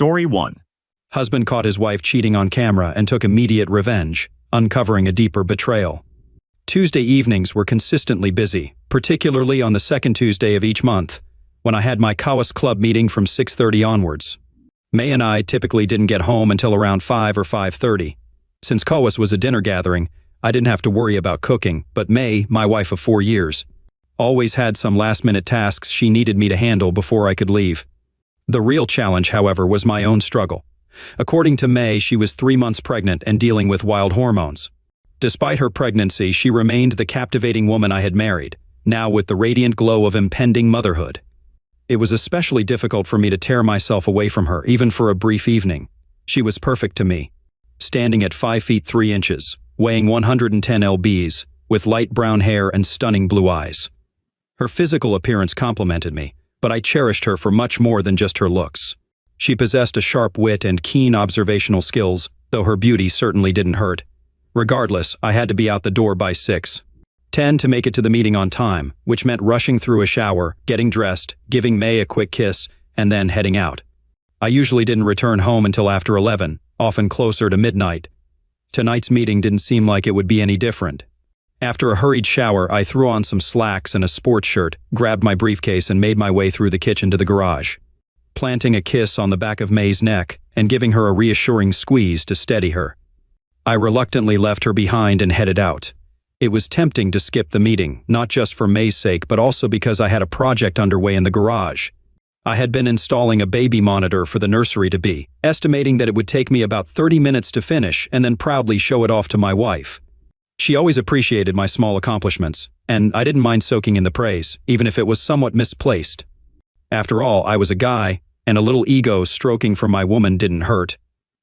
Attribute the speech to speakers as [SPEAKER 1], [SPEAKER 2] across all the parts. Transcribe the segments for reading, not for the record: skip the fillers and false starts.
[SPEAKER 1] Story 1.
[SPEAKER 2] Husband caught his wife cheating on camera and took immediate revenge, uncovering a deeper betrayal. Tuesday evenings were consistently busy, particularly on the second Tuesday of each month, when I had my Kawas Club meeting from 6:30 onwards. May and I typically didn't get home until around 5 or 5:30. Since Kawas was a dinner gathering, I didn't have to worry about cooking, but May, my wife of 4 years, always had some last-minute tasks she needed me to handle before I could leave. The real challenge, however, was my own struggle. According to May, she was 3 months pregnant and dealing with wild hormones. Despite her pregnancy, she remained the captivating woman I had married, now with the radiant glow of impending motherhood. It was especially difficult for me to tear myself away from her, even for a brief evening. She was perfect to me. Standing at 5 feet 3 inches, weighing 110 lbs, with light brown hair and stunning blue eyes. Her physical appearance complimented me, but I cherished her for much more than just her looks. She possessed a sharp wit and keen observational skills, though her beauty certainly didn't hurt. Regardless, I had to be out the door by 6:10 to make it to the meeting on time, which meant rushing through a shower, getting dressed, giving May a quick kiss, and then heading out. I usually didn't return home until after 11, often closer to midnight. Tonight's meeting didn't seem like it would be any different. After a hurried shower, I threw on some slacks and a sports shirt, grabbed my briefcase and made my way through the kitchen to the garage. Planting a kiss on the back of May's neck and giving her a reassuring squeeze to steady her. I reluctantly left her behind and headed out. It was tempting to skip the meeting, not just for May's sake, but also because I had a project underway in the garage. I had been installing a baby monitor for the nursery to be, estimating that it would take me about 30 minutes to finish and then proudly show it off to my wife. She always appreciated my small accomplishments, and I didn't mind soaking in the praise, even if it was somewhat misplaced. After all, I was a guy, and a little ego stroking from my woman didn't hurt.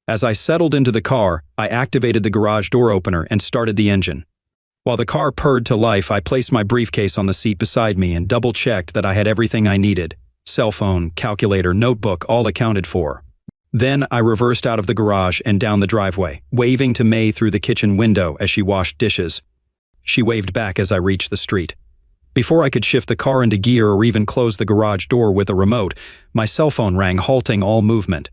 [SPEAKER 2] As I settled into the car, I activated the garage door opener and started the engine. While the car purred to life, I placed my briefcase on the seat beside me and double-checked that I had everything I needed. Cell phone, calculator, notebook, all accounted for. Then I reversed out of the garage and down the driveway, waving to May through the kitchen window as she washed dishes. She waved back as I reached the street. Before I could shift the car into gear or even close the garage door with a remote, my cell phone rang, halting all movement.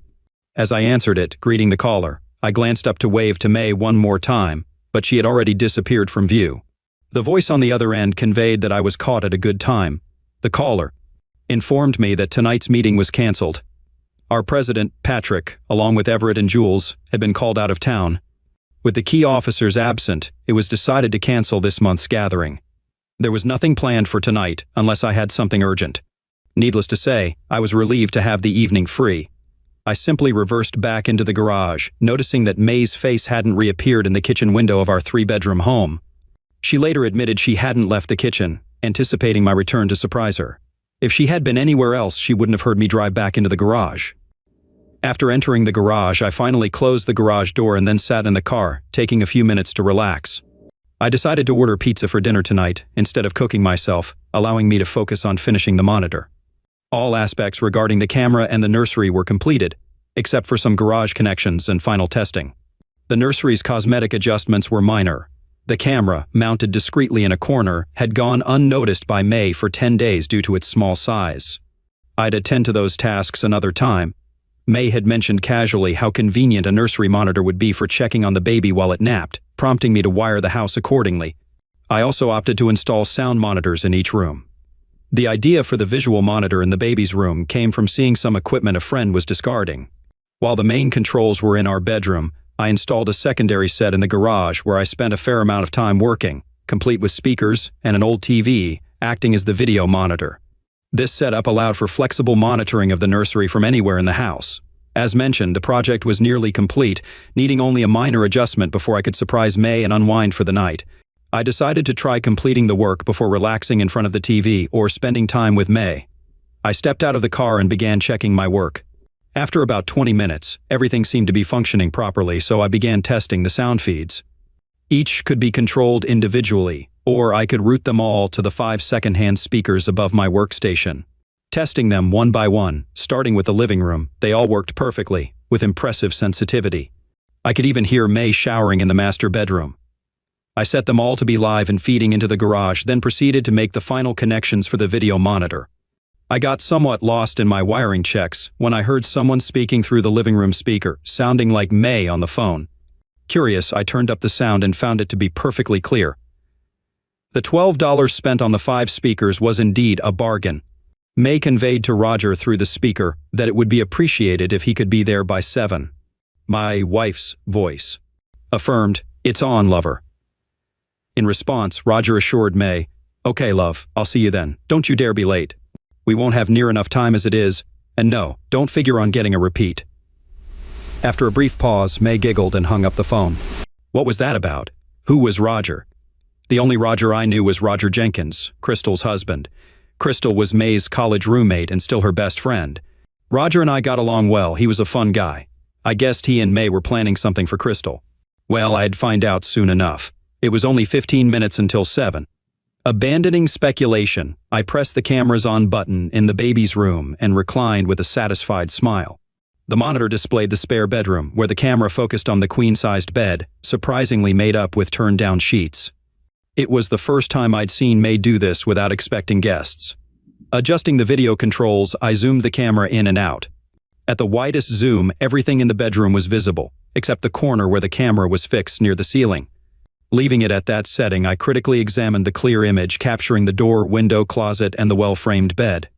[SPEAKER 2] As I answered it, greeting the caller, I glanced up to wave to May one more time, but she had already disappeared from view. The voice on the other end conveyed that I was caught at a good time. The caller informed me that tonight's meeting was canceled. Our president, Patrick, along with Everett and Jules, had been called out of town. With the key officers absent, it was decided to cancel this month's gathering. There was nothing planned for tonight unless I had something urgent. Needless to say, I was relieved to have the evening free. I simply reversed back into the garage, noticing that May's face hadn't reappeared in the kitchen window of our 3-bedroom home. She later admitted she hadn't left the kitchen, anticipating my return to surprise her. If she had been anywhere else, she wouldn't have heard me drive back into the garage. After entering the garage, I finally closed the garage door and then sat in the car, taking a few minutes to relax. I decided to order pizza for dinner tonight instead of cooking myself, allowing me to focus on finishing the monitor. All aspects regarding the camera and the nursery were completed, except for some garage connections and final testing. The nursery's cosmetic adjustments were minor. The camera, mounted discreetly in a corner, had gone unnoticed by May for 10 days due to its small size. I'd attend to those tasks another time. May had mentioned casually how convenient a nursery monitor would be for checking on the baby while it napped, prompting me to wire the house accordingly. I also opted to install sound monitors in each room. The idea for the visual monitor in the baby's room came from seeing some equipment a friend was discarding. While the main controls were in our bedroom, I installed a secondary set in the garage where I spent a fair amount of time working, complete with speakers and an old TV, acting as the video monitor. This setup allowed for flexible monitoring of the nursery from anywhere in the house. As mentioned, the project was nearly complete, needing only a minor adjustment before I could surprise May and unwind for the night. I decided to try completing the work before relaxing in front of the TV or spending time with May. I stepped out of the car and began checking my work. After about 20 minutes, everything seemed to be functioning properly, so I began testing the sound feeds. Each could be controlled individually, or I could route them all to the 5 second-hand speakers above my workstation. Testing them one by one, starting with the living room, they all worked perfectly, with impressive sensitivity. I could even hear May showering in the master bedroom. I set them all to be live and feeding into the garage, then proceeded to make the final connections for the video monitor. I got somewhat lost in my wiring checks when I heard someone speaking through the living room speaker, sounding like May on the phone. Curious, I turned up the sound and found it to be perfectly clear. The $12 spent on the 5 speakers was indeed a bargain. May conveyed to Roger through the speaker that it would be appreciated if he could be there by 7. My wife's voice affirmed, "It's on, lover." In response, Roger assured May, "Okay, love, I'll see you then. Don't you dare be late. We won't have near enough time as it is, and no, don't figure on getting a repeat." After a brief pause, May giggled and hung up the phone. What was that about? Who was Roger? The only Roger I knew was Roger Jenkins, Crystal's husband. Crystal was May's college roommate and still her best friend. Roger and I got along well. He was a fun guy. I guessed he and May were planning something for Crystal. Well, I'd find out soon enough. It was only 15 minutes until 7. Abandoning speculation, I pressed the camera's on button in the baby's room and reclined with a satisfied smile. The monitor displayed the spare bedroom, where the camera focused on the queen-sized bed, surprisingly made up with turned-down sheets. It was the first time I'd seen May do this without expecting guests. Adjusting the video controls, I zoomed the camera in and out. At the widest zoom, everything in the bedroom was visible, except the corner where the camera was fixed near the ceiling. Leaving it at that setting, I critically examined the clear image, capturing the door, window, closet, and the well-framed bed.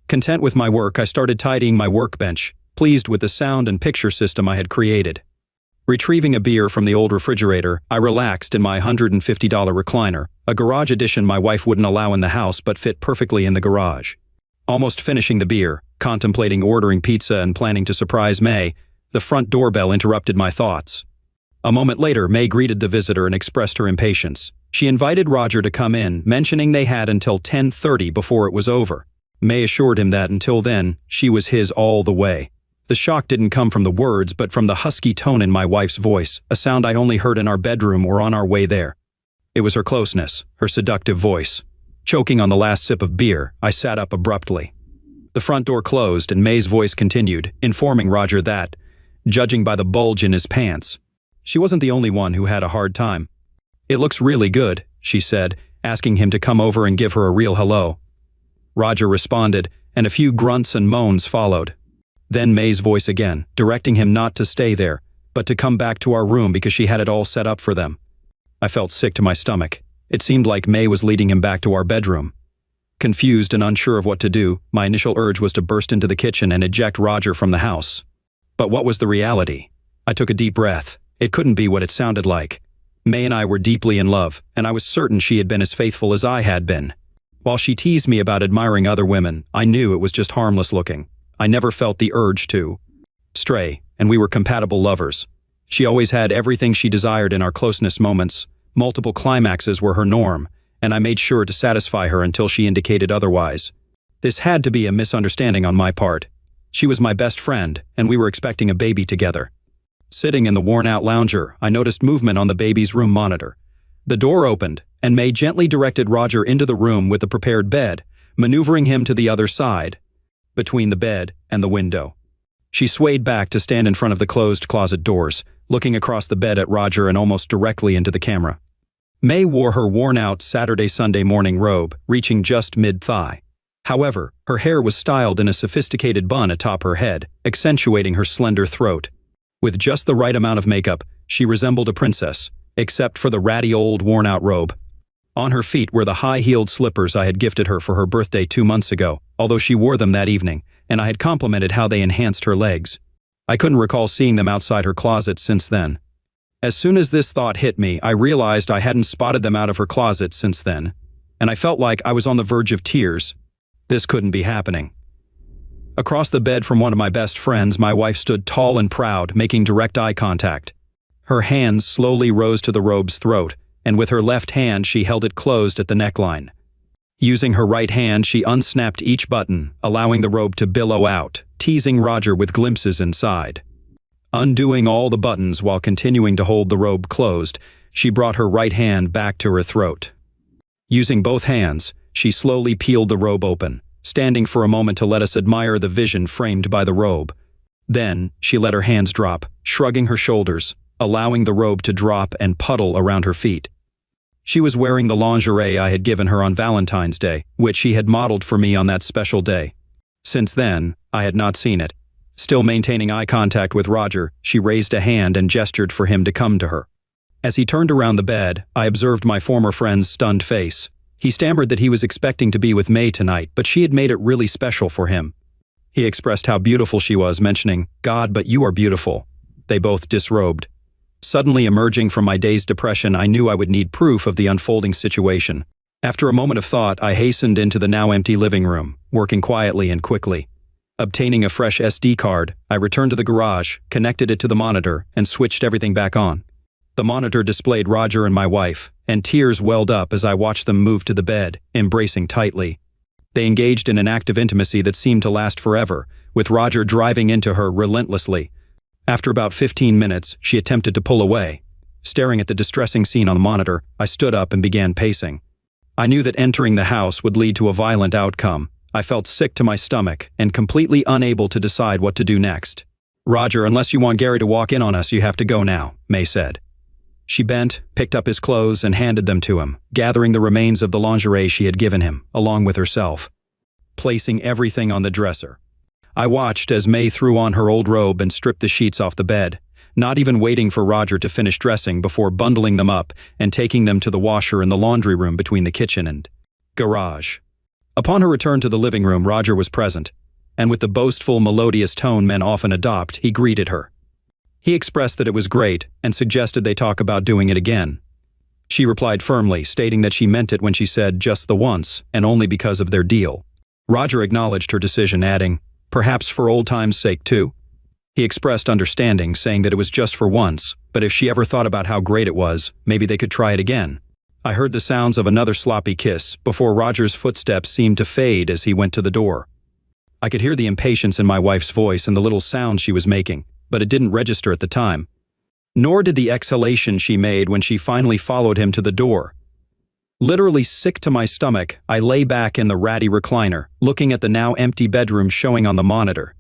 [SPEAKER 2] Content with my work, I started tidying my workbench, pleased with the sound and picture system I had created. Retrieving a beer from the old refrigerator, I relaxed in my $150 recliner, a garage edition my wife wouldn't allow in the house but fit perfectly in the garage. Almost finishing the beer, contemplating ordering pizza and planning to surprise May, the front doorbell interrupted my thoughts. A moment later, May greeted the visitor and expressed her impatience. She invited Roger to come in, mentioning they had until 10:30 before it was over. May assured him that until then, she was his all the way. The shock didn't come from the words, but from the husky tone in my wife's voice, a sound I only heard in our bedroom or on our way there. It was her closeness, her seductive voice. Choking on the last sip of beer, I sat up abruptly. The front door closed and May's voice continued, informing Roger that, judging by the bulge in his pants, she wasn't the only one who had a hard time. "It looks really good," she said, asking him to come over and give her a real hello. Roger responded, and a few grunts and moans followed. Then May's voice again, directing him not to stay there, but to come back to our room because she had it all set up for them. I felt sick to my stomach. It seemed like May was leading him back to our bedroom. Confused and unsure of what to do, my initial urge was to burst into the kitchen and eject Roger from the house. But what was the reality? I took a deep breath. It couldn't be what it sounded like. May and I were deeply in love, and I was certain she had been as faithful as I had been. While she teased me about admiring other women, I knew it was just harmless looking. I never felt the urge to stray, and we were compatible lovers. She always had everything she desired in our closeness moments. Multiple climaxes were her norm, and I made sure to satisfy her until she indicated otherwise. This had to be a misunderstanding on my part. She was my best friend, and we were expecting a baby together. Sitting in the worn-out lounger, I noticed movement on the baby's room monitor. The door opened, and May gently directed Roger into the room with the prepared bed, maneuvering him to the other side, between the bed and the window. She swayed back to stand in front of the closed closet doors, looking across the bed at Roger and almost directly into the camera. May wore her worn-out Saturday-Sunday morning robe, reaching just mid-thigh. However, her hair was styled in a sophisticated bun atop her head, accentuating her slender throat. With just the right amount of makeup, she resembled a princess, except for the ratty old worn-out robe. On her feet were the high-heeled slippers I had gifted her for her birthday 2 months ago, although she wore them that evening, and I had complimented how they enhanced her legs. I couldn't recall seeing them outside her closet since then. As soon as this thought hit me, I realized I hadn't spotted them out of her closet since then, and I felt like I was on the verge of tears. This couldn't be happening. Across the bed from one of my best friends, my wife stood tall and proud, making direct eye contact. Her hands slowly rose to the robe's throat, and with her left hand she held it closed at the neckline. Using her right hand, she unsnapped each button, allowing the robe to billow out, teasing Roger with glimpses inside. Undoing all the buttons while continuing to hold the robe closed, she brought her right hand back to her throat. Using both hands, she slowly peeled the robe open, standing for a moment to let us admire the vision framed by the robe. Then, she let her hands drop, shrugging her shoulders, allowing the robe to drop and puddle around her feet. She was wearing the lingerie I had given her on Valentine's Day, which she had modeled for me on that special day. Since then, I had not seen it. Still maintaining eye contact with Roger, she raised a hand and gestured for him to come to her. As he turned around the bed, I observed my former friend's stunned face. He stammered that he was expecting to be with May tonight, but she had made it really special for him. He expressed how beautiful she was, mentioning, "God, but you are beautiful." They both disrobed. Suddenly emerging from my dazed depression, I knew I would need proof of the unfolding situation. After a moment of thought, I hastened into the now empty living room, working quietly and quickly. Obtaining a fresh SD card, I returned to the garage, connected it to the monitor, and switched everything back on. The monitor displayed Roger and my wife, and tears welled up as I watched them move to the bed, embracing tightly. They engaged in an act of intimacy that seemed to last forever, with Roger driving into her relentlessly. After about 15 minutes, she attempted to pull away. Staring at the distressing scene on the monitor, I stood up and began pacing. I knew that entering the house would lead to a violent outcome. I felt sick to my stomach and completely unable to decide what to do next. "Roger, unless you want Gary to walk in on us, you have to go now," May said. She bent, picked up his clothes, and handed them to him, gathering the remains of the lingerie she had given him, along with herself, placing everything on the dresser. I watched as May threw on her old robe and stripped the sheets off the bed, not even waiting for Roger to finish dressing before bundling them up and taking them to the washer in the laundry room between the kitchen and garage. Upon her return to the living room, Roger was present, and with the boastful, melodious tone men often adopt, he greeted her. He expressed that it was great and suggested they talk about doing it again. She replied firmly, stating that she meant it when she said just the once and only because of their deal. Roger acknowledged her decision, adding, "Perhaps for old time's sake too." He expressed understanding, saying that it was just for once, but if she ever thought about how great it was, maybe they could try it again. I heard the sounds of another sloppy kiss before Roger's footsteps seemed to fade as he went to the door. I could hear the impatience in my wife's voice and the little sounds she was making, but it didn't register at the time. Nor did the exhalation she made when she finally followed him to the door. Literally sick to my stomach, I lay back in the ratty recliner, looking at the now empty bedroom showing on the monitor.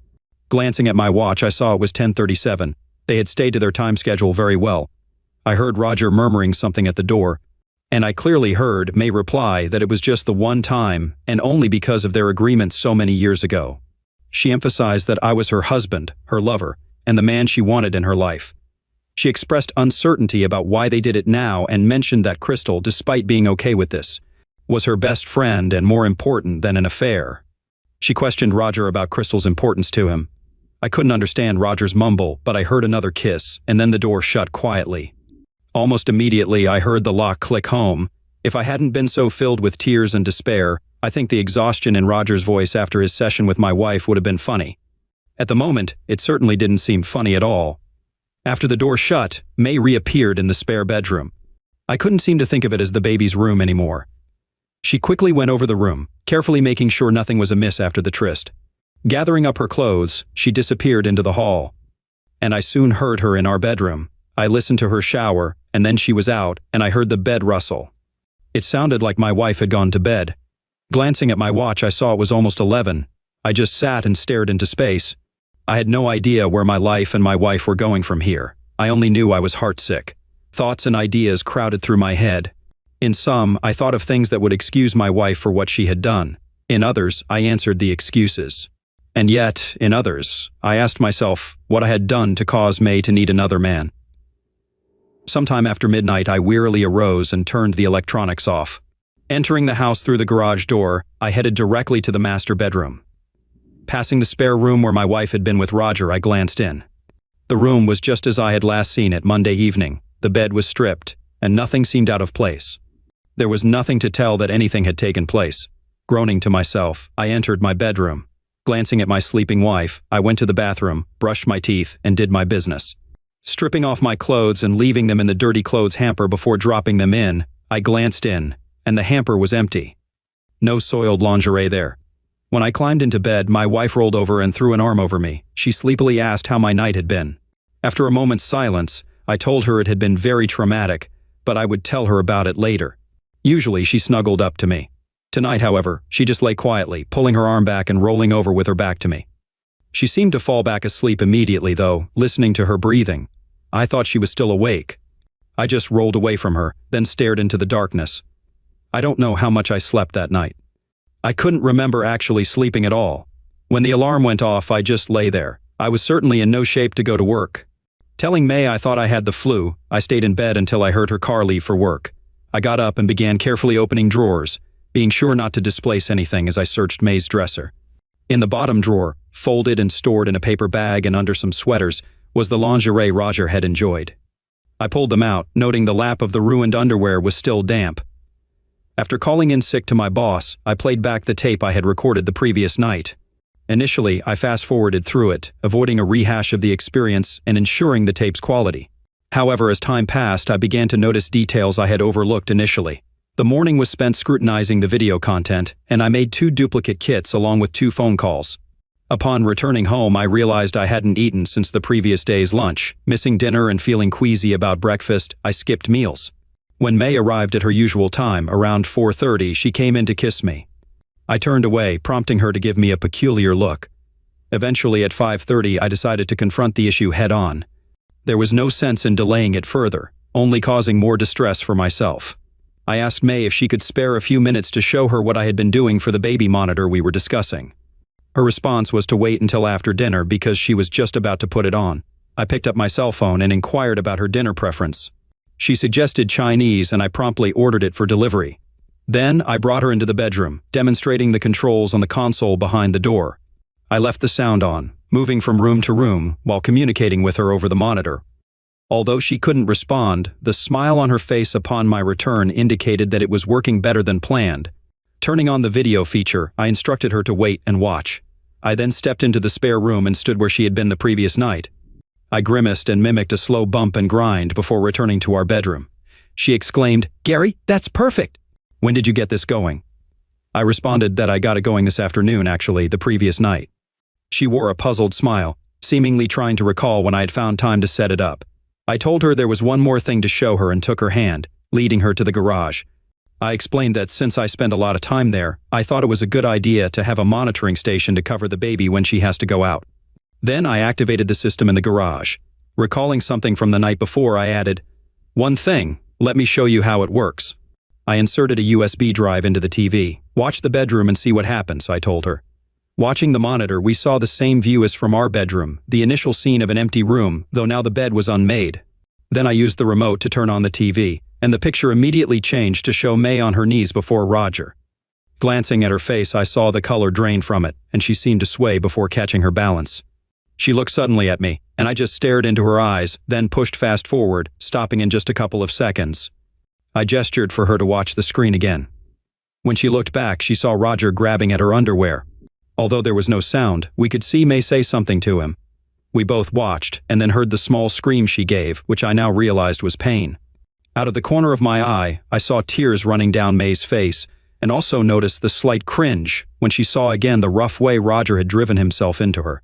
[SPEAKER 2] Glancing at my watch, I saw it was 10:37. They had stayed to their time schedule very well. I heard Roger murmuring something at the door, and I clearly heard May reply that it was just the one time and only because of their agreement so many years ago. She emphasized that I was her husband, her lover, and the man she wanted in her life. She expressed uncertainty about why they did it now and mentioned that Crystal, despite being okay with this, was her best friend and more important than an affair. She questioned Roger about Crystal's importance to him. I couldn't understand Roger's mumble, but I heard another kiss, and then the door shut quietly. Almost immediately, I heard the lock click home. If I hadn't been so filled with tears and despair, I think the exhaustion in Roger's voice after his session with my wife would have been funny. At the moment, it certainly didn't seem funny at all. After the door shut, May reappeared in the spare bedroom. I couldn't seem to think of it as the baby's room anymore. She quickly went over the room, carefully making sure nothing was amiss after the tryst. Gathering up her clothes, she disappeared into the hall. And I soon heard her in our bedroom. I listened to her shower, and then she was out, and I heard the bed rustle. It sounded like my wife had gone to bed. Glancing at my watch, I saw it was almost 11. I just sat and stared into space. I had no idea where my life and my wife were going from here. I only knew I was heartsick. Thoughts and ideas crowded through my head. In some, I thought of things that would excuse my wife for what she had done. In others, I answered the excuses. And yet, in others, I asked myself what I had done to cause May to need another man. Sometime after midnight, I wearily arose and turned the electronics off. Entering the house through the garage door, I headed directly to the master bedroom. Passing the spare room where my wife had been with Roger, I glanced in. The room was just as I had last seen it Monday evening. The bed was stripped, and nothing seemed out of place. There was nothing to tell that anything had taken place. Groaning to myself, I entered my bedroom. Glancing at my sleeping wife, I went to the bathroom, brushed my teeth, and did my business. Stripping off my clothes and leaving them in the dirty clothes hamper before dropping them in, I glanced in, and the hamper was empty. No soiled lingerie there. When I climbed into bed, my wife rolled over and threw an arm over me. She sleepily asked how my night had been. After a moment's silence, I told her it had been very traumatic, but I would tell her about it later. Usually, she snuggled up to me. Tonight, however, she just lay quietly, pulling her arm back and rolling over with her back to me. She seemed to fall back asleep immediately, though, listening to her breathing. I thought she was still awake. I just rolled away from her, then stared into the darkness. I don't know how much I slept that night. I couldn't remember actually sleeping at all. When the alarm went off, I just lay there. I was certainly in no shape to go to work. Telling May I thought I had the flu, I stayed in bed until I heard her car leave for work. I got up and began carefully opening drawers, being sure not to displace anything as I searched May's dresser. In the bottom drawer, folded and stored in a paper bag and under some sweaters, was the lingerie Roger had enjoyed. I pulled them out, noting the lap of the ruined underwear was still damp. After calling in sick to my boss, I played back the tape I had recorded the previous night. Initially, I fast-forwarded through it, avoiding a rehash of the experience and ensuring the tape's quality. However, as time passed, I began to notice details I had overlooked initially. The morning was spent scrutinizing the video content, and I made 2 duplicate kits along with 2 phone calls. Upon returning home, I realized I hadn't eaten since the previous day's lunch. Missing dinner and feeling queasy about breakfast, I skipped meals. When May arrived at her usual time, around 4:30, she came in to kiss me. I turned away, prompting her to give me a peculiar look. Eventually, at 5:30, I decided to confront the issue head-on. There was no sense in delaying it further, only causing more distress for myself. I asked May if she could spare a few minutes to show her what I had been doing for the baby monitor we were discussing. Her response was to wait until after dinner because she was just about to put it on. I picked up my cell phone and inquired about her dinner preference. She suggested Chinese, and I promptly ordered it for delivery. Then I brought her into the bedroom, demonstrating the controls on the console behind the door. I left the sound on, moving from room to room while communicating with her over the monitor. Although she couldn't respond, the smile on her face upon my return indicated that it was working better than planned. Turning on the video feature, I instructed her to wait and watch. I then stepped into the spare room and stood where she had been the previous night. I grimaced and mimicked a slow bump and grind before returning to our bedroom. She exclaimed, "Gary, that's perfect! When did you get this going?" I responded that I got it going this afternoon, actually, the previous night. She wore a puzzled smile, seemingly trying to recall when I had found time to set it up. I told her there was one more thing to show her and took her hand, leading her to the garage. I explained that since I spend a lot of time there, I thought it was a good idea to have a monitoring station to cover the baby when she has to go out. Then I activated the system in the garage. Recalling something from the night before, I added, "One thing, let me show you how it works." I inserted a USB drive into the TV. "Watch the bedroom and see what happens," I told her. Watching the monitor, we saw the same view as from our bedroom, the initial scene of an empty room, though now the bed was unmade. Then I used the remote to turn on the TV, and the picture immediately changed to show May on her knees before Roger. Glancing at her face, I saw the color drain from it, and she seemed to sway before catching her balance. She looked suddenly at me, and I just stared into her eyes, then pushed fast forward, stopping in just a couple of seconds. I gestured for her to watch the screen again. When she looked back, she saw Roger grabbing at her underwear. Although there was no sound, we could see May say something to him. We both watched, and then heard the small scream she gave, which I now realized was pain. Out of the corner of my eye, I saw tears running down May's face, and also noticed the slight cringe when she saw again the rough way Roger had driven himself into her.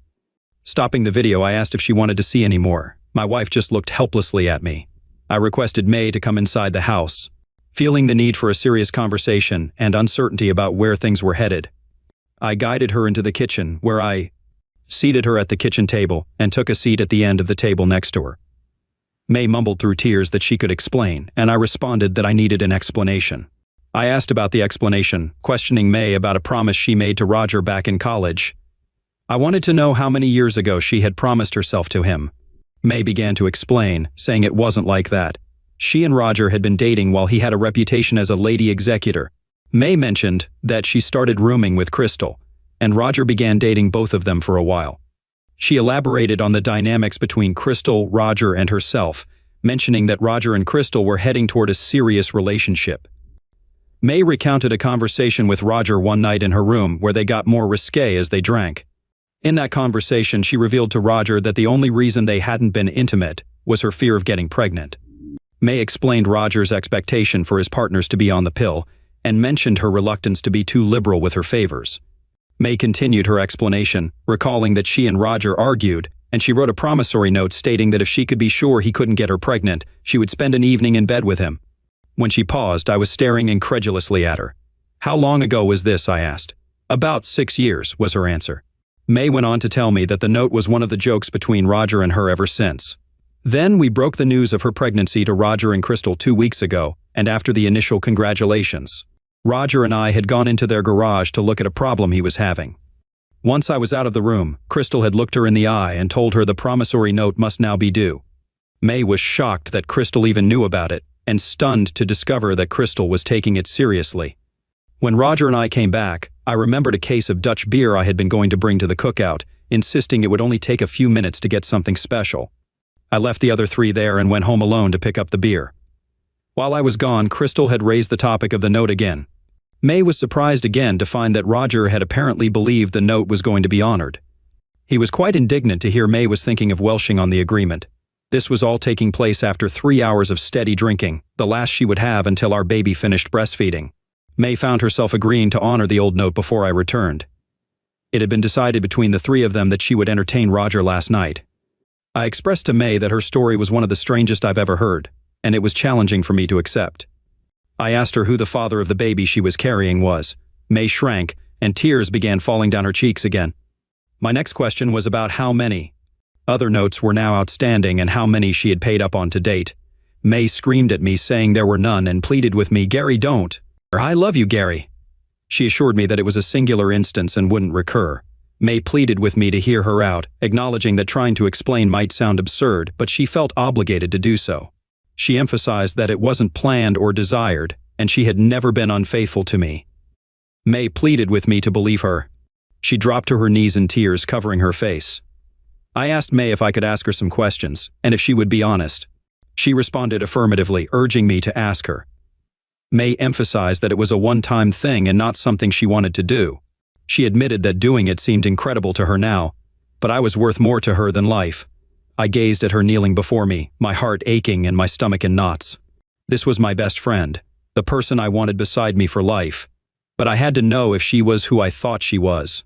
[SPEAKER 2] Stopping the video, I asked if she wanted to see any more. My wife just looked helplessly at me. I requested May to come inside the house. Feeling the need for a serious conversation and uncertainty about where things were headed, I guided her into the kitchen, where I seated her at the kitchen table and took a seat at the end of the table next to her. May mumbled through tears that she could explain, and I responded that I needed an explanation. I asked about the explanation, questioning May about a promise she made to Roger back in college. I wanted to know how many years ago she had promised herself to him. May began to explain, saying it wasn't like that. She and Roger had been dating while he had a reputation as a lady executor. May mentioned that she started rooming with Crystal, and Roger began dating both of them for a while. She elaborated on the dynamics between Crystal, Roger, and herself, mentioning that Roger and Crystal were heading toward a serious relationship. May recounted a conversation with Roger one night in her room where they got more risque as they drank. In that conversation, she revealed to Roger that the only reason they hadn't been intimate was her fear of getting pregnant. May explained Roger's expectation for his partners to be on the pill and mentioned her reluctance to be too liberal with her favors. May continued her explanation, recalling that she and Roger argued, and she wrote a promissory note stating that if she could be sure he couldn't get her pregnant, she would spend an evening in bed with him. When she paused, I was staring incredulously at her. "How long ago was this?" I asked. "About 6 years," was her answer. May went on to tell me that the note was one of the jokes between Roger and her ever since. Then we broke the news of her pregnancy to Roger and Crystal 2 weeks ago, and after the initial congratulations, Roger and I had gone into their garage to look at a problem he was having. Once I was out of the room, Crystal had looked her in the eye and told her the promissory note must now be due. May was shocked that Crystal even knew about it, and stunned to discover that Crystal was taking it seriously. When Roger and I came back, I remembered a case of Dutch beer I had been going to bring to the cookout, insisting it would only take a few minutes to get something special. I left the other 3 there and went home alone to pick up the beer. While I was gone, Crystal had raised the topic of the note again. May was surprised again to find that Roger had apparently believed the note was going to be honored. He was quite indignant to hear May was thinking of welshing on the agreement. This was all taking place after 3 hours of steady drinking, the last she would have until our baby finished breastfeeding. May found herself agreeing to honor the old note before I returned. It had been decided between the 3 of them that she would entertain Roger last night. I expressed to May that her story was one of the strangest I've ever heard, and it was challenging for me to accept. I asked her who the father of the baby she was carrying was. May shrank, and tears began falling down her cheeks again. My next question was about how many other notes were now outstanding and how many she had paid up on to date. May screamed at me, saying there were none, and pleaded with me, "Gary, don't. I love you, Gary." She assured me that it was a singular instance and wouldn't recur. May pleaded with me to hear her out, acknowledging that trying to explain might sound absurd, but she felt obligated to do so. She emphasized that it wasn't planned or desired, and she had never been unfaithful to me. May pleaded with me to believe her. She dropped to her knees in tears, covering her face. I asked May if I could ask her some questions, and if she would be honest. She responded affirmatively, urging me to ask her. May emphasized that it was a one-time thing and not something she wanted to do. She admitted that doing it seemed incredible to her now, but I was worth more to her than life. I gazed at her kneeling before me, my heart aching and my stomach in knots. This was my best friend, the person I wanted beside me for life, but I had to know if she was who I thought she was.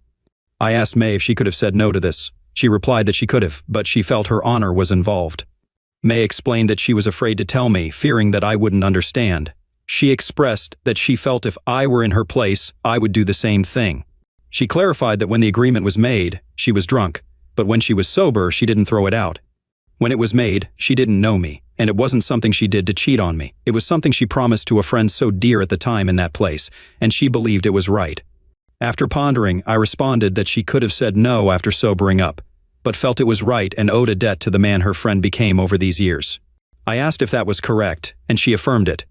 [SPEAKER 2] I asked May if she could have said no to this. She replied that she could have, but she felt her honor was involved. May explained that she was afraid to tell me, fearing that I wouldn't understand. She expressed that she felt if I were in her place, I would do the same thing. She clarified that when the agreement was made, she was drunk, but when she was sober, she didn't throw it out. When it was made, she didn't know me, and it wasn't something she did to cheat on me. It was something she promised to a friend so dear at the time in that place, and she believed it was right. After pondering, I responded that she could have said no after sobering up, but felt it was right and owed a debt to the man her friend became over these years. I asked if that was correct, and she affirmed it.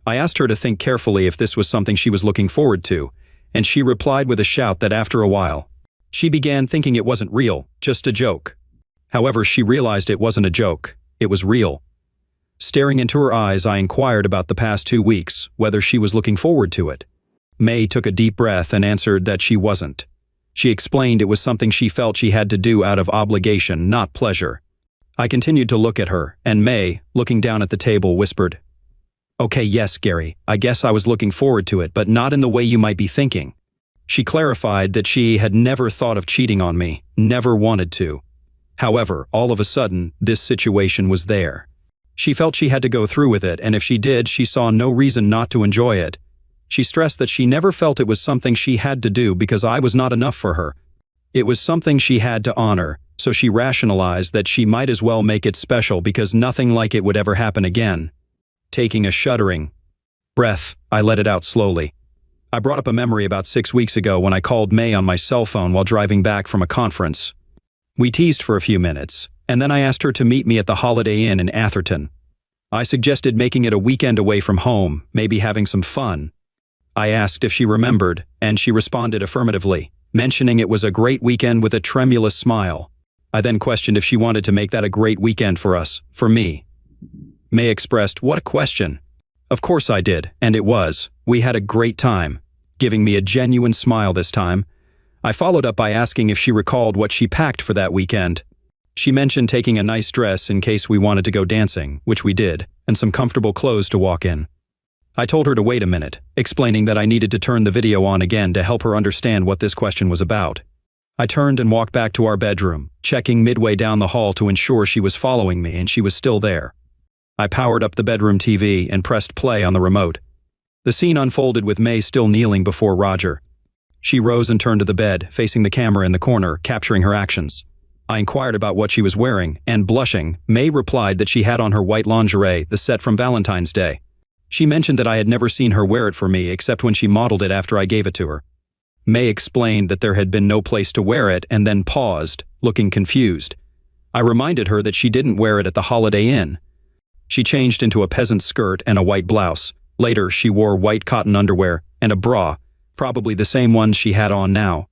[SPEAKER 2] I asked her to think carefully if this was something she was looking forward to, and she replied with a shout that after a while, she began thinking it wasn't real, just a joke. However, she realized it wasn't a joke, it was real. Staring into her eyes, I inquired about the past 2 weeks, whether she was looking forward to it. May took a deep breath and answered that she wasn't. She explained it was something she felt she had to do out of obligation, not pleasure. I continued to look at her, and May, looking down at the table, whispered, "Okay, yes, Gary, I guess I was looking forward to it, but not in the way you might be thinking." She clarified that she had never thought of cheating on me, never wanted to. However, all of a sudden, this situation was there. She felt she had to go through with it, and if she did, she saw no reason not to enjoy it. She stressed that she never felt it was something she had to do because I was not enough for her. It was something she had to honor, so she rationalized that she might as well make it special because nothing like it would ever happen again. Taking a shuddering breath, I let it out slowly. I brought up a memory about 6 weeks ago when I called May on my cell phone while driving back from a conference. We teased for a few minutes, and then I asked her to meet me at the Holiday Inn in Atherton. I suggested making it a weekend away from home, maybe having some fun. I asked if she remembered, and she responded affirmatively, mentioning it was a great weekend with a tremulous smile. I then questioned if she wanted to make that a great weekend for us, for me. May expressed, "What a question." Of course I did, and it was. We had a great time, giving me a genuine smile this time. I followed up by asking if she recalled what she packed for that weekend. She mentioned taking a nice dress in case we wanted to go dancing, which we did, and some comfortable clothes to walk in. I told her to wait a minute, explaining that I needed to turn the video on again to help her understand what this question was about. I turned and walked back to our bedroom, checking midway down the hall to ensure she was following me and she was still there. I powered up the bedroom TV and pressed play on the remote. The scene unfolded with May still kneeling before Roger. She rose and turned to the bed, facing the camera in the corner, capturing her actions. I inquired about what she was wearing, and blushing, May replied that she had on her white lingerie, the set from Valentine's Day. She mentioned that I had never seen her wear it for me except when she modeled it after I gave it to her. May explained that there had been no place to wear it and then paused, looking confused. I reminded her that she didn't wear it at the Holiday Inn. She changed into a peasant skirt and a white blouse. Later, she wore white cotton underwear and a bra, probably the same ones she had on now.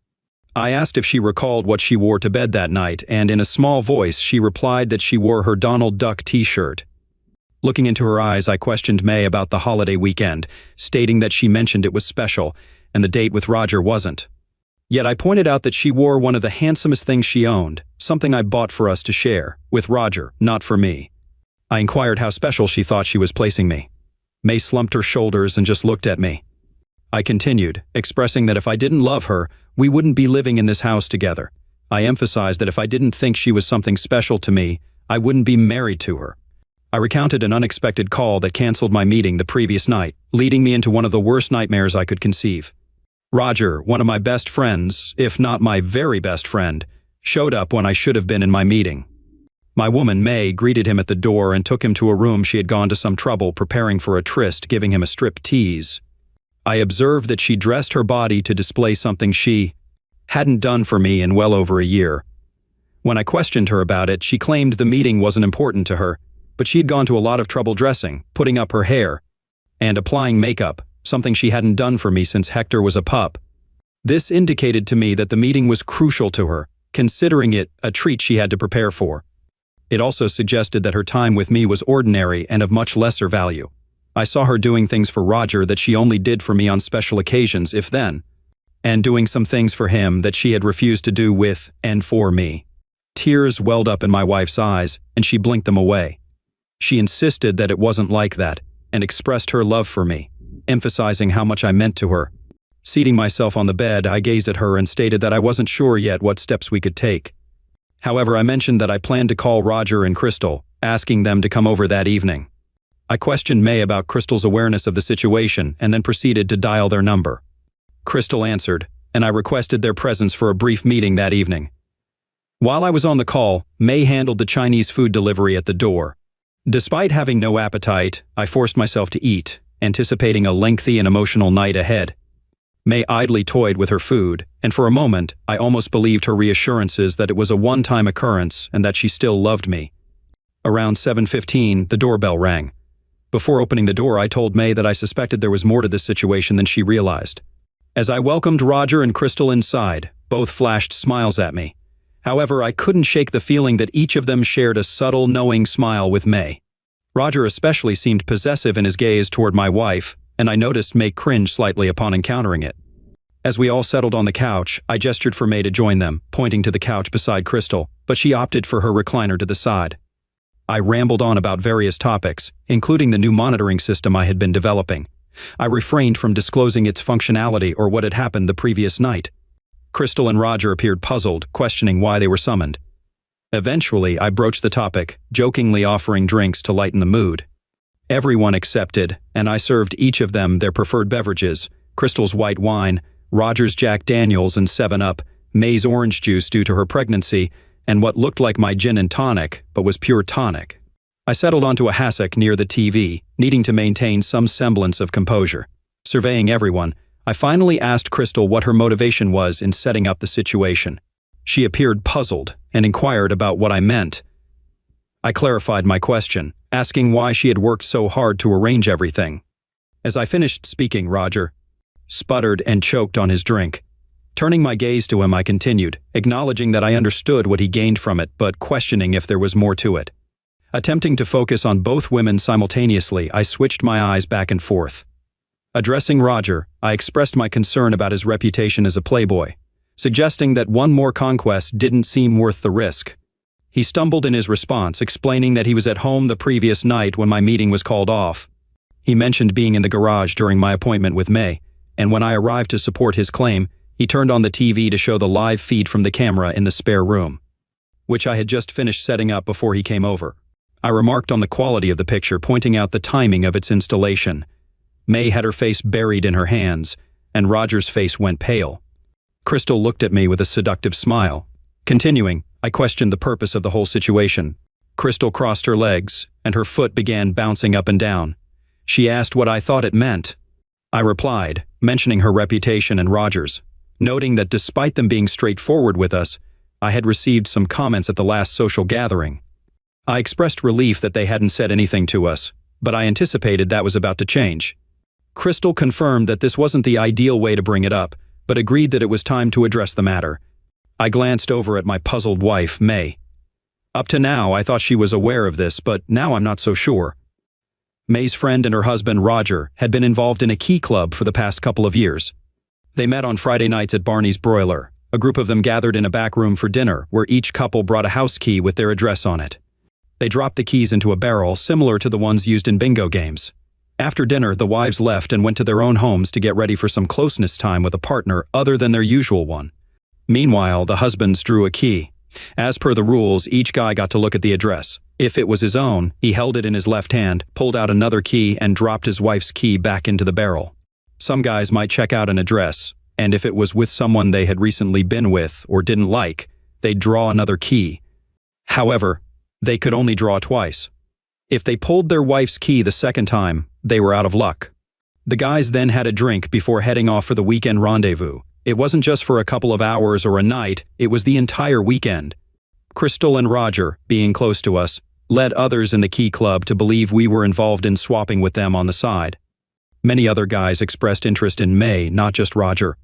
[SPEAKER 2] I asked if she recalled what she wore to bed that night, and in a small voice she replied that she wore her Donald Duck t-shirt. Looking into her eyes, I questioned May about the holiday weekend, stating that she mentioned it was special, and the date with Roger wasn't. Yet I pointed out that she wore one of the handsomest things she owned, something I bought for us to share, with Roger, not for me. I inquired how special she thought she was placing me. May slumped her shoulders and just looked at me. I continued, expressing that if I didn't love her, we wouldn't be living in this house together. I emphasized that if I didn't think she was something special to me, I wouldn't be married to her. I recounted an unexpected call that canceled my meeting the previous night, leading me into one of the worst nightmares I could conceive. Roger, one of my best friends, if not my very best friend, showed up when I should have been in my meeting. My woman, May, greeted him at the door and took him to a room she had gone to some trouble preparing for a tryst, giving him a strip tease. I observed that she dressed her body to display something she hadn't done for me in well over a year. When I questioned her about it, she claimed the meeting wasn't important to her, but she'd gone to a lot of trouble dressing, putting up her hair, and applying makeup, something she hadn't done for me since Hector was a pup. This indicated to me that the meeting was crucial to her, considering it a treat she had to prepare for. It also suggested that her time with me was ordinary and of much lesser value. I saw her doing things for Roger that she only did for me on special occasions, if then, and doing some things for him that she had refused to do with and for me. Tears welled up in my wife's eyes, and she blinked them away. She insisted that it wasn't like that, and expressed her love for me, emphasizing how much I meant to her. Seating myself on the bed, I gazed at her and stated that I wasn't sure yet what steps we could take. However, I mentioned that I planned to call Roger and Crystal, asking them to come over that evening. I questioned May about Crystal's awareness of the situation and then proceeded to dial their number. Crystal answered, and I requested their presence for a brief meeting that evening. While I was on the call, May handled the Chinese food delivery at the door. Despite having no appetite, I forced myself to eat, anticipating a lengthy and emotional night ahead. May idly toyed with her food, and for a moment, I almost believed her reassurances that it was a one-time occurrence and that she still loved me. Around 7:15, the doorbell rang. Before opening the door, I told May that I suspected there was more to this situation than she realized. As I welcomed Roger and Crystal inside, both flashed smiles at me. However, I couldn't shake the feeling that each of them shared a subtle, knowing smile with May. Roger especially seemed possessive in his gaze toward my wife, and I noticed May cringe slightly upon encountering it. As we all settled on the couch, I gestured for May to join them, pointing to the couch beside Crystal, but she opted for her recliner to the side. I rambled on about various topics, including the new monitoring system I had been developing. I refrained from disclosing its functionality or what had happened the previous night. Crystal and Roger appeared puzzled, questioning why they were summoned. Eventually, I broached the topic, jokingly offering drinks to lighten the mood. Everyone accepted, and I served each of them their preferred beverages: Crystal's white wine, Roger's Jack Daniels and 7-Up, May's orange juice due to her pregnancy, and what looked like my gin and tonic, but was pure tonic. I settled onto a hassock near the TV, needing to maintain some semblance of composure. Surveying everyone, I finally asked Crystal what her motivation was in setting up the situation. She appeared puzzled and inquired about what I meant. I clarified my question, asking why she had worked so hard to arrange everything. As I finished speaking, Roger sputtered and choked on his drink. Turning my gaze to him, I continued, acknowledging that I understood what he gained from it, but questioning if there was more to it. Attempting to focus on both women simultaneously, I switched my eyes back and forth. Addressing Roger, I expressed my concern about his reputation as a playboy, suggesting that one more conquest didn't seem worth the risk. He stumbled in his response, explaining that he was at home the previous night when my meeting was called off. He mentioned being in the garage during my appointment with May, and when I arrived to support his claim, he turned on the TV to show the live feed from the camera in the spare room, which I had just finished setting up before he came over. I remarked on the quality of the picture, pointing out the timing of its installation. May had her face buried in her hands, and Roger's face went pale. Crystal looked at me with a seductive smile. Continuing, I questioned the purpose of the whole situation. Crystal crossed her legs, and her foot began bouncing up and down. She asked what I thought it meant. I replied, mentioning her reputation and Roger's, noting that despite them being straightforward with us, I had received some comments at the last social gathering. I expressed relief that they hadn't said anything to us, but I anticipated that was about to change. Crystal confirmed that this wasn't the ideal way to bring it up, but agreed that it was time to address the matter. I glanced over at my puzzled wife, May. Up to now, I thought she was aware of this, but now I'm not so sure. May's friend and her husband, Roger, had been involved in a key club for the past couple of years. They met on Friday nights at Barney's Broiler. A group of them gathered in a back room for dinner, where each couple brought a house key with their address on it. They dropped the keys into a barrel similar to the ones used in bingo games. After dinner, the wives left and went to their own homes to get ready for some closeness time with a partner other than their usual one. Meanwhile, the husbands drew a key. As per the rules, each guy got to look at the address. If it was his own, he held it in his left hand, pulled out another key, and dropped his wife's key back into the barrel. Some guys might check out an address, and if it was with someone they had recently been with or didn't like, they'd draw another key. However, they could only draw twice. If they pulled their wife's key the second time, they were out of luck. The guys then had a drink before heading off for the weekend rendezvous. It wasn't just for a couple of hours or a night, it was the entire weekend. Crystal and Roger, being close to us, led others in the key club to believe we were involved in swapping with them on the side. Many other guys expressed interest in May, not just Roger.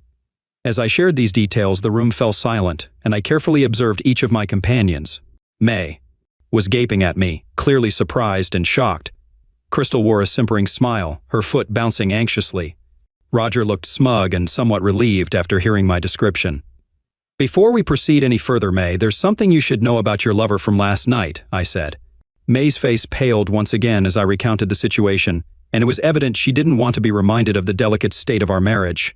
[SPEAKER 2] As I shared these details, the room fell silent, and I carefully observed each of my companions. May was gaping at me, clearly surprised and shocked. Crystal wore a simpering smile, her foot bouncing anxiously. Roger looked smug and somewhat relieved after hearing my description. Before we proceed any further, May, there's something you should know about your lover from last night, I said. May's face paled once again as I recounted the situation, and it was evident she didn't want to be reminded of the delicate state of our marriage.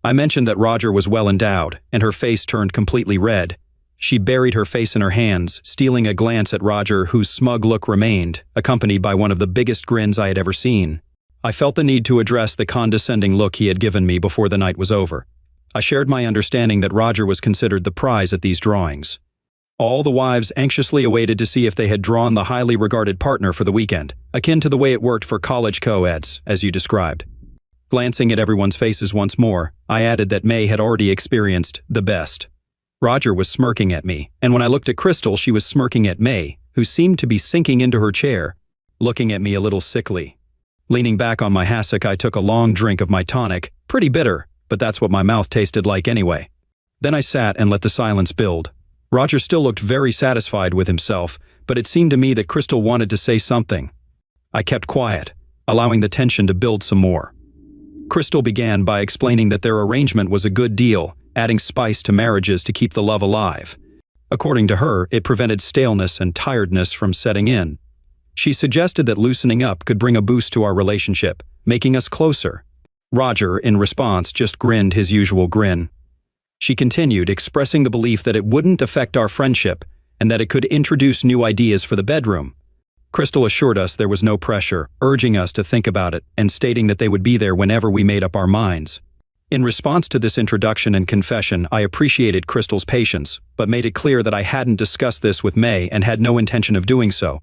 [SPEAKER 2] I mentioned that Roger was well endowed, and her face turned completely red. She buried her face in her hands, stealing a glance at Roger, whose smug look remained, accompanied by one of the biggest grins I had ever seen. I felt the need to address the condescending look he had given me before the night was over. I shared my understanding that Roger was considered the prize at these drawings. All the wives anxiously awaited to see if they had drawn the highly regarded partner for the weekend, akin to the way it worked for college co-eds, as you described. Glancing at everyone's faces once more, I added that May had already experienced the best. Roger was smirking at me, and when I looked at Crystal, she was smirking at May, who seemed to be sinking into her chair, looking at me a little sickly. Leaning back on my hassock, I took a long drink of my tonic, pretty bitter, but that's what my mouth tasted like anyway. Then I sat and let the silence build. Roger still looked very satisfied with himself, but it seemed to me that Crystal wanted to say something. I kept quiet, allowing the tension to build some more. Crystal began by explaining that their arrangement was a good deal, adding spice to marriages to keep the love alive. According to her, it prevented staleness and tiredness from setting in. She suggested that loosening up could bring a boost to our relationship, making us closer. Roger, in response, just grinned his usual grin. She continued, expressing the belief that it wouldn't affect our friendship and that it could introduce new ideas for the bedroom. Crystal assured us there was no pressure, urging us to think about it and stating that they would be there whenever we made up our minds. In response to this introduction and confession, I appreciated Crystal's patience, but made it clear that I hadn't discussed this with May and had no intention of doing so.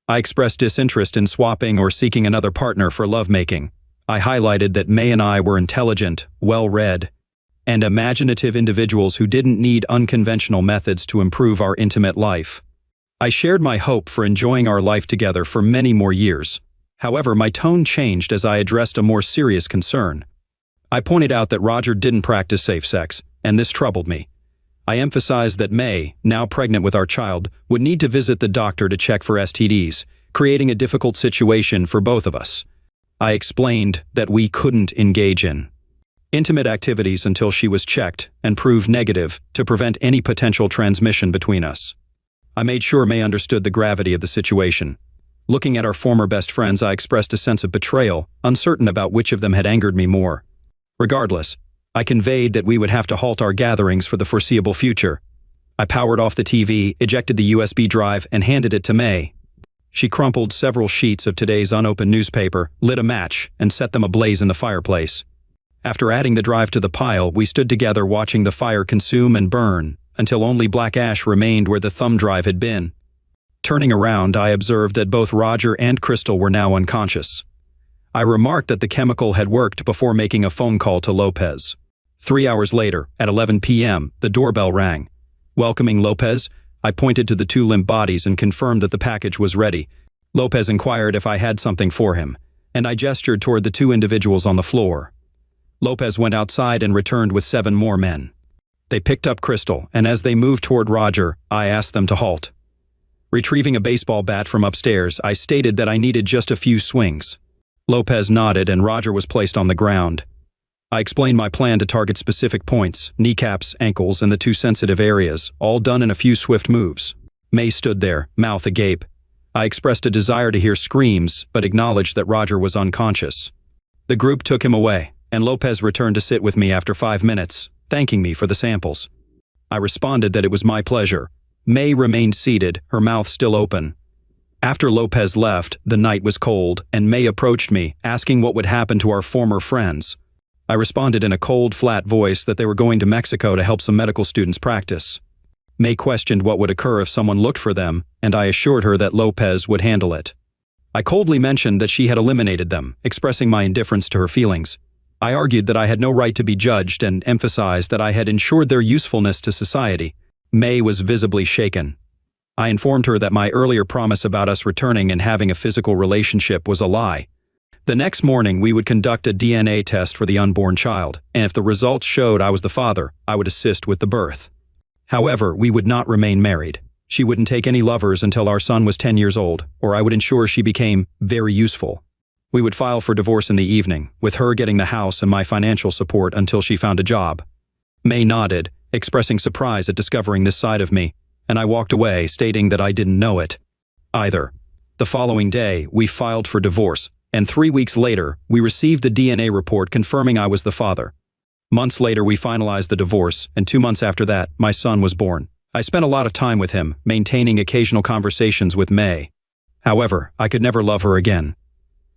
[SPEAKER 2] I expressed disinterest in swapping or seeking another partner for lovemaking. I highlighted that May and I were intelligent, well-read, and imaginative individuals who didn't need unconventional methods to improve our intimate life. I shared my hope for enjoying our life together for many more years. However, my tone changed as I addressed a more serious concern. I pointed out that Roger didn't practice safe sex, and this troubled me. I emphasized that May, now pregnant with our child, would need to visit the doctor to check for STDs, creating a difficult situation for both of us. I explained that we couldn't engage in intimate activities until she was checked and proved negative to prevent any potential transmission between us. I made sure May understood the gravity of the situation. Looking at our former best friends, I expressed a sense of betrayal, uncertain about which of them had angered me more. Regardless, I conveyed that we would have to halt our gatherings for the foreseeable future. I powered off the TV, ejected the USB drive, and handed it to May. She crumpled several sheets of today's unopened newspaper, lit a match, and set them ablaze in the fireplace. After adding the drive to the pile, we stood together watching the fire consume and burn, until only black ash remained where the thumb drive had been. Turning around, I observed that both Roger and Crystal were now unconscious. I remarked that the chemical had worked before making a phone call to Lopez. 3 hours later, at 11 p.m., the doorbell rang. Welcoming Lopez, I pointed to the two limp bodies and confirmed that the package was ready. Lopez inquired if I had something for him, and I gestured toward the two individuals on the floor. Lopez went outside and returned with 7 more men. They picked up Crystal, and as they moved toward Roger, I asked them to halt. Retrieving a baseball bat from upstairs, I stated that I needed just a few swings. Lopez nodded and Roger was placed on the ground. I explained my plan to target specific points, kneecaps, ankles, and the 2 sensitive areas, all done in a few swift moves. May stood there, mouth agape. I expressed a desire to hear screams, but acknowledged that Roger was unconscious. The group took him away, and Lopez returned to sit with me after 5 minutes, thanking me for the samples. I responded that it was my pleasure. May remained seated, her mouth still open. After Lopez left, the night was cold, and May approached me, asking what would happen to our former friends. I responded in a cold, flat voice that they were going to Mexico to help some medical students practice. May questioned what would occur if someone looked for them, and I assured her that Lopez would handle it. I coldly mentioned that she had eliminated them, expressing my indifference to her feelings. I argued that I had no right to be judged and emphasized that I had ensured their usefulness to society. May was visibly shaken. I informed her that my earlier promise about us returning and having a physical relationship was a lie. The next morning, we would conduct a DNA test for the unborn child, and if the results showed I was the father, I would assist with the birth. However, we would not remain married. She wouldn't take any lovers until our son was 10 years old, or I would ensure she became very useful. We would file for divorce in the evening, with her getting the house and my financial support until she found a job. May nodded, expressing surprise at discovering this side of me, and I walked away, stating that I didn't know it either. The following day, we filed for divorce, and 3 weeks later, we received the DNA report confirming I was the father. Months later, we finalized the divorce, and 2 months after that, my son was born. I spent a lot of time with him, maintaining occasional conversations with May. However, I could never love her again.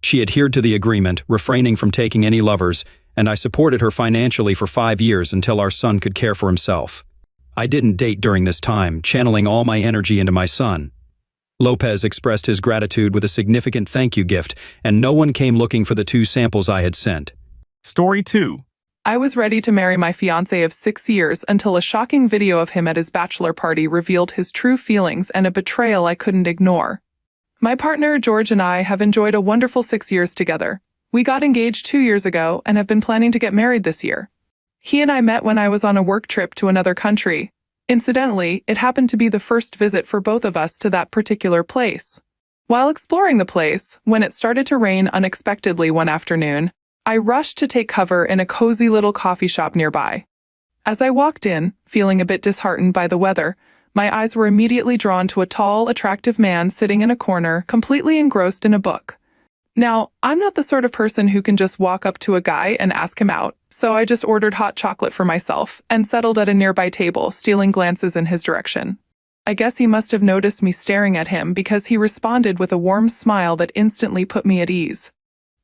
[SPEAKER 2] She adhered to the agreement, refraining from taking any lovers, and I supported her financially for 5 years until our son could care for himself. I didn't date during this time, channeling all my energy into my son. Lopez expressed his gratitude with a significant thank you gift, and no one came looking for the 2 samples I had sent.
[SPEAKER 1] Story 2.
[SPEAKER 3] I was ready to marry my fiancé of 6 years until a shocking video of him at his bachelor party revealed his true feelings and a betrayal I couldn't ignore. My partner, George, and I have enjoyed a wonderful 6 years together. We got engaged 2 years ago and have been planning to get married this year. He and I met when I was on a work trip to another country. Incidentally, it happened to be the first visit for both of us to that particular place. While exploring the place, when it started to rain unexpectedly one afternoon, I rushed to take cover in a cozy little coffee shop nearby. As I walked in, feeling a bit disheartened by the weather, my eyes were immediately drawn to a tall, attractive man sitting in a corner, completely engrossed in a book. Now, I'm not the sort of person who can just walk up to a guy and ask him out, so I just ordered hot chocolate for myself and settled at a nearby table, stealing glances in his direction. I guess he must have noticed me staring at him because he responded with a warm smile that instantly put me at ease.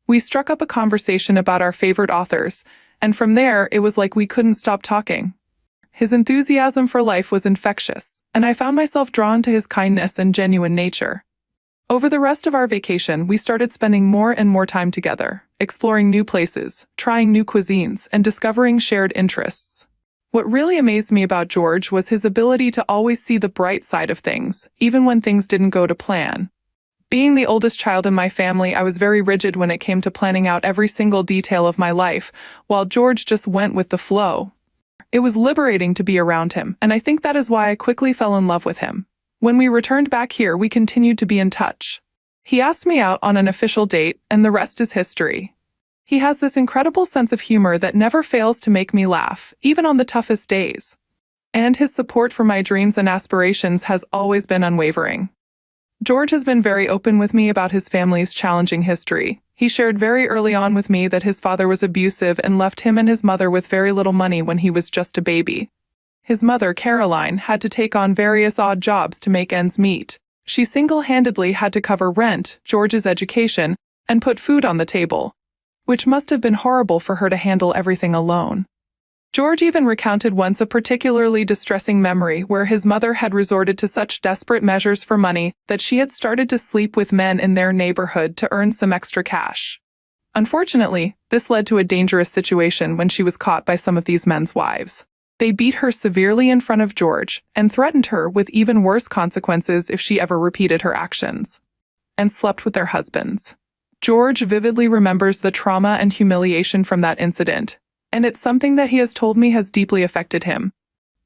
[SPEAKER 3] We struck up a conversation about our favorite authors, and from there it was like we couldn't stop talking. His enthusiasm for life was infectious, and I found myself drawn to his kindness and genuine nature. Over the rest of our vacation, we started spending more and more time together, exploring new places, trying new cuisines, and discovering shared interests. What really amazed me about George was his ability to always see the bright side of things, even when things didn't go to plan. Being the oldest child in my family, I was very rigid when it came to planning out every single detail of my life, while George just went with the flow. It was liberating to be around him, and I think that is why I quickly fell in love with him. When we returned back here, we continued to be in touch. He asked me out on an official date, and the rest is history. He has this incredible sense of humor that never fails to make me laugh, even on the toughest days. And his support for my dreams and aspirations has always been unwavering. George has been very open with me about his family's challenging history. He shared very early on with me that his father was abusive and left him and his mother with very little money when he was just a baby. His mother, Caroline, had to take on various odd jobs to make ends meet. She single-handedly had to cover rent, George's education, and put food on the table, which must have been horrible for her to handle everything alone. George even recounted once a particularly distressing memory where his mother had resorted to such desperate measures for money that she had started to sleep with men in their neighborhood to earn some extra cash. Unfortunately, this led to a dangerous situation when she was caught by some of these men's wives. They beat her severely in front of George and threatened her with even worse consequences if she ever repeated her actions, and slept with their husbands. George vividly remembers the trauma and humiliation from that incident, and it's something that he has told me has deeply affected him.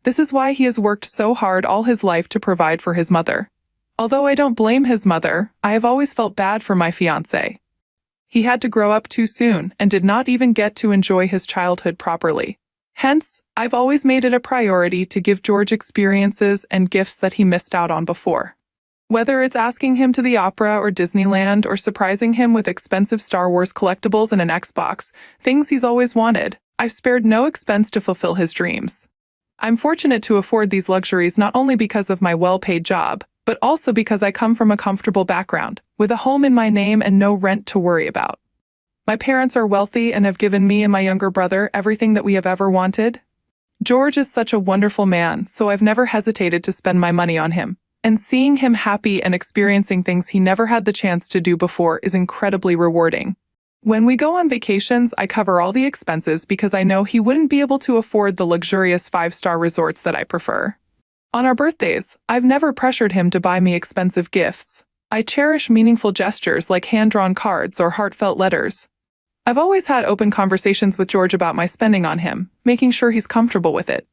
[SPEAKER 3] This is why he has worked so hard all his life to provide for his mother. Although I don't blame his mother, I have always felt bad for my fiancé. He had to grow up too soon and did not even get to enjoy his childhood properly. Hence, I've always made it a priority to give George experiences and gifts that he missed out on before. Whether it's asking him to the opera or Disneyland or surprising him with expensive Star Wars collectibles and an Xbox, things he's always wanted, I've spared no expense to fulfill his dreams. I'm fortunate to afford these luxuries not only because of my well-paid job, but also because I come from a comfortable background, with a home in my name and no rent to worry about. My parents are wealthy and have given me and my younger brother everything that we have ever wanted. George is such a wonderful man, so I've never hesitated to spend my money on him. And seeing him happy and experiencing things he never had the chance to do before is incredibly rewarding. When we go on vacations, I cover all the expenses because I know he wouldn't be able to afford the luxurious 5-star resorts that I prefer. On our birthdays, I've never pressured him to buy me expensive gifts. I cherish meaningful gestures like hand-drawn cards or heartfelt letters. I've always had open conversations with George about my spending on him, making sure he's comfortable with it.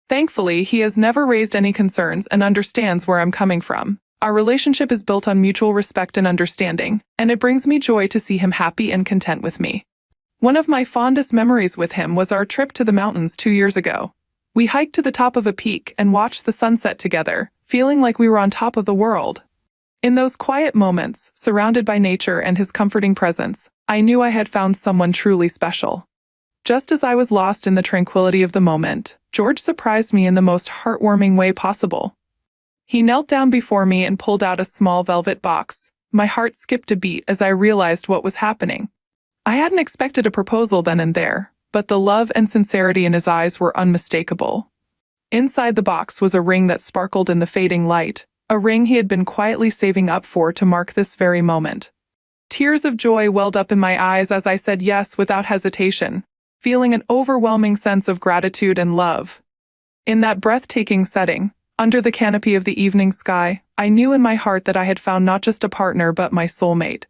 [SPEAKER 3] Thankfully, he has never raised any concerns and understands where I'm coming from. Our relationship is built on mutual respect and understanding, and it brings me joy to see him happy and content with me. One of my fondest memories with him was our trip to the mountains 2 years ago. We hiked to the top of a peak and watched the sunset together, feeling like we were on top of the world. In those quiet moments, surrounded by nature and his comforting presence, I knew I had found someone truly special. Just as I was lost in the tranquility of the moment, George surprised me in the most heartwarming way possible. He knelt down before me and pulled out a small velvet box. My heart skipped a beat as I realized what was happening. I hadn't expected a proposal then and there, but the love and sincerity in his eyes were unmistakable. Inside the box was a ring that sparkled in the fading light, a ring he had been quietly saving up for to mark this very moment. Tears of joy welled up in my eyes as I said yes without hesitation, feeling an overwhelming sense of gratitude and love. In that breathtaking setting, under the canopy of the evening sky, I knew in my heart that I had found not just a partner but my soulmate.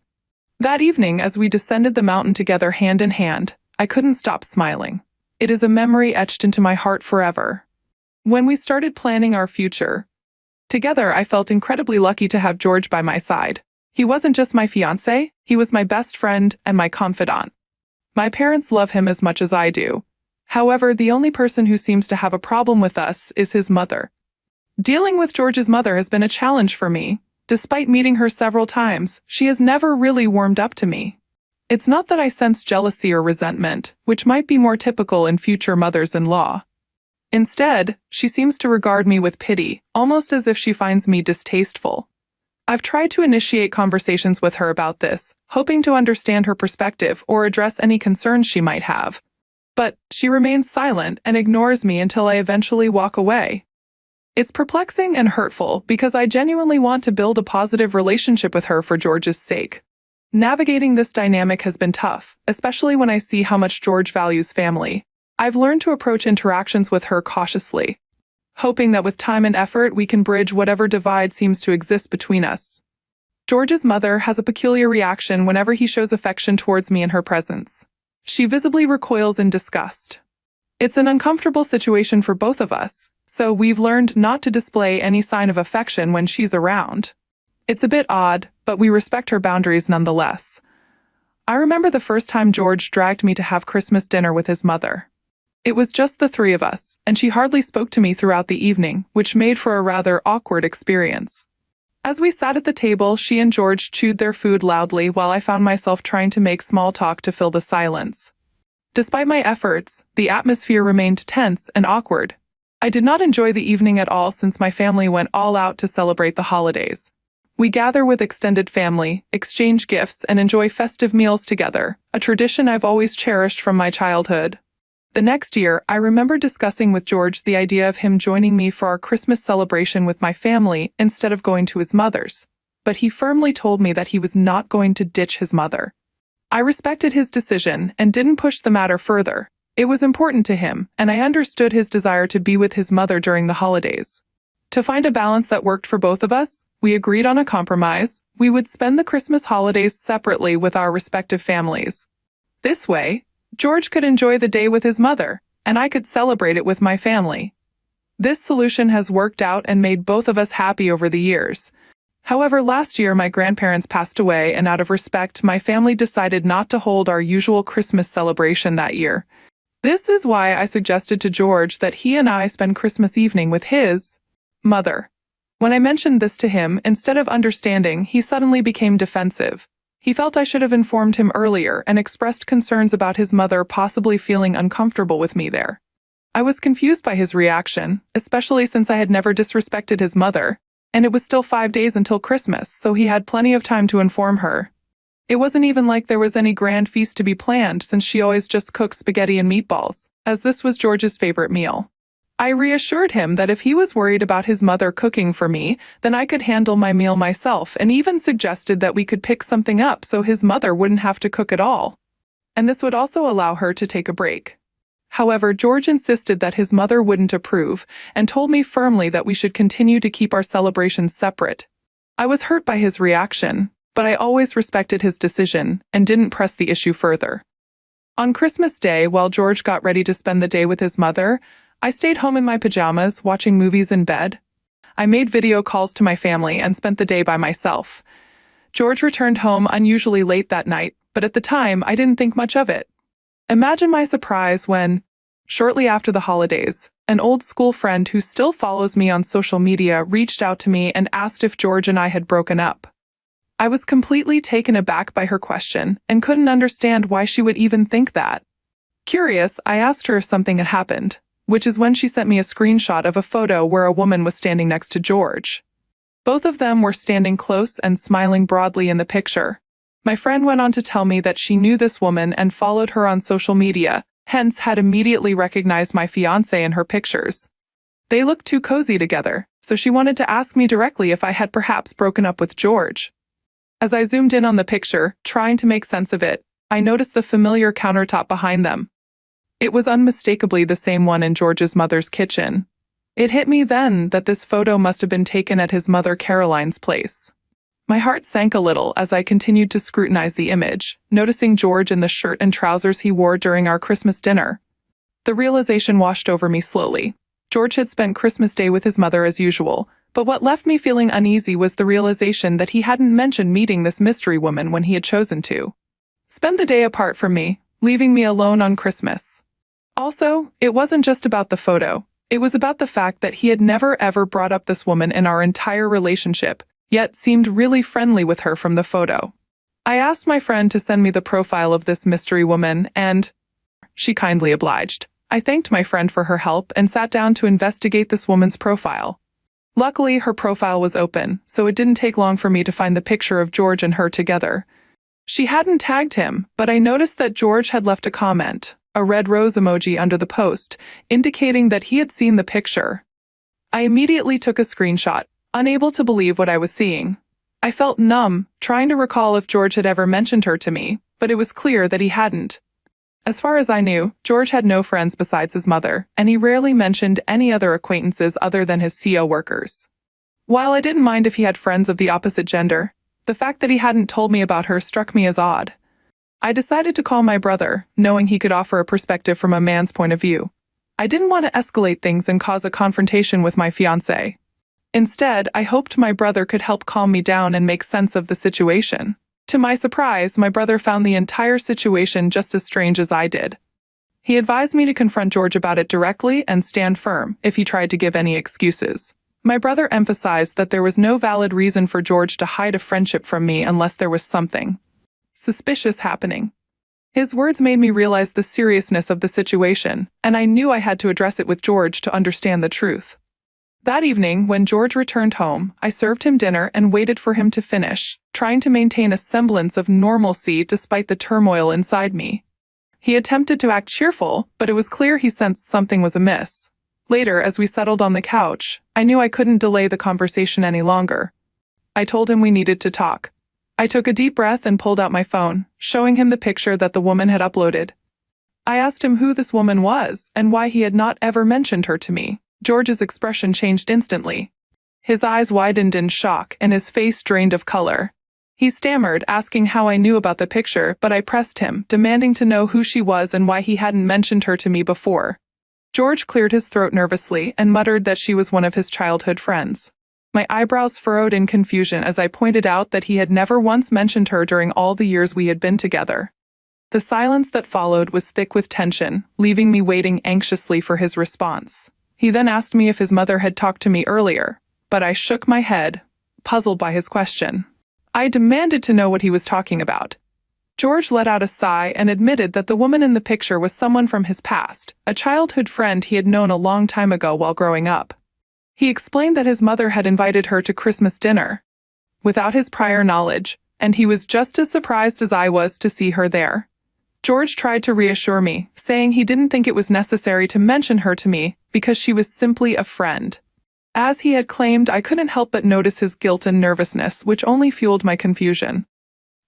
[SPEAKER 3] That evening, as we descended the mountain together hand in hand, I couldn't stop smiling. It is a memory etched into my heart forever. When we started planning our future together, I felt incredibly lucky to have George by my side. He wasn't just my fiancé, he was my best friend and my confidant. My parents love him as much as I do. However, the only person who seems to have a problem with us is his mother. Dealing with George's mother has been a challenge for me. Despite meeting her several times, she has never really warmed up to me. It's not that I sense jealousy or resentment, which might be more typical in future mothers-in-law. Instead, she seems to regard me with pity, almost as if she finds me distasteful. I've tried to initiate conversations with her about this, hoping to understand her perspective or address any concerns she might have. But she remains silent and ignores me until I eventually walk away. It's perplexing and hurtful because I genuinely want to build a positive relationship with her for George's sake. Navigating this dynamic has been tough, especially when I see how much George values family. I've learned to approach interactions with her cautiously, hoping that with time and effort we can bridge whatever divide seems to exist between us. George's mother has a peculiar reaction whenever he shows affection towards me in her presence. She visibly recoils in disgust. It's an uncomfortable situation for both of us, so we've learned not to display any sign of affection when she's around. It's a bit odd, but we respect her boundaries nonetheless. I remember the first time George dragged me to have Christmas dinner with his mother. It was just the three of us, and she hardly spoke to me throughout the evening, which made for a rather awkward experience. As we sat at the table, she and George chewed their food loudly while I found myself trying to make small talk to fill the silence. Despite my efforts, the atmosphere remained tense and awkward. I did not enjoy the evening at all since my family went all out to celebrate the holidays. We gather with extended family, exchange gifts, and enjoy festive meals together, a tradition I've always cherished from my childhood. The next year, I remember discussing with George the idea of him joining me for our Christmas celebration with my family instead of going to his mother's, but he firmly told me that he was not going to ditch his mother. I respected his decision and didn't push the matter further. It was important to him, and I understood his desire to be with his mother during the holidays. To find a balance that worked for both of us, we agreed on a compromise. We would spend the Christmas holidays separately with our respective families. This way, George could enjoy the day with his mother, and I could celebrate it with my family. This solution has worked out and made both of us happy over the years. However, last year my grandparents passed away, and out of respect, my family decided not to hold our usual Christmas celebration that year. This is why I suggested to George that he and I spend Christmas evening with his mother. When I mentioned this to him, instead of understanding, he suddenly became defensive. He felt I should have informed him earlier and expressed concerns about his mother possibly feeling uncomfortable with me there. I was confused by his reaction, especially since I had never disrespected his mother, and it was still 5 days until Christmas, so he had plenty of time to inform her. It wasn't even like there was any grand feast to be planned, since she always just cooked spaghetti and meatballs, as this was George's favorite meal. I reassured him that if he was worried about his mother cooking for me, then I could handle my meal myself, and even suggested that we could pick something up so his mother wouldn't have to cook at all. And this would also allow her to take a break. However, George insisted that his mother wouldn't approve, and told me firmly that we should continue to keep our celebrations separate. I was hurt by his reaction, but I always respected his decision and didn't press the issue further. On Christmas Day, while George got ready to spend the day with his mother, I stayed home in my pajamas, watching movies in bed. I made video calls to my family and spent the day by myself. George returned home unusually late that night, but at the time, I didn't think much of it. Imagine my surprise when, shortly after the holidays, an old school friend who still follows me on social media reached out to me and asked if George and I had broken up. I was completely taken aback by her question and couldn't understand why she would even think that. Curious, I asked her if something had happened, which is when she sent me a screenshot of a photo where a woman was standing next to George. Both of them were standing close and smiling broadly in the picture. My friend went on to tell me that she knew this woman and followed her on social media, hence had immediately recognized my fiancé in her pictures. They looked too cozy together, so she wanted to ask me directly if I had perhaps broken up with George. As I zoomed in on the picture, trying to make sense of it, I noticed the familiar countertop behind them. It was unmistakably the same one in George's mother's kitchen. It hit me then that this photo must have been taken at his mother Caroline's place. My heart sank a little as I continued to scrutinize the image, noticing George in the shirt and trousers he wore during our Christmas dinner. The realization washed over me slowly. George had spent Christmas Day with his mother as usual, but what left me feeling uneasy was the realization that he hadn't mentioned meeting this mystery woman when he had chosen to spend the day apart from me, leaving me alone on Christmas. Also, it wasn't just about the photo. It was about the fact that he had never ever brought up this woman in our entire relationship, yet seemed really friendly with her from the photo. I asked my friend to send me the profile of this mystery woman, and she kindly obliged. I thanked my friend for her help and sat down to investigate this woman's profile. Luckily, her profile was open, so it didn't take long for me to find the picture of George and her together. She hadn't tagged him, but I noticed that George had left a comment, a red rose emoji under the post, indicating that he had seen the picture. I immediately took a screenshot, unable to believe what I was seeing. I felt numb, trying to recall if George had ever mentioned her to me, but it was clear that he hadn't. As far as I knew, George had no friends besides his mother, and he rarely mentioned any other acquaintances other than his CO workers. While I didn't mind if he had friends of the opposite gender, the fact that he hadn't told me about her struck me as odd. I decided to call my brother, knowing he could offer a perspective from a man's point of view. I didn't want to escalate things and cause a confrontation with my fiancé. Instead, I hoped my brother could help calm me down and make sense of the situation. To my surprise, my brother found the entire situation just as strange as I did. He advised me to confront George about it directly and stand firm if he tried to give any excuses. My brother emphasized that there was no valid reason for George to hide a friendship from me unless there was something suspicious happening. His words made me realize the seriousness of the situation, and I knew I had to address it with George to understand the truth. That evening, when George returned home, I served him dinner and waited for him to finish, trying to maintain a semblance of normalcy despite the turmoil inside me. He attempted to act cheerful, but it was clear he sensed something was amiss. Later, as we settled on the couch, I knew I couldn't delay the conversation any longer. I told him we needed to talk. I took a deep breath and pulled out my phone, showing him the picture that the woman had uploaded. I asked him who this woman was and why he had not ever mentioned her to me. George's expression changed instantly. His eyes widened in shock and his face drained of color. He stammered, asking how I knew about the picture, but I pressed him, demanding to know who she was and why he hadn't mentioned her to me before. George cleared his throat nervously and muttered that she was one of his childhood friends. My eyebrows furrowed in confusion as I pointed out that he had never once mentioned her during all the years we had been together. The silence that followed was thick with tension, leaving me waiting anxiously for his response. He then asked me if his mother had talked to me earlier, but I shook my head, puzzled by his question. I demanded to know what he was talking about. George let out a sigh and admitted that the woman in the picture was someone from his past, a childhood friend he had known a long time ago while growing up. He explained that his mother had invited her to Christmas dinner without his prior knowledge, and he was just as surprised as I was to see her there. George tried to reassure me, saying he didn't think it was necessary to mention her to me because she was simply a friend. As he had claimed, I couldn't help but notice his guilt and nervousness, which only fueled my confusion.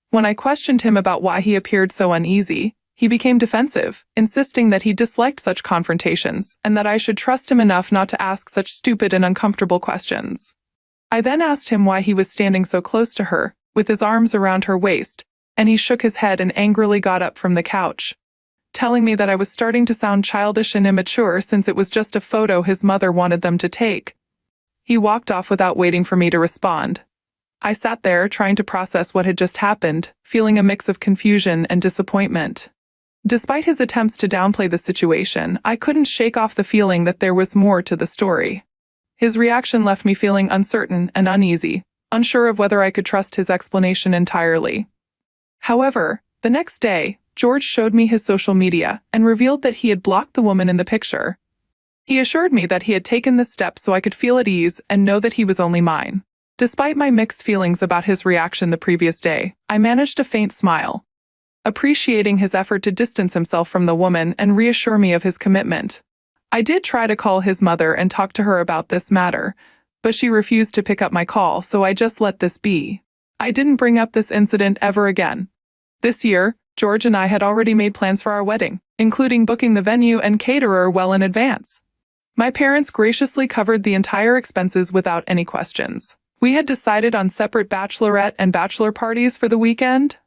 [SPEAKER 3] When I questioned him about why he appeared so uneasy, he became defensive, insisting that he disliked such confrontations and that I should trust him enough not to ask such stupid and uncomfortable questions. I then asked him why he was standing so close to her, with his arms around her waist, and he shook his head and angrily got up from the couch, telling me that I was starting to sound childish and immature since it was just a photo his mother wanted them to take. He walked off without waiting for me to respond. I sat there trying to process what had just happened, feeling a mix of confusion and disappointment. Despite his attempts to downplay the situation, I couldn't shake off the feeling that there was more to the story. His reaction left me feeling uncertain and uneasy, unsure of whether I could trust his explanation entirely. However, the next day, George showed me his social media and revealed that he had blocked the woman in the picture. He assured me that he had taken this step so I could feel at ease and know that he was only mine. Despite my mixed feelings about his reaction the previous day, I managed a faint smile, appreciating his effort to distance himself from the woman and reassure me of his commitment. I did try to call his mother and talk to her about this matter, but she refused to pick up my call, so I just let this be. I didn't bring up this incident ever again. This year, George and I had already made plans for our wedding, including booking the venue and caterer well in advance. My parents graciously covered the entire expenses without any questions. We had decided on separate bachelorette and bachelor parties for the weekend.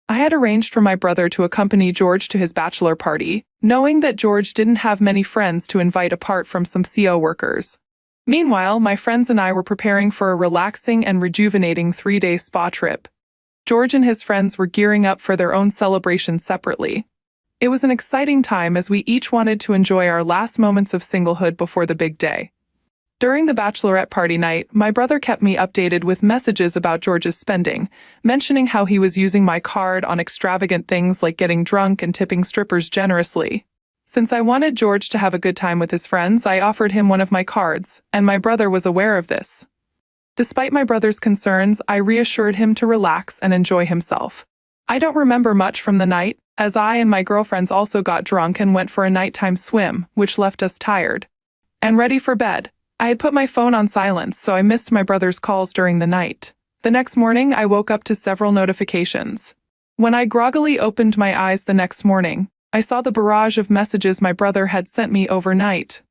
[SPEAKER 3] I had arranged for my brother to accompany George to his bachelor party, knowing that George didn't have many friends to invite apart from some CO workers. Meanwhile, my friends and I were preparing for a relaxing and rejuvenating 3-day spa trip. George and his friends were gearing up for their own celebrations separately. It was an exciting time as we each wanted to enjoy our last moments of singlehood before the big day. During the bachelorette party night, my brother kept me updated with messages about George's spending, mentioning how he was using my card on extravagant things like getting drunk and tipping strippers generously. Since I wanted George to have a good time with his friends, I offered him one of my cards, and my brother was aware of this. Despite my brother's concerns, I reassured him to relax and enjoy himself. I don't remember much from the night, as I and my girlfriends also got drunk and went for a nighttime swim, which left us tired and ready for bed. I had put my phone on silence, so I missed my brother's calls during the night. The next morning, I woke up to several notifications. When I groggily opened my eyes the next morning, I saw the barrage of messages my brother had sent me overnight.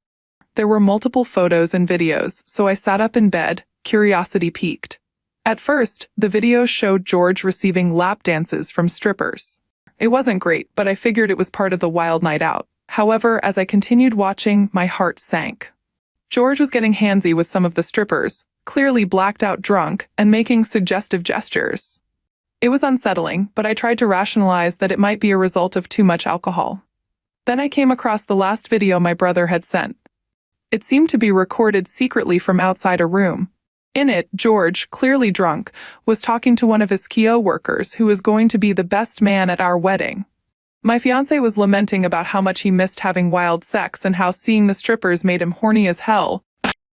[SPEAKER 3] There were multiple photos and videos, so I sat up in bed, curiosity piqued. At first, the videos showed George receiving lap dances from strippers. It wasn't great, but I figured it was part of the wild night out. However, as I continued watching, my heart sank. George was getting handsy with some of the strippers, clearly blacked out drunk, and making suggestive gestures. It was unsettling, but I tried to rationalize that it might be a result of too much alcohol. Then I came across the last video my brother had sent. It seemed to be recorded secretly from outside a room. In it, George, clearly drunk, was talking to one of his KO workers who was going to be the best man at our wedding. My fiancé was lamenting about how much he missed having wild sex and how seeing the strippers made him horny as hell.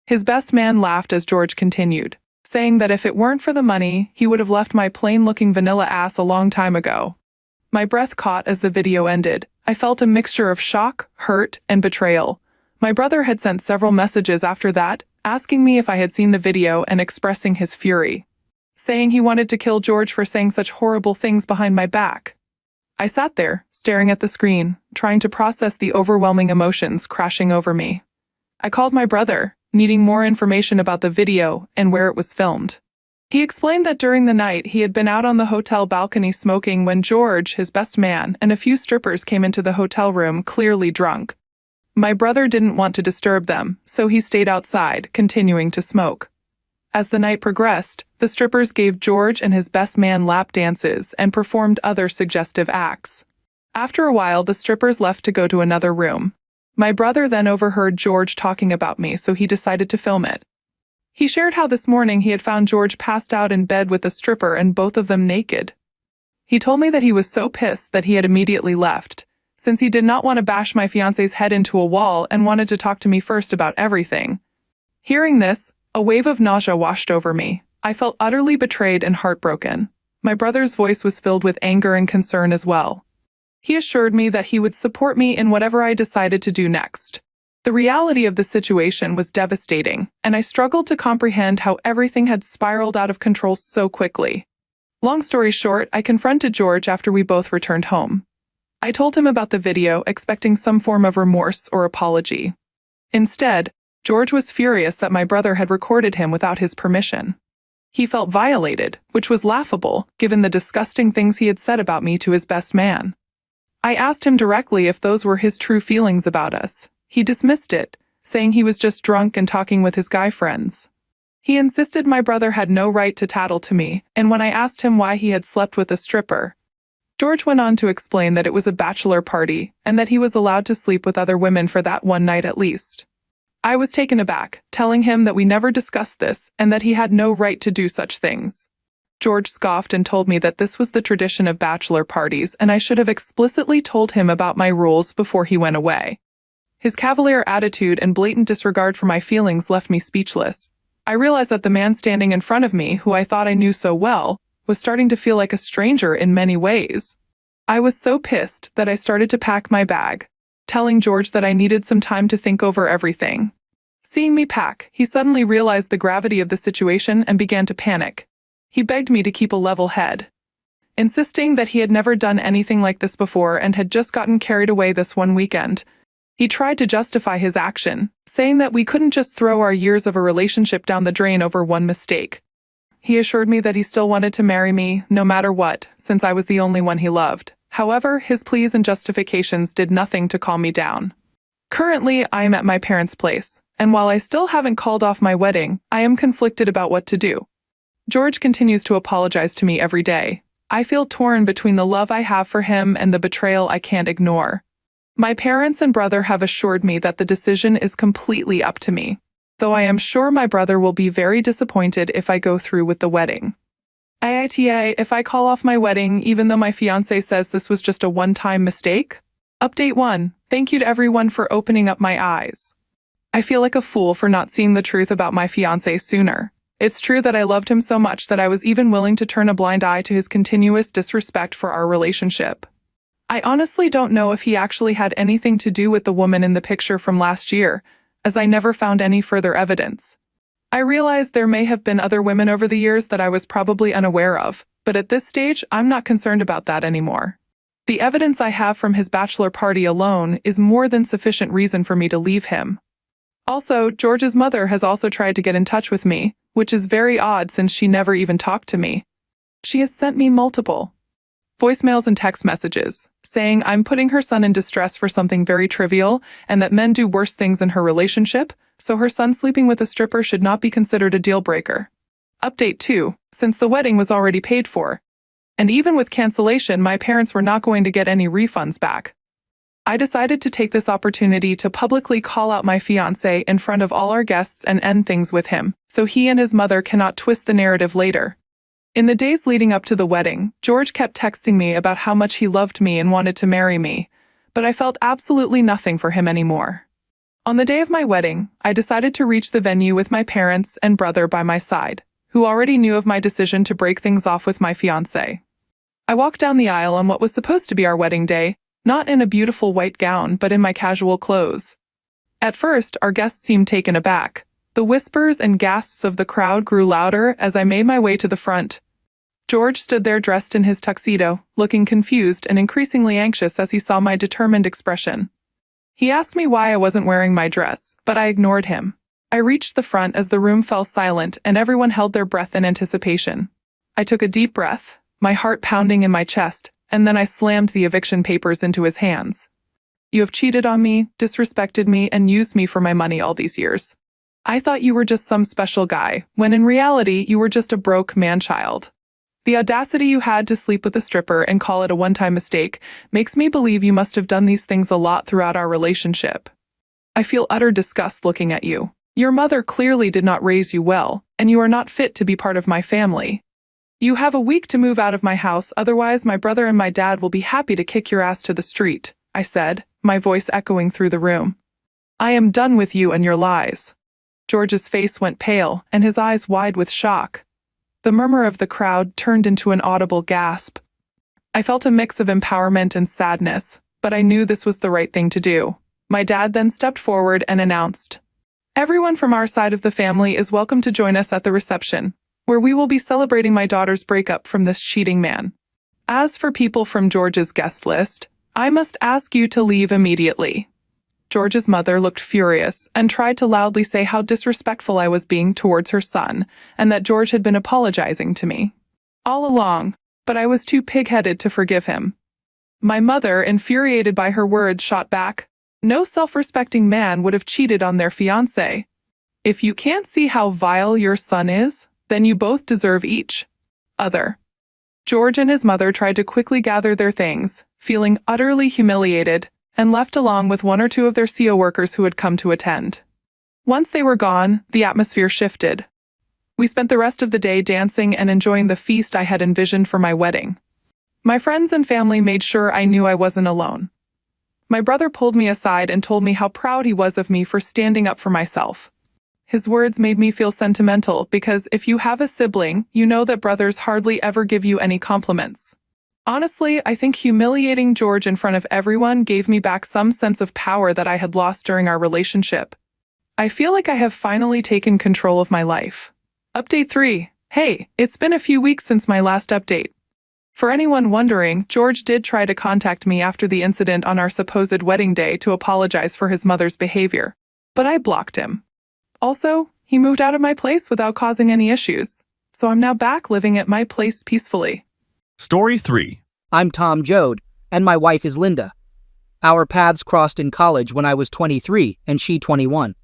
[SPEAKER 3] His best man laughed as George continued, saying that if it weren't for the money, he would have left my plain-looking vanilla ass a long time ago. My breath caught as the video ended. I felt a mixture of shock, hurt, and betrayal. My brother had sent several messages after that, asking me if I had seen the video and expressing his fury, saying he wanted to kill George for saying such horrible things behind my back. I sat there, staring at the screen, trying to process the overwhelming emotions crashing over me. I called my brother, needing more information about the video and where it was filmed. He explained that during the night he had been out on the hotel balcony smoking when George, his best man, and a few strippers came into the hotel room clearly drunk. My brother didn't want to disturb them, so he stayed outside, continuing to smoke. As the night progressed, the strippers gave George and his best man lap dances and performed other suggestive acts. After a while, the strippers left to go to another room. My brother then overheard George talking about me, so he decided to film it. He shared how this morning he had found George passed out in bed with a stripper and both of them naked. He told me that he was so pissed that he had immediately left, since he did not want to bash my fiancé's head into a wall and wanted to talk to me first about everything. Hearing this, a wave of nausea washed over me. I felt utterly betrayed and heartbroken. My brother's voice was filled with anger and concern as well. He assured me that he would support me in whatever I decided to do next. The reality of the situation was devastating, and I struggled to comprehend how everything had spiraled out of control so quickly. Long story short, I confronted George after we both returned home. I told him about the video, expecting some form of remorse or apology. Instead, George was furious that my brother had recorded him without his permission. He felt violated, which was laughable, given the disgusting things he had said about me to his best man. I asked him directly if those were his true feelings about us. He dismissed it, saying he was just drunk and talking with his guy friends. He insisted my brother had no right to tattle to me, and when I asked him why he had slept with a stripper, George went on to explain that it was a bachelor party and that he was allowed to sleep with other women for that one night at least. I was taken aback, telling him that we never discussed this and that he had no right to do such things. George scoffed and told me that this was the tradition of bachelor parties and I should have explicitly told him about my rules before he went away. His cavalier attitude and blatant disregard for my feelings left me speechless. I realized that the man standing in front of me, who I thought I knew so well, was starting to feel like a stranger in many ways. I was so pissed that I started to pack my bag, telling George that I needed some time to think over everything. Seeing me pack, he suddenly realized the gravity of the situation and began to panic. He begged me to keep a level head, insisting that he had never done anything like this before and had just gotten carried away this one weekend. He tried to justify his action, saying that we couldn't just throw our years of a relationship down the drain over one mistake. He assured me that he still wanted to marry me, no matter what, since I was the only one he loved. However, his pleas and justifications did nothing to calm me down. Currently, I am at my parents' place, and while I still haven't called off my wedding, I am conflicted about what to do. George continues to apologize to me every day. I feel torn between the love I have for him and the betrayal I can't ignore. My parents and brother have assured me that the decision is completely up to me, though I am sure my brother will be very disappointed if I go through with the wedding. IITA, if I call off my wedding, even though my fiancé says this was just a one-time mistake? Update 1. Thank you to everyone for opening up my eyes. I feel like a fool for not seeing the truth about my fiancé sooner. It's true that I loved him so much that I was even willing to turn a blind eye to his continuous disrespect for our relationship. I honestly don't know if he actually had anything to do with the woman in the picture from last year, as I never found any further evidence. I realize there may have been other women over the years that I was probably unaware of, but at this stage, I'm not concerned about that anymore. The evidence I have from his bachelor party alone is more than sufficient reason for me to leave him. Also, George's mother has also tried to get in touch with me, which is very odd since she never even talked to me. She has sent me multiple voicemails and text messages, saying I'm putting her son in distress for something very trivial and that men do worse things in her relationship, so her son sleeping with a stripper should not be considered a deal breaker. Update 2. Since the wedding was already paid for, and even with cancellation, my parents were not going to get any refunds back, I decided to take this opportunity to publicly call out my fiancé in front of all our guests and end things with him, so he and his mother cannot twist the narrative later. In the days leading up to the wedding, George kept texting me about how much he loved me and wanted to marry me, but I felt absolutely nothing for him anymore. On the day of my wedding, I decided to reach the venue with my parents and brother by my side, who already knew of my decision to break things off with my fiancé. I walked down the aisle on what was supposed to be our wedding day, not in a beautiful white gown but in my casual clothes. At first, our guests seemed taken aback. The whispers and gasps of the crowd grew louder as I made my way to the front. George stood there dressed in his tuxedo, looking confused and increasingly anxious as he saw my determined expression. He asked me why I wasn't wearing my dress, but I ignored him. I reached the front as the room fell silent and everyone held their breath in anticipation. I took a deep breath, my heart pounding in my chest, and then I slammed the eviction papers into his hands. You have cheated on me, disrespected me, and used me for my money all these years. I thought you were just some special guy, when in reality you were just a broke man-child. The audacity you had to sleep with a stripper and call it a one-time mistake makes me believe you must have done these things a lot throughout our relationship. I feel utter disgust looking at you. Your mother clearly did not raise you well, and you are not fit to be part of my family. You have a week to move out of my house, otherwise my brother and my dad will be happy to kick your ass to the street, I said, my voice echoing through the room. I am done with you and your lies. George's face went pale, and his eyes wide with shock. The murmur of the crowd turned into an audible gasp. I felt a mix of empowerment and sadness, but I knew this was the right thing to do. My dad then stepped forward and announced, "Everyone from our side of the family is welcome to join us at the reception, where we will be celebrating my daughter's breakup from this cheating man. As for people from George's guest list, I must ask you to leave immediately." George's mother looked furious and tried to loudly say how disrespectful I was being towards her son and that George had been apologizing to me all along, but I was too pig-headed to forgive him. My mother, infuriated by her words, shot back, "No self-respecting man would have cheated on their fiancé. If you can't see how vile your son is, then you both deserve each other." George and his mother tried to quickly gather their things, feeling utterly humiliated, and left along with one or two of their CO workers who had come to attend. Once they were gone, the atmosphere shifted. We spent the rest of the day dancing and enjoying the feast I had envisioned for my wedding. My friends and family made sure I knew I wasn't alone. My brother pulled me aside and told me how proud he was of me for standing up for myself. His words made me feel sentimental because if you have a sibling, you know that brothers hardly ever give you any compliments. Honestly, I think humiliating George in front of everyone gave me back some sense of power that I had lost during our relationship. I feel like I have finally taken control of my life. Update 3. Hey, it's been a few weeks since my last update. For anyone wondering, George did try to contact me after the incident on our supposed wedding day to apologize for his mother's behavior, but I blocked him. Also, he moved out of my place without causing any issues, so I'm now back living at my place peacefully.
[SPEAKER 1] Story 3.
[SPEAKER 4] I'm Tom Jode, and my wife is Linda. Our paths crossed in college when I was 23 and she 21.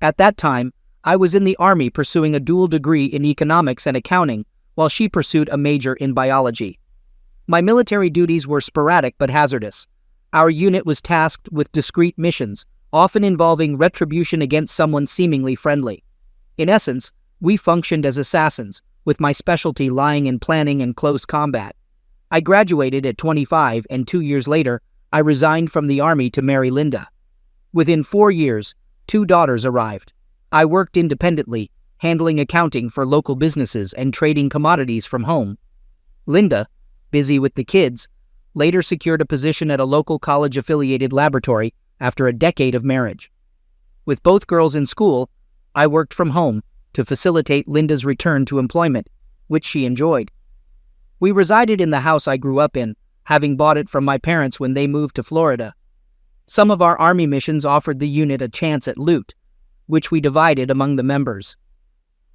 [SPEAKER 4] At that time, I was in the Army pursuing a dual degree in economics and accounting, while she pursued a major in biology. My military duties were sporadic but hazardous. Our unit was tasked with discrete missions, often involving retribution against someone seemingly friendly. In essence, we functioned as assassins, with my specialty lying in planning and close combat. I graduated at 25, and 2 years later, I resigned from the Army to marry Linda. Within 4 years, 2 daughters arrived. I worked independently, handling accounting for local businesses and trading commodities from home. Linda, busy with the kids, later secured a position at a local college-affiliated laboratory after a decade of marriage. With both girls in school, I worked from home to facilitate Linda's return to employment, which she enjoyed. We resided in the house I grew up in, having bought it from my parents when they moved to Florida. Some of our Army missions offered the unit a chance at loot, which we divided among the members.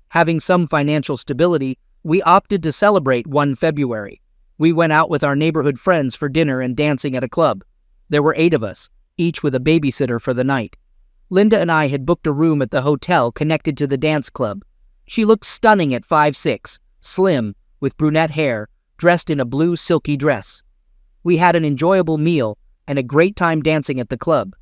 [SPEAKER 4] Having some financial stability, we opted to celebrate one February. We went out with our neighborhood friends for dinner and dancing at a club. There were 8 of us, each with a babysitter for the night. Linda and I had booked a room at the hotel connected to the dance club. She looked stunning at 5'6", slim, with brunette hair, dressed in a blue silky dress. We had an enjoyable meal and a great time dancing at the club.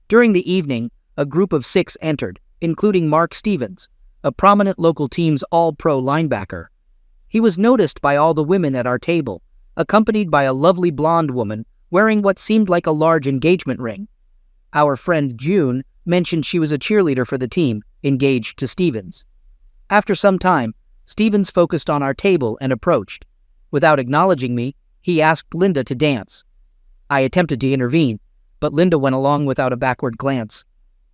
[SPEAKER 4] During the evening, a group of 6 entered, including Mark Stevens, a prominent local team's all-pro linebacker. He was noticed by all the women at our table, accompanied by a lovely blonde woman wearing what seemed like a large engagement ring. Our friend June mentioned she was a cheerleader for the team, engaged to Stevens. After some time, Stevens focused on our table and approached. Without acknowledging me, he asked Linda to dance. I attempted to intervene, but Linda went along without a backward glance.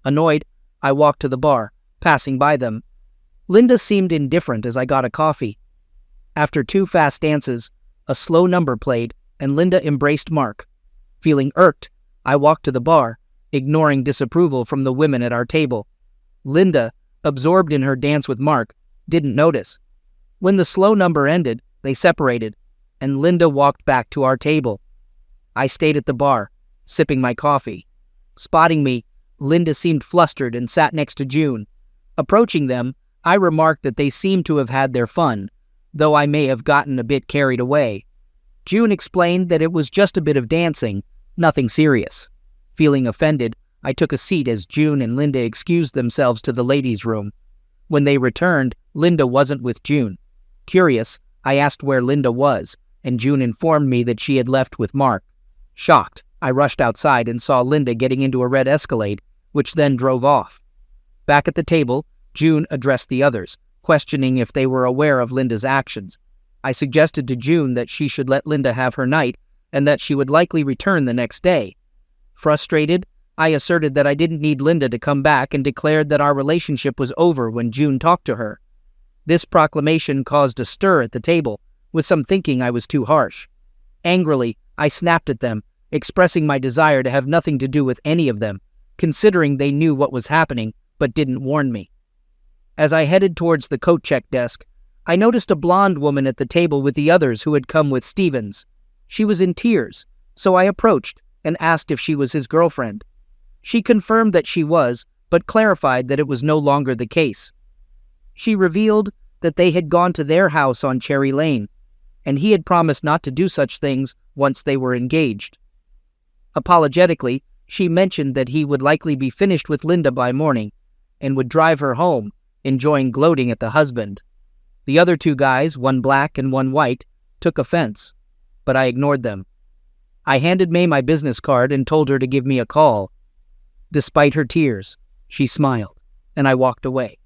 [SPEAKER 4] Annoyed, I walked to the bar, passing by them. Linda seemed indifferent as I got a coffee. After 2 fast dances, a slow number played, and Linda embraced Mark. Feeling irked, I walked to the bar, ignoring disapproval from the women at our table. Linda, absorbed in her dance with Mark, didn't notice. When the slow number ended, they separated, and Linda walked back to our table. I stayed at the bar, sipping my coffee. Spotting me, Linda seemed flustered and sat next to June. Approaching them, I remarked that they seemed to have had their fun, though I may have gotten a bit carried away. June explained that it was just a bit of dancing, nothing serious. Feeling offended, I took a seat as June and Linda excused themselves to the ladies' room. When they returned, Linda wasn't with June. Curious, I asked where Linda was, and June informed me that she had left with Mark. Shocked, I rushed outside and saw Linda getting into a red Escalade, which then drove off. Back at the table, June addressed the others, questioning if they were aware of Linda's actions. I suggested to June that she should let Linda have her night and that she would likely return the next day. Frustrated, I asserted that I didn't need Linda to come back and declared that our relationship was over when June talked to her. This proclamation caused a stir at the table, with some thinking I was too harsh. Angrily, I snapped at them, expressing my desire to have nothing to do with any of them, considering they knew what was happening but didn't warn me. As I headed towards the coat check desk, I noticed a blonde woman at the table with the others who had come with Stevens. She was in tears, so I approached and asked if she was his girlfriend. She confirmed that she was, but clarified that it was no longer the case. She revealed that they had gone to their house on Cherry Lane, and he had promised not to do such things once they were engaged. Apologetically, she mentioned that he would likely be finished with Linda by morning and would drive her home, enjoying gloating at the husband. The other 2 guys, one black and one white, took offense, but I ignored them. I handed May my business card and told her to give me a call. Despite her tears, she smiled, and I walked away.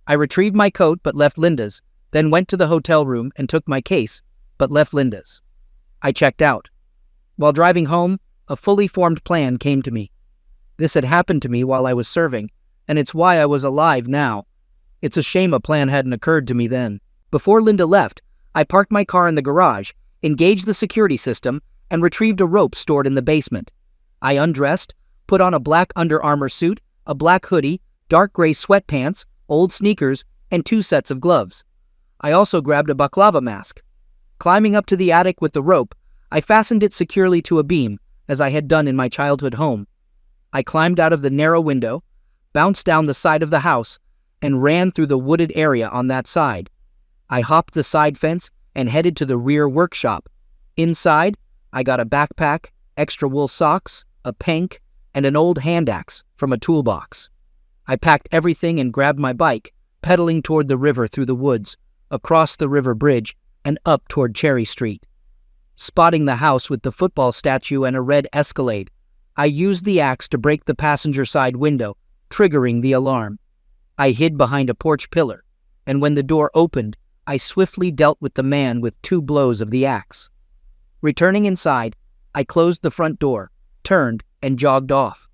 [SPEAKER 4] I retrieved my coat but left Linda's, then went to the hotel room and took my case, but left Linda's. I checked out. While driving home, a fully formed plan came to me. This had happened to me while I was serving, and it's why I was alive now. It's a shame a plan hadn't occurred to me then. Before Linda left, I parked my car in the garage, engaged the security system, and retrieved a rope stored in the basement. I undressed, put on a black Under Armour suit, a black hoodie, dark gray sweatpants, old sneakers, and 2 sets of gloves. I also grabbed a baklava mask. Climbing up to the attic with the rope, I fastened it securely to a beam, as I had done in my childhood home. I climbed out of the narrow window, bounced down the side of the house, and ran through the wooded area on that side. I hopped the side fence and headed to the rear workshop. Inside, I got a backpack, extra wool socks, a penk, and an old hand axe from a toolbox. I packed everything and grabbed my bike, pedaling toward the river through the woods, across the river bridge, and up toward Cherry Street. Spotting the house with the football statue and a red Escalade, I used the axe to break the passenger side window, triggering the alarm. I hid behind a porch pillar, and when the door opened, I swiftly dealt with the man with 2 blows of the axe. Returning inside, I closed the front door, turned, and jogged off.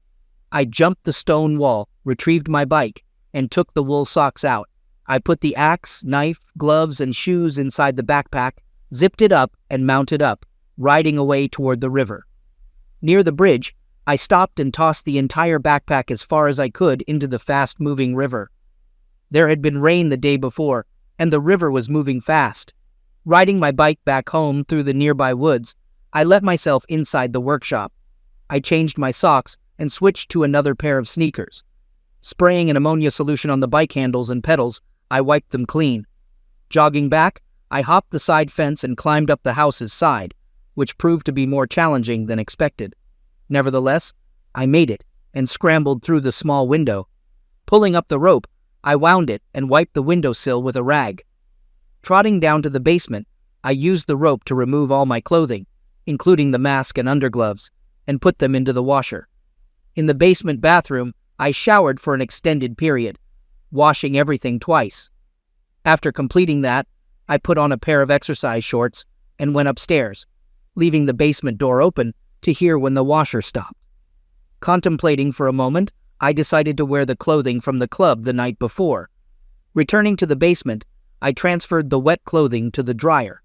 [SPEAKER 4] I jumped the stone wall, retrieved my bike, and took the wool socks out. I put the axe, knife, gloves, and shoes inside the backpack, zipped it up, and mounted up, riding away toward the river. Near the bridge, I stopped and tossed the entire backpack as far as I could into the fast-moving river. There had been rain the day before, and the river was moving fast. Riding my bike back home through the nearby woods, I let myself inside the workshop. I changed my socks and switched to another pair of sneakers. Spraying an ammonia solution on the bike handles and pedals, I wiped them clean. Jogging back, I hopped the side fence and climbed up the house's side, which proved to be more challenging than expected. Nevertheless, I made it and scrambled through the small window. Pulling up the rope, I wound it and wiped the windowsill with a rag. Trotting down to the basement, I used the rope to remove all my clothing, including the mask and undergloves, and put them into the washer. In the basement bathroom, I showered for an extended period, washing everything twice. After completing that, I put on a pair of exercise shorts and went upstairs, leaving the basement door open to hear when the washer stopped. Contemplating for a moment, I decided to wear the clothing from the club the night before. Returning to the basement, I transferred the wet clothing to the dryer.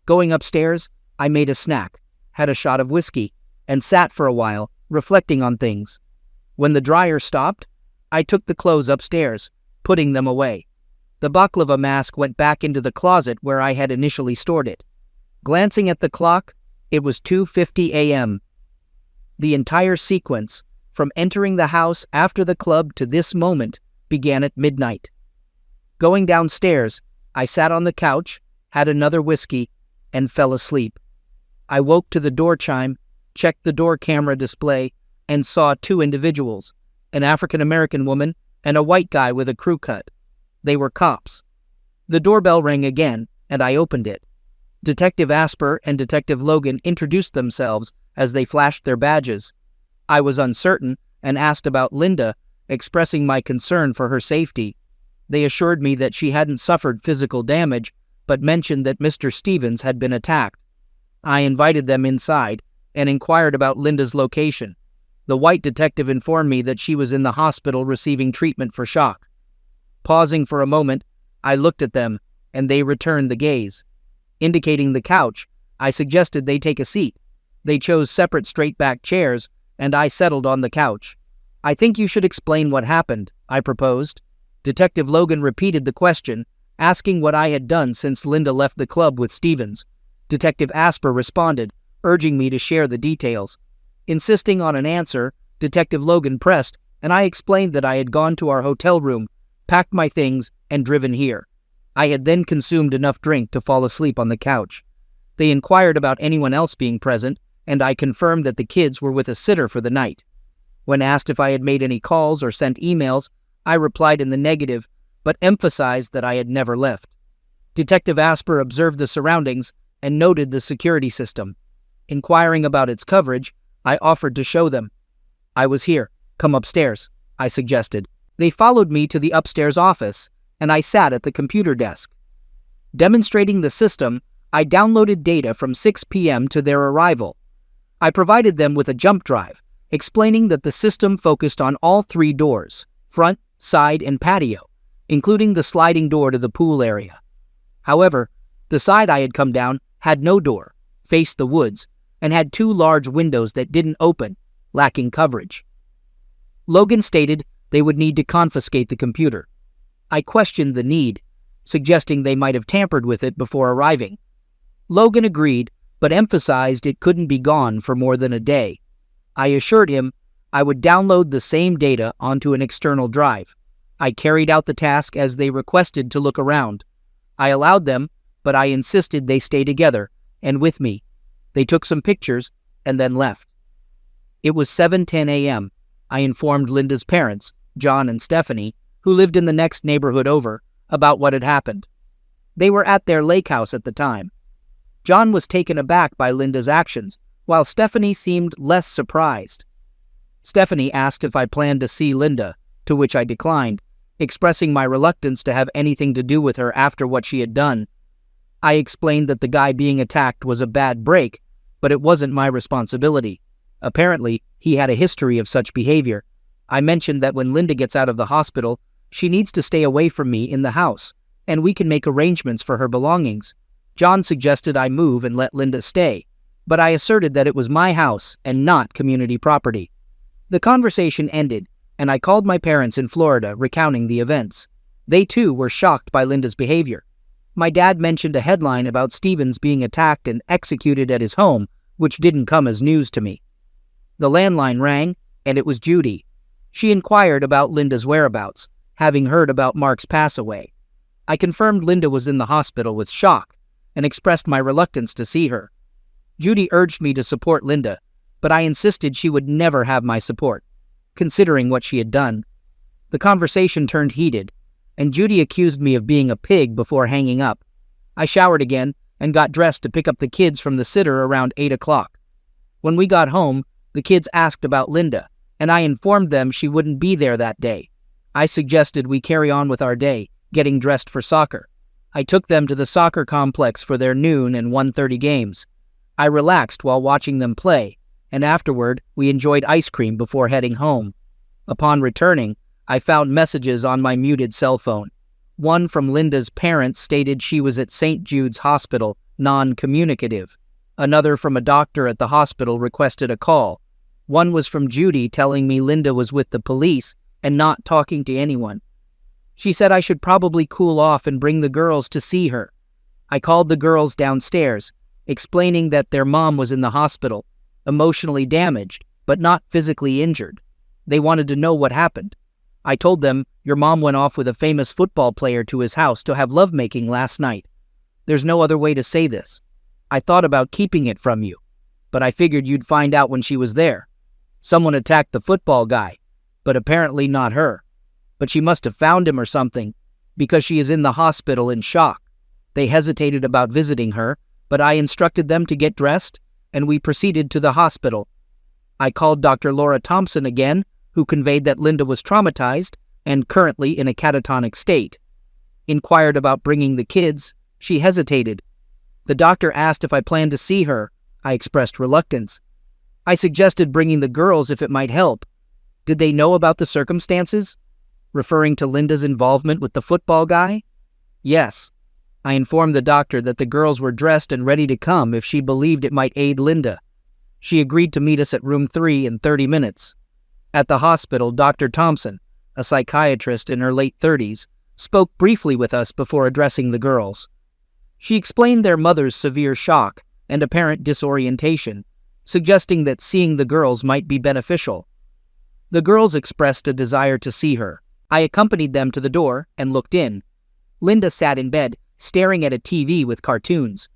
[SPEAKER 4] Going upstairs, I made a snack, had a shot of whiskey, and sat for a while, reflecting on things. When the dryer stopped, I took the clothes upstairs, putting them away. The baklava mask went back into the closet where I had initially stored it. Glancing at the clock, it was 2:50 a.m. The entire sequence, from entering the house after the club to this moment, began at midnight. Going downstairs, I sat on the couch, had another whiskey, and fell asleep. I woke to the door chime, checked the door camera display, and saw two individuals, an African-American woman and a white guy with a crew cut. They were cops. The doorbell rang again, and I opened it. Detective Asper and Detective Logan introduced themselves as they flashed their badges. I was uncertain and asked about Linda, expressing my concern for her safety. They assured me that she hadn't suffered physical damage, but mentioned that Mr. Stevens had been attacked. I invited them inside and inquired about Linda's location. The white detective informed me that she was in the hospital receiving treatment for shock. Pausing for a moment, I looked at them, and they returned the gaze. Indicating the couch, I suggested they take a seat. They chose separate straight-back chairs, and I settled on the couch. "I think you should explain what happened," I proposed. Detective Logan repeated the question, asking what I had done since Linda left the club with Stevens. Detective Asper responded, urging me to share the details. Insisting on an answer, Detective Logan pressed, and I explained that I had gone to our hotel room, packed my things, and driven here. I had then consumed enough drink to fall asleep on the couch. They inquired about anyone else being present, and I confirmed that the kids were with a sitter for the night. When asked if I had made any calls or sent emails, I replied in the negative, but emphasized that I had never left. Detective Asper observed the surroundings and noted the security system. Inquiring about its coverage, I offered to show them. "I was here. Come upstairs," I suggested. They followed me to the upstairs office, and I sat at the computer desk. Demonstrating the system, I downloaded data from 6 p.m. to their arrival. I provided them with a jump drive, explaining that the system focused on all 3 doors, front, side, and patio, including the sliding door to the pool area. However, the side I had come down had no door, faced the woods, and had 2 large windows that didn't open, lacking coverage. Logan stated they would need to confiscate the computer. I questioned the need, suggesting they might have tampered with it before arriving. Logan agreed, but emphasized it couldn't be gone for more than a day. I assured him I would download the same data onto an external drive. I carried out the task as they requested to look around. I allowed them, but I insisted they stay together and with me. They took some pictures and then left. It was 7:10 a.m. I informed Linda's parents, John and Stephanie, who lived in the next neighborhood over, about what had happened. They were at their lake house at the time. John was taken aback by Linda's actions, while Stephanie seemed less surprised. Stephanie asked if I planned to see Linda, to which I declined, expressing my reluctance to have anything to do with her after what she had done. I explained that the guy being attacked was a bad break, but it wasn't my responsibility. Apparently, he had a history of such behavior. I mentioned that when Linda gets out of the hospital, she needs to stay away from me in the house, and we can make arrangements for her belongings. John suggested I move and let Linda stay, but I asserted that it was my house and not community property. The conversation ended, and I called my parents in Florida recounting the events. They too were shocked by Linda's behavior. My dad mentioned a headline about Stevens being attacked and executed at his home, which didn't come as news to me. The landline rang, and it was Judy. She inquired about Linda's whereabouts, having heard about Mark's pass away. I confirmed Linda was in the hospital with shock and expressed my reluctance to see her. Judy urged me to support Linda, but I insisted she would never have my support, considering what she had done. The conversation turned heated, and Judy accused me of being a pig before hanging up. I showered again and got dressed to pick up the kids from the sitter around 8 o'clock. When we got home, the kids asked about Linda, and I informed them she wouldn't be there that day. I suggested we carry on with our day, getting dressed for soccer. I took them to the soccer complex for their noon and 1:30 games. I relaxed while watching them play, and afterward, we enjoyed ice cream before heading home. Upon returning, I found messages on my muted cell phone. One from Linda's parents stated she was at St. Jude's Hospital, non-communicative. Another from a doctor at the hospital requested a call. One was from Judy telling me Linda was with the police and not talking to anyone. She said I should probably cool off and bring the girls to see her. I called the girls downstairs, explaining that their mom was in the hospital, emotionally damaged, but not physically injured. They wanted to know what happened. I told them, your mom went off with a famous football player to his house to have lovemaking last night. There's no other way to say this. I thought about keeping it from you, but I figured you'd find out when she was there. Someone attacked the football guy, but apparently not her. But she must have found him or something, because she is in the hospital in shock. They hesitated about visiting her, but I instructed them to get dressed, and we proceeded to the hospital. I called Dr. Laura Thompson again, who conveyed that Linda was traumatized and currently in a catatonic state. Inquired about bringing the kids. She hesitated. The doctor asked if I planned to see her. I expressed reluctance. I suggested bringing the girls if it might help. Did they know about the circumstances? Referring to Linda's involvement with the football guy? Yes. I informed the doctor that the girls were dressed and ready to come if she believed it might aid Linda. She agreed to meet us at room 3 in 30 minutes. At the hospital, Dr. Thompson, a psychiatrist in her late 30s, spoke briefly with us before addressing the girls. She explained their mother's severe shock and apparent disorientation, suggesting that seeing the girls might be beneficial. The girls expressed a desire to see her. I accompanied them to the door and looked in. Linda sat in bed, staring at a TV with cartoons.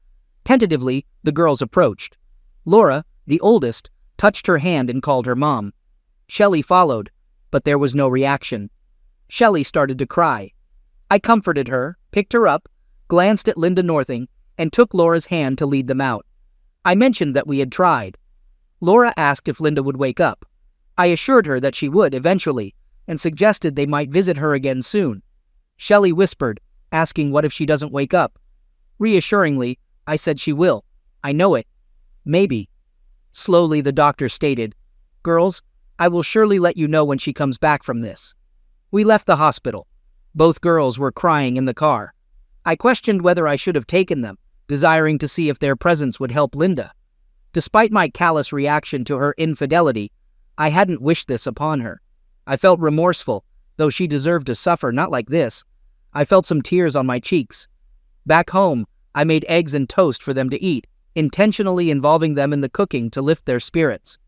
[SPEAKER 4] Tentatively, the girls approached. Laura, the oldest, touched her hand and called her mom. Shelley followed, but there was no reaction. Shelley started to cry. I comforted her, picked her up, glanced at Linda Northing, and took Laura's hand to lead them out. I mentioned that we had tried. Laura asked if Linda would wake up. I assured her that she would eventually, and suggested they might visit her again soon. Shelley whispered, asking what if she doesn't wake up. Reassuringly, I said she will. I know it. Maybe. Slowly, the doctor stated, Girls, I will surely let you know when she comes back from this. We left the hospital. Both girls were crying in the car. I questioned whether I should have taken them, desiring to see if their presence would help Linda. Despite my callous reaction to her infidelity, I hadn't wished this upon her. I felt remorseful, though she deserved to suffer not like this. I felt some tears on my cheeks. Back home, I made eggs and toast for them to eat, intentionally involving them in the cooking to lift their spirits.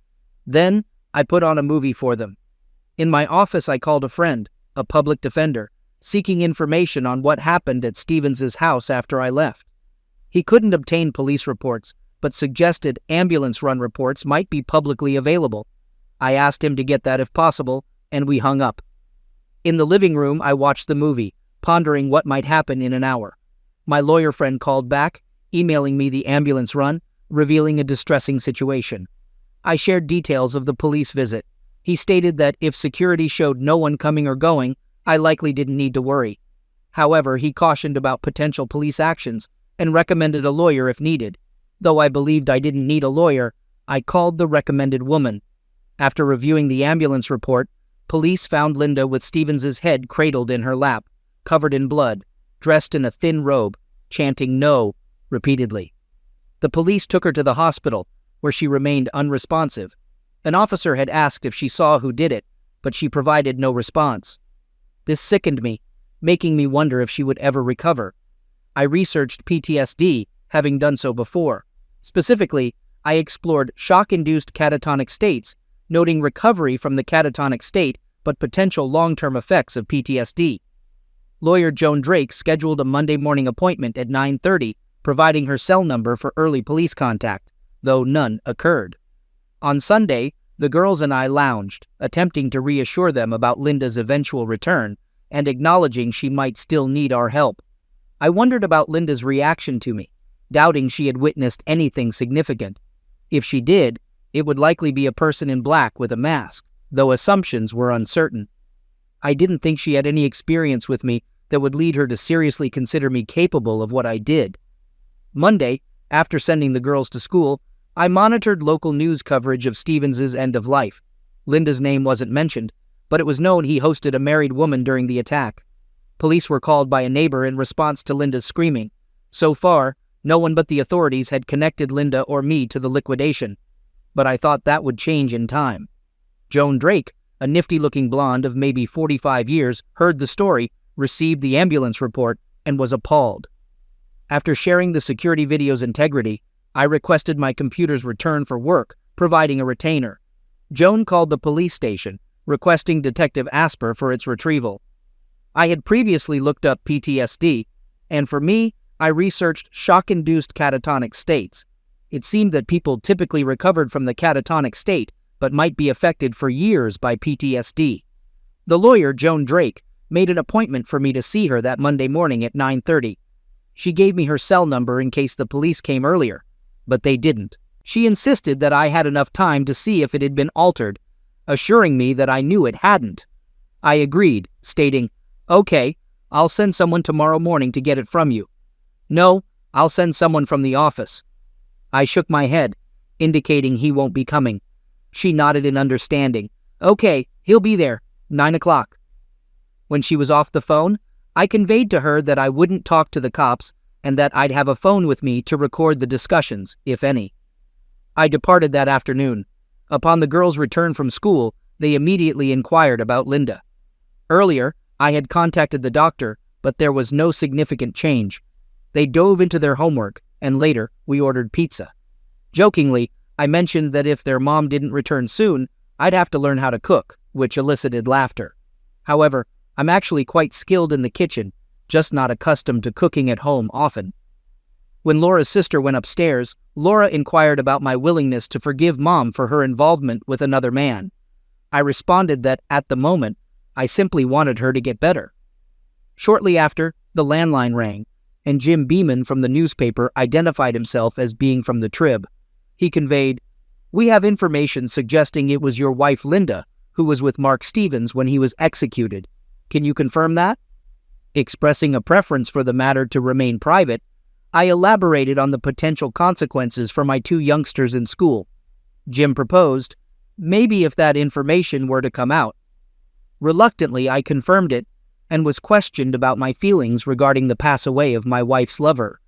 [SPEAKER 4] Then, I put on a movie for them. In my office, I called a friend, a public defender, seeking information on what happened at Stevens's house after I left. He couldn't obtain police reports, but suggested ambulance run reports might be publicly available. I asked him to get that if possible, and we hung up. In the living room, I watched the movie, pondering what might happen in an hour. My lawyer friend called back, emailing me the ambulance run, revealing a distressing situation. I shared details of the police visit. He stated that if security showed no one coming or going, I likely didn't need to worry. However, he cautioned about potential police actions and recommended a lawyer if needed. Though I believed I didn't need a lawyer, I called the recommended woman. After reviewing the ambulance report, police found Linda with Stevens's head cradled in her lap, covered in blood, dressed in a thin robe, chanting "no" repeatedly. The police took her to the hospital, where she remained unresponsive. An officer had asked if she saw who did it, but she provided no response. This sickened me, making me wonder if she would ever recover. I researched PTSD, having done so before. Specifically, I explored shock-induced catatonic states, noting recovery from the catatonic state but potential long-term effects of PTSD. Lawyer Joan Drake scheduled a Monday morning appointment at 9:30, providing her cell number for early police contact, though none occurred. On Sunday, the girls and I lounged, attempting to reassure them about Linda's eventual return and acknowledging she might still need our help. I wondered about Linda's reaction to me, doubting she had witnessed anything significant. If she did, it would likely be a person in black with a mask, though assumptions were uncertain. I didn't think she had any experience with me that would lead her to seriously consider me capable of what I did. Monday, After sending the girls to school, I monitored local news coverage of Stevens's end of life. Linda's name wasn't mentioned, but it was known he hosted a married woman during the attack. Police were called by a neighbor in response to Linda's screaming. So far, no one but the authorities had connected Linda or me to the liquidation, but I thought that would change in time. Joan Drake, a nifty-looking blonde of maybe 45 years, heard the story, received the ambulance report, and was appalled. After sharing the security video's integrity, I requested my computer's return for work, providing a retainer. Joan called the police station, requesting Detective Asper for its retrieval. I had previously looked up PTSD, and for me, I researched shock-induced catatonic states. It seemed that people typically recovered from the catatonic state, but might be affected for years by PTSD. The lawyer, Joan Drake, made an appointment for me to see her that Monday morning at 9:30. She gave me her cell number in case the police came earlier, but they didn't. She insisted that I had enough time to see if it had been altered, assuring me that I knew it hadn't. I agreed, stating, "Okay, I'll send someone tomorrow morning to get it from you." "No, I'll send someone from the office." I shook my head, indicating he won't be coming. She nodded in understanding. "Okay, he'll be there, 9 o'clock. When she was off the phone, I conveyed to her that I wouldn't talk to the cops and that I'd have a phone with me to record the discussions, if any. I departed that afternoon. Upon the girls' return from school, they immediately inquired about Linda. Earlier, I had contacted the doctor, but there was no significant change. They dove into their homework, and later, we ordered pizza. Jokingly, I mentioned that if their mom didn't return soon, I'd have to learn how to cook, which elicited laughter. However, I'm actually quite skilled in the kitchen, just not accustomed to cooking at home often. When Laura's sister went upstairs, Laura inquired about my willingness to forgive Mom for her involvement with another man. I responded that, at the moment, I simply wanted her to get better. Shortly after, the landline rang, and Jim Beeman from the newspaper identified himself as being from the Trib. He conveyed, "We have information suggesting it was your wife Linda who was with Mark Stevens when he was executed. Can you confirm that?" Expressing a preference for the matter to remain private, I elaborated on the potential consequences for my two youngsters in school. Jim proposed, maybe if that information were to come out. Reluctantly, I confirmed it and was questioned about my feelings regarding the pass away of my wife's lover.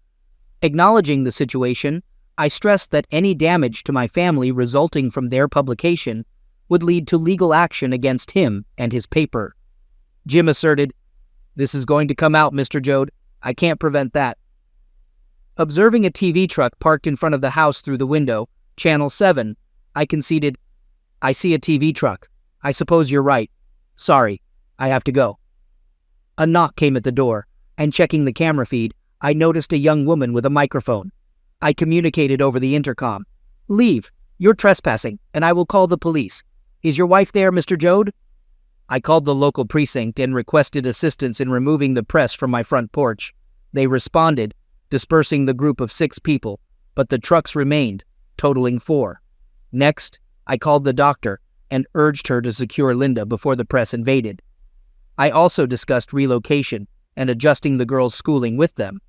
[SPEAKER 4] Acknowledging the situation, I stressed that any damage to my family resulting from their publication would lead to legal action against him and his paper. Jim asserted, "This is going to come out, Mr. Jode. I can't prevent that." Observing a TV truck parked in front of the house through the window, Channel 7, I conceded, "I see a TV truck. I suppose you're right. Sorry, I have to go." A knock came at the door, and checking the camera feed, I noticed a young woman with a microphone. I communicated over the intercom. "Leave. You're trespassing, and I will call the police. Is your wife there, Mr. Jode?" I called the local precinct and requested assistance in removing the press from my front porch. They responded, dispersing the group of 6 people, but the trucks remained, totaling 4. Next, I called the doctor and urged her to secure Linda before the press invaded. I also discussed relocation and adjusting the girls' schooling with them.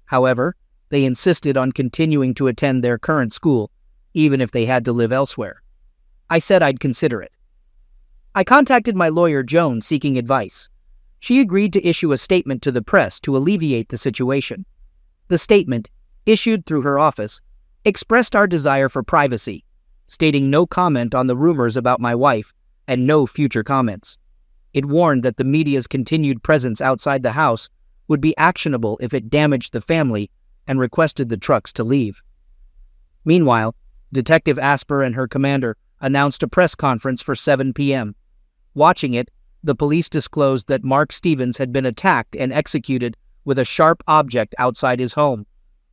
[SPEAKER 4] However, they insisted on continuing to attend their current school, even if they had to live elsewhere. I said I'd consider it. I contacted my lawyer Joan seeking advice. She agreed to issue a statement to the press to alleviate the situation. The statement, issued through her office, expressed our desire for privacy, stating no comment on the rumors about my wife and no future comments. It warned that the media's continued presence outside the house would be actionable if it damaged the family and requested the trucks to leave. Meanwhile, Detective Asper and her commander announced a press conference for 7 p.m. Watching it, the police disclosed that Mark Stevens had been attacked and executed with a sharp object outside his home.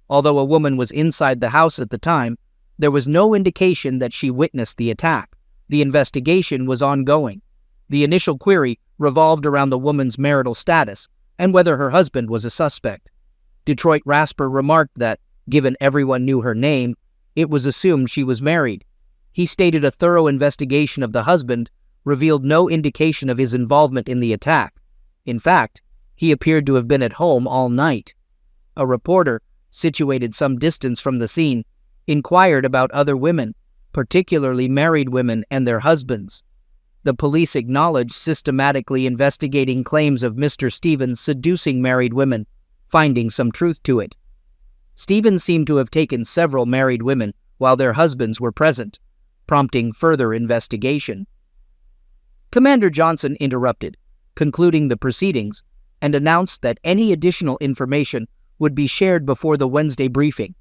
[SPEAKER 4] Although a woman was inside the house at the time, there was no indication that she witnessed the attack. The investigation was ongoing. The initial query revolved around the woman's marital status and whether her husband was a suspect. Detroit Rasper remarked that, given everyone knew her name, it was assumed she was married. He stated a thorough investigation of the husband revealed no indication of his involvement in the attack. In fact, he appeared to have been at home all night. A reporter, situated some distance from the scene, inquired about other women, particularly married women and their husbands. The police acknowledged systematically investigating claims of Mr. Stevens seducing married women, finding some truth to it. Stevens seemed to have taken several married women while their husbands were present, prompting further investigation. Commander Johnson interrupted, concluding the proceedings, and announced that any additional information would be shared before the Wednesday briefing.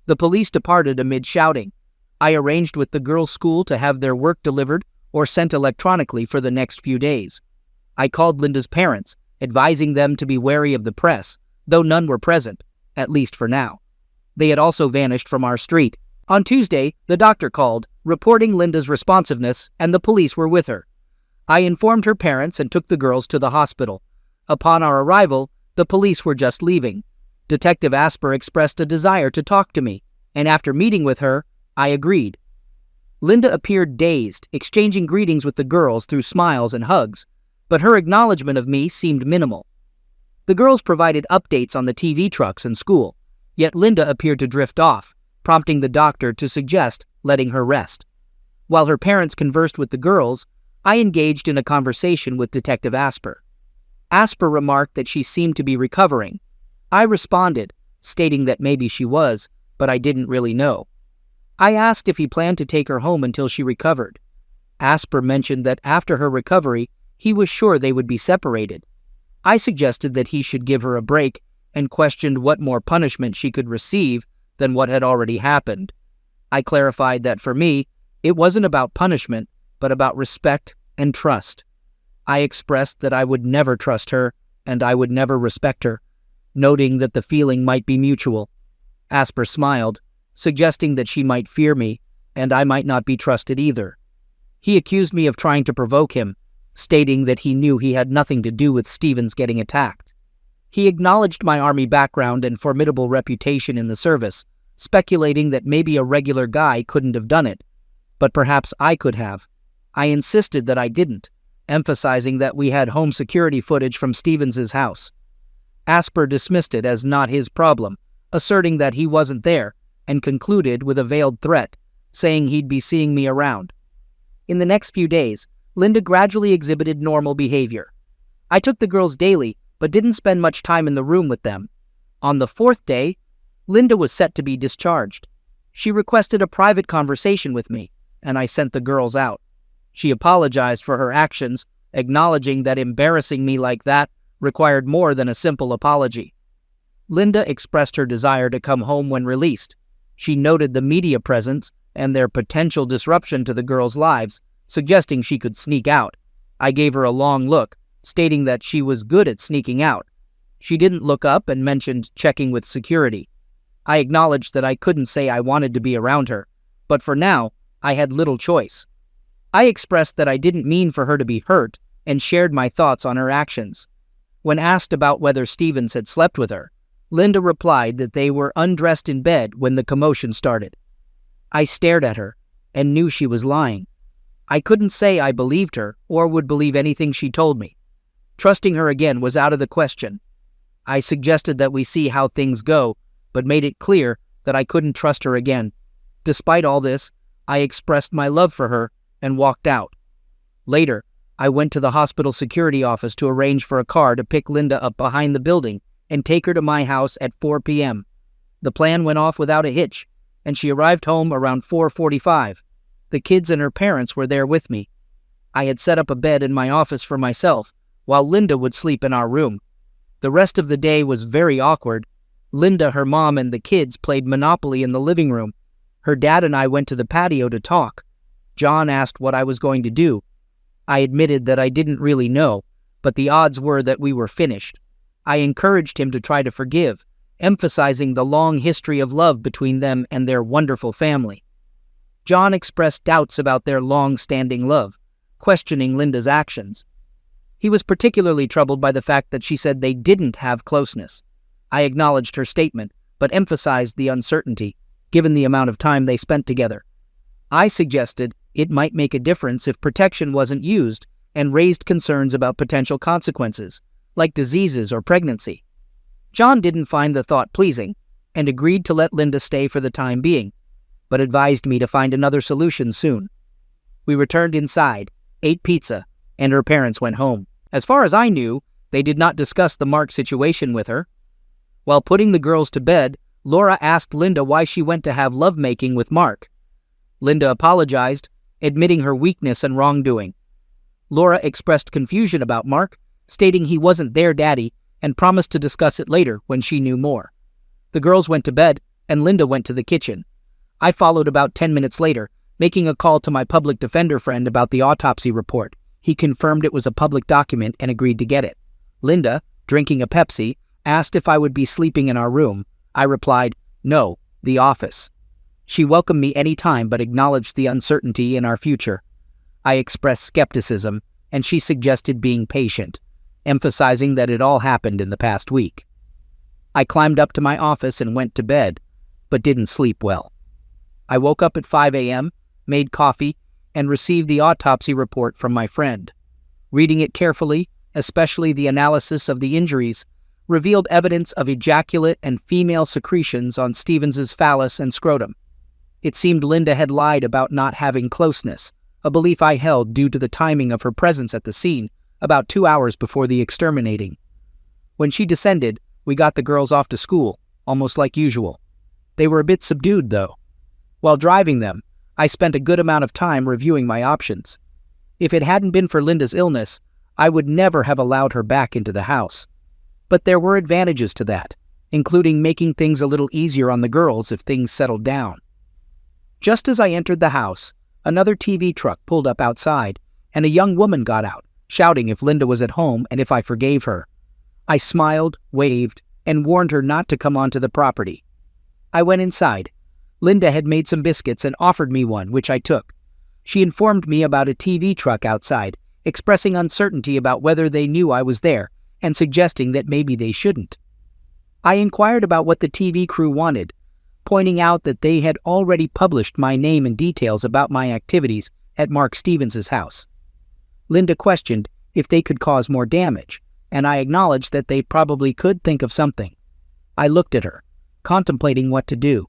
[SPEAKER 4] The police departed amid shouting. I arranged with the girls' school to have their work delivered or sent electronically for the next few days. I called Linda's parents, advising them to be wary of the press, though none were present, at least for now. They had also vanished from our street. On Tuesday, the doctor called, reporting Linda's responsiveness, and the police were with her. I informed her parents and took the girls to the hospital. Upon our arrival, the police were just leaving. Detective Asper expressed a desire to talk to me, and after meeting with her, I agreed. Linda appeared dazed, exchanging greetings with the girls through smiles and hugs, but her acknowledgement of me seemed minimal. The girls provided updates on the TV trucks and school, yet Linda appeared to drift off, prompting the doctor to suggest letting her rest. While her parents conversed with the girls, I engaged in a conversation with Detective Asper. Asper remarked that she seemed to be recovering. I responded, stating that maybe she was, but I didn't really know. I asked if he planned to take her home until she recovered. Asper mentioned that after her recovery, he was sure they would be separated. I suggested that he should give her a break and questioned what more punishment she could receive than what had already happened. I clarified that for me, it wasn't about punishment, but about respect and trust. I expressed that I would never trust her and I would never respect her, noting that the feeling might be mutual. Asper smiled, suggesting that she might fear me and I might not be trusted either. He accused me of trying to provoke him, stating that he knew he had nothing to do with Stevens getting attacked. He acknowledged my Army background and formidable reputation in the service, speculating that maybe a regular guy couldn't have done it, but perhaps I could have. I insisted that I didn't, emphasizing that we had home security footage from Stevens's house. Asper dismissed it as not his problem, asserting that he wasn't there, and concluded with a veiled threat, saying he'd be seeing me around. In the next few days, Linda gradually exhibited normal behavior. I took the girls daily, but didn't spend much time in the room with them. On the fourth day, Linda was set to be discharged. She requested a private conversation with me, and I sent the girls out. She apologized for her actions, acknowledging that embarrassing me like that required more than a simple apology. Linda expressed her desire to come home when released. She noted the media presence and their potential disruption to the girls' lives, suggesting she could sneak out. I gave her a long look, stating that she was good at sneaking out. She didn't look up and mentioned checking with security. I acknowledged that I couldn't say I wanted to be around her, but for now, I had little choice. I expressed that I didn't mean for her to be hurt and shared my thoughts on her actions. When asked about whether Stevens had slept with her, Linda replied that they were undressed in bed when the commotion started. I stared at her and knew she was lying. I couldn't say I believed her or would believe anything she told me. Trusting her again was out of the question. I suggested that we see how things go, but made it clear that I couldn't trust her again. Despite all this, I expressed my love for her and walked out. Later, I went to the hospital security office to arrange for a car to pick Linda up behind the building and take her to my house at 4 p.m. The plan went off without a hitch, and she arrived home around 4:45. The kids and her parents were there with me. I had set up a bed in my office for myself, while Linda would sleep in our room. The rest of the day was very awkward. Linda, her mom, and the kids played Monopoly in the living room. Her dad and I went to the patio to talk. John asked what I was going to do. I admitted that I didn't really know, but the odds were that we were finished. I encouraged him to try to forgive, emphasizing the long history of love between them and their wonderful family. John expressed doubts about their long-standing love, questioning Linda's actions. He was particularly troubled by the fact that she said they didn't have closeness. I acknowledged her statement, but emphasized the uncertainty, given the amount of time they spent together. I suggested it might make a difference if protection wasn't used and raised concerns about potential consequences, like diseases or pregnancy. John didn't find the thought pleasing, and agreed to let Linda stay for the time being, but advised me to find another solution soon. We returned inside, ate pizza, and her parents went home. As far as I knew, they did not discuss the Mark situation with her. While putting the girls to bed, Laura asked Linda why she went to have lovemaking with Mark. Linda apologized, admitting her weakness and wrongdoing. Laura expressed confusion about Mark, stating he wasn't their daddy, and promised to discuss it later when she knew more. The girls went to bed, and Linda went to the kitchen. I followed about 10 minutes later, making a call to my public defender friend about the autopsy report. He confirmed it was a public document and agreed to get it. Linda, drinking a Pepsi, asked if I would be sleeping in our room. I replied, "No, the office." She welcomed me any time but acknowledged the uncertainty in our future. I expressed skepticism, and she suggested being patient, emphasizing that it all happened in the past week. I climbed up to my office and went to bed, but didn't sleep well. I woke up at 5 a.m., made coffee, and received the autopsy report from my friend. Reading it carefully, especially the analysis of the injuries, revealed evidence of ejaculate and female secretions on Stevens's phallus and scrotum. It seemed Linda had lied about not having closeness, a belief I held due to the timing of her presence at the scene, about 2 hours before the exterminating. When she descended, we got the girls off to school, almost like usual. They were a bit subdued, though. While driving them, I spent a good amount of time reviewing my options. If it hadn't been for Linda's illness, I would never have allowed her back into the house. But there were advantages to that, including making things a little easier on the girls if things settled down. Just as I entered the house, another TV truck pulled up outside, and a young woman got out, shouting if Linda was at home and if I forgave her. I smiled, waved, and warned her not to come onto the property. I went inside. Linda had made some biscuits and offered me one, which I took. She informed me about a TV truck outside, expressing uncertainty about whether they knew I was there, and suggesting that maybe they shouldn't. I inquired about what the TV crew wanted, pointing out that they had already published my name and details about my activities at Mark Stevens's house. Linda questioned if they could cause more damage, and I acknowledged that they probably could think of something. I looked at her, contemplating what to do.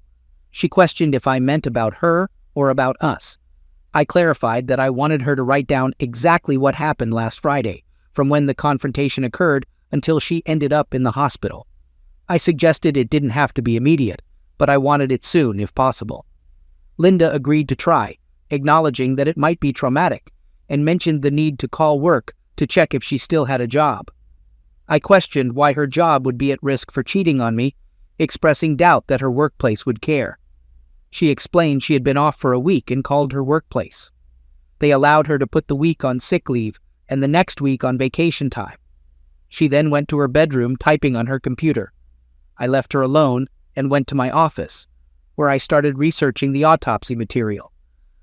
[SPEAKER 4] She questioned if I meant about her or about us. I clarified that I wanted her to write down exactly what happened last Friday, from when the confrontation occurred until she ended up in the hospital. I suggested it didn't have to be immediate, but I wanted it soon if possible. Linda agreed to try, acknowledging that it might be traumatic, and mentioned the need to call work to check if she still had a job. I questioned why her job would be at risk for cheating on me, expressing doubt that her workplace would care. She explained she had been off for a week and called her workplace. They allowed her to put the week on sick leave and the next week on vacation time. She then went to her bedroom typing on her computer. I left her alone and went to my office, where I started researching the autopsy material.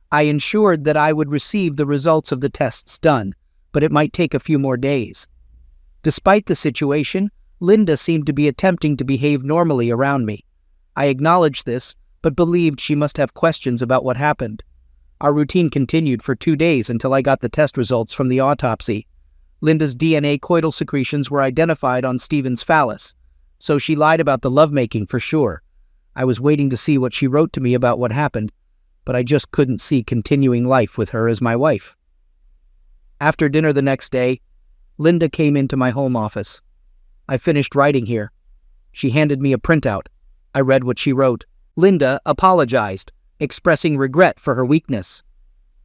[SPEAKER 4] I ensured that I would receive the results of the tests done, but it might take a few more days. Despite the situation, Linda seemed to be attempting to behave normally around me. I acknowledged this, but believed she must have questions about what happened. Our routine continued for 2 days until I got the test results from the autopsy. Linda's DNA coital secretions were identified on Stevens' phallus, so she lied about the lovemaking for sure. I was waiting to see what she wrote to me about what happened, but I just couldn't see continuing life with her as my wife. After dinner the next day, Linda came into my home office. I finished writing here. She handed me a printout. I read what she wrote. Linda apologized, expressing regret for her weakness.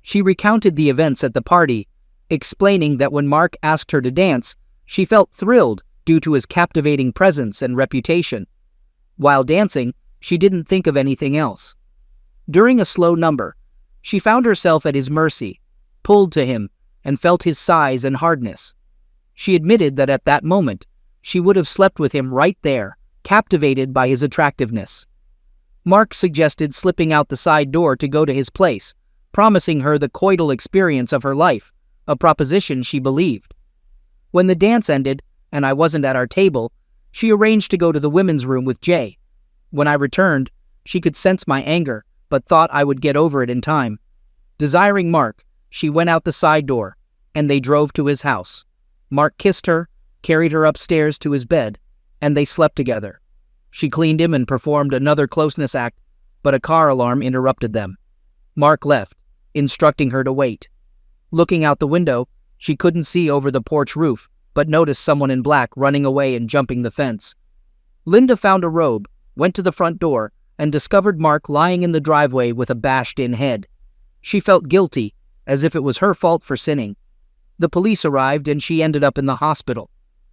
[SPEAKER 4] She recounted the events at the party, explaining that when Mark asked her to dance, she felt thrilled due to his captivating presence and reputation. While dancing, she didn't think of anything else. During a slow number, she found herself at his mercy, pulled to him, and felt his size and hardness. She admitted that at that moment, she would have slept with him right there, captivated by his attractiveness. Mark suggested slipping out the side door to go to his place, promising her the coital experience of her life, a proposition she believed. When the dance ended, and I wasn't at our table, she arranged to go to the women's room with Jay. When I returned, she could sense my anger, but thought I would get over it in time. Desiring Mark, she went out the side door, and they drove to his house. Mark kissed her, carried her upstairs to his bed, and they slept together. She cleaned him and performed another closeness act, but a car alarm interrupted them. Mark left, instructing her to wait. Looking out the window, she couldn't see over the porch roof, but noticed someone in black running away and jumping the fence. Linda found a robe, went to the front door, and discovered Mark lying in the driveway with a bashed-in head. She felt guilty, as if it was her fault for sinning. The police arrived and she ended up in the hospital.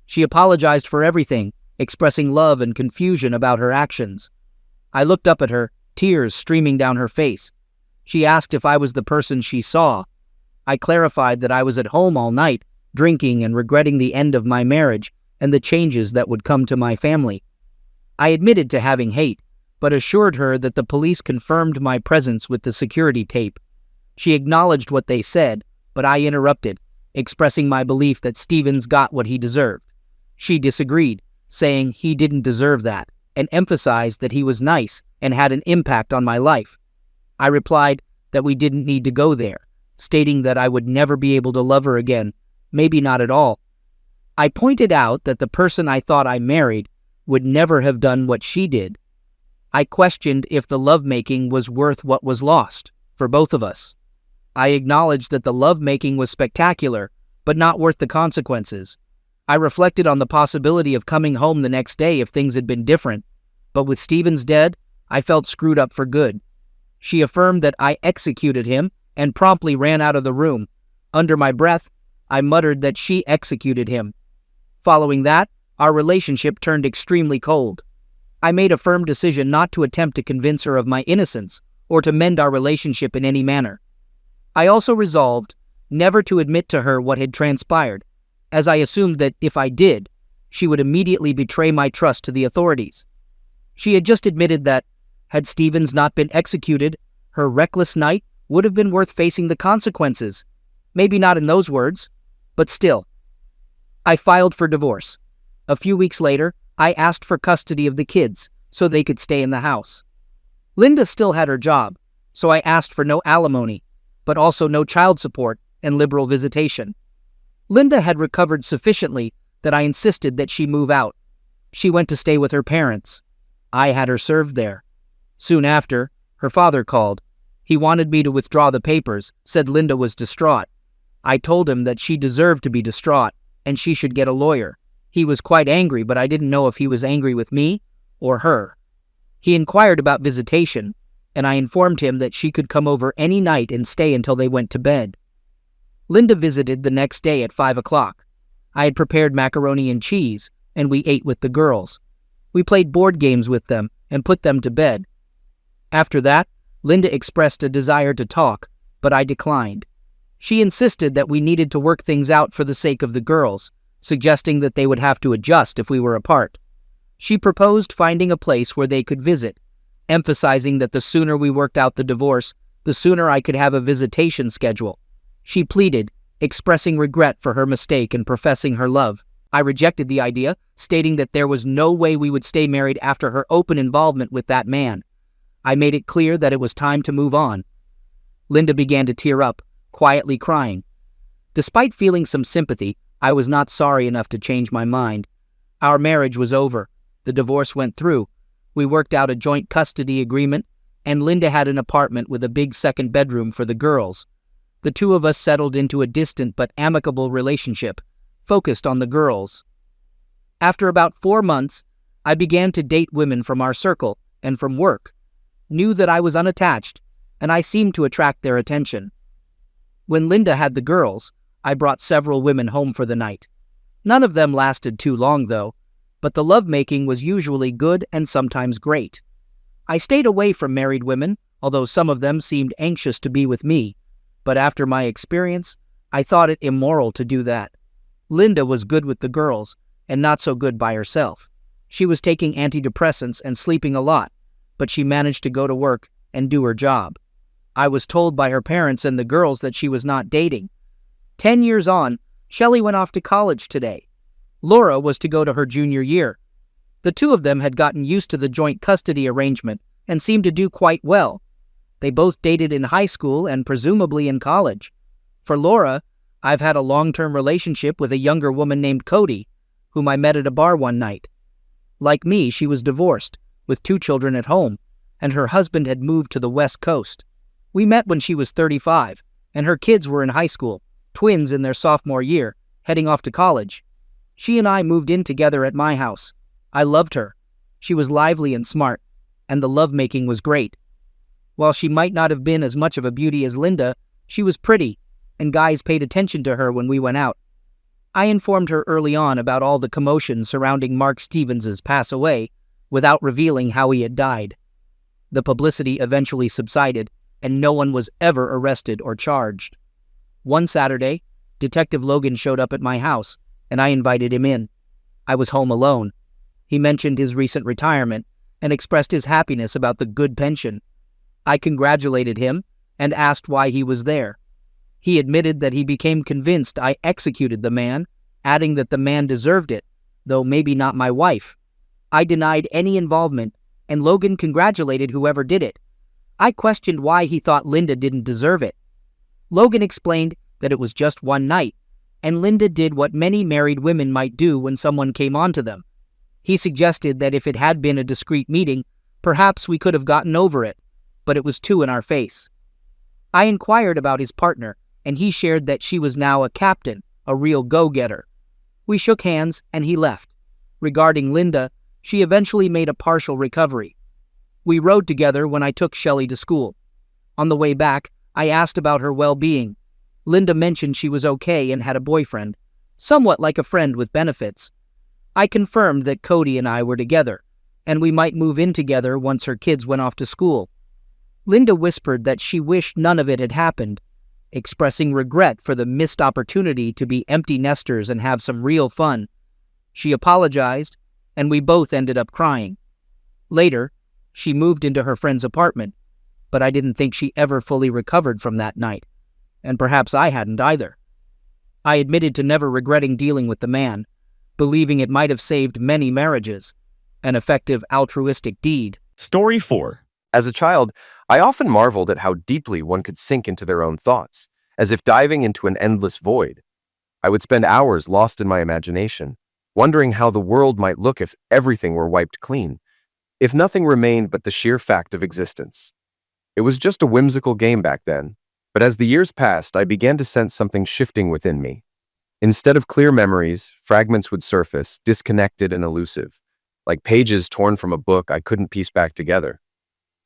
[SPEAKER 4] She apologized for everything, expressing love and confusion about her actions. I looked up at her, tears streaming down her face. She asked if I was the person she saw. I clarified that I was at home all night, drinking and regretting the end of my marriage and the changes that would come to my family. I admitted to having hate, but assured her that the police confirmed my presence with the security tape. She acknowledged what they said, but I interrupted, expressing my belief that Stevens got what he deserved. She disagreed, saying he didn't deserve that, and emphasized that he was nice and had an impact on my life. I replied that we didn't need to go there, stating that I would never be able to love her again, maybe not at all. I pointed out that the person I thought I married would never have done what she did. I questioned if the lovemaking was worth what was lost, for both of us. I acknowledged that the lovemaking was spectacular, but not worth the consequences. I reflected on the possibility of coming home the next day if things had been different, but with Stevens dead, I felt screwed up for good. She affirmed that I executed him and promptly ran out of the room. Under my breath, I muttered that she executed him. Following that, our relationship turned extremely cold. I made a firm decision not to attempt to convince her of my innocence or to mend our relationship in any manner. I also resolved never to admit to her what had transpired, as I assumed that if I did, she would immediately betray my trust to the authorities. She had just admitted that, had Stevens not been executed, her reckless night would have been worth facing the consequences. Maybe not in those words, but still. I filed for divorce. A few weeks later, I asked for custody of the kids so they could stay in the house. Linda still had her job, so I asked for no alimony, but also no child support and liberal visitation. Linda had recovered sufficiently that I insisted that she move out. She went to stay with her parents. I had her served there. Soon after, her father called. He wanted me to withdraw the papers, said Linda was distraught. I told him that she deserved to be distraught, and she should get a lawyer. He was quite angry, but I didn't know if he was angry with me or her. He inquired about visitation, and I informed him that she could come over any night and stay until they went to bed. Linda visited the next day at 5 o'clock. I had prepared macaroni and cheese, and we ate with the girls. We played board games with them and put them to bed. After that, Linda expressed a desire to talk, but I declined. She insisted that we needed to work things out for the sake of the girls, suggesting that they would have to adjust if we were apart. She proposed finding a place where they could visit, emphasizing that the sooner we worked out the divorce, the sooner I could have a visitation schedule. She pleaded, expressing regret for her mistake and professing her love. I rejected the idea, stating that there was no way we would stay married after her open involvement with that man. I made it clear that it was time to move on. Linda began to tear up, quietly crying. Despite feeling some sympathy, I was not sorry enough to change my mind. Our marriage was over. The divorce went through. We worked out a joint custody agreement, and Linda had an apartment with a big second bedroom for the girls. The two of us settled into a distant but amicable relationship, focused on the girls. After about 4 months, I began to date women from our circle and from work, knew that I was unattached, and I seemed to attract their attention. When Linda had the girls, I brought several women home for the night. None of them lasted too long, though, but the lovemaking was usually good and sometimes great. I stayed away from married women, although some of them seemed anxious to be with me, but after my experience, I thought it immoral to do that. Linda was good with the girls, and not so good by herself. She was taking antidepressants and sleeping a lot, but she managed to go to work and do her job. I was told by her parents and the girls that she was not dating. 10 years on, Shelley went off to college today. Laura was to go to her junior year. The two of them had gotten used to the joint custody arrangement and seemed to do quite well. They both dated in high school and presumably in college. For Laura, I've had a long-term relationship with a younger woman named Cody, whom I met at a bar one night. Like me, she was divorced, with 2 children at home, and her husband had moved to the West Coast. We met when she was 35, and her kids were in high school, twins in their sophomore year, heading off to college. She and I moved in together at my house. I loved her. She was lively and smart, and the lovemaking was great. While she might not have been as much of a beauty as Linda, she was pretty, and guys paid attention to her when we went out. I informed her early on about all the commotion surrounding Mark Stevens's pass away, without revealing how he had died. The publicity eventually subsided, and no one was ever arrested or charged. One Saturday, Detective Logan showed up at my house, and I invited him in. I was home alone. He mentioned his recent retirement and expressed his happiness about the good pension. I congratulated him and asked why he was there. He admitted that he became convinced I executed the man, adding that the man deserved it, though maybe not my wife. I denied any involvement, and Logan congratulated whoever did it. I questioned why he thought Linda didn't deserve it. Logan explained that it was just one night, and Linda did what many married women might do when someone came onto them. He suggested that if it had been a discreet meeting, perhaps we could have gotten over it, but it was too in our face. I inquired about his partner, and he shared that she was now a captain, a real go-getter. We shook hands, and he left. Regarding Linda, she eventually made a partial recovery. We rode together when I took Shelley to school. On the way back, I asked about her well-being. Linda mentioned she was okay and had a boyfriend, somewhat like a friend with benefits. I confirmed that Cody and I were together, and we might move in together once her kids went off to school. Linda whispered that she wished none of it had happened, expressing regret for the missed opportunity to be empty nesters and have some real fun. She apologized, and we both ended up crying. Later, she moved into her friend's apartment, but I didn't think she ever fully recovered from that night, and perhaps I hadn't either. I admitted to never regretting dealing with the man, believing it might have saved many marriages, an effective altruistic deed.
[SPEAKER 1] Story 4. As a child, I often marveled at how deeply one could sink into their own thoughts, as if diving into an endless void. I would spend hours lost in my imagination, wondering how the world might look if everything were wiped clean, if nothing remained but the sheer fact of existence. It was just a whimsical game back then, but as the years passed, I began to sense something shifting within me. Instead of clear memories, fragments would surface, disconnected and elusive, like pages torn from a book I couldn't piece back together.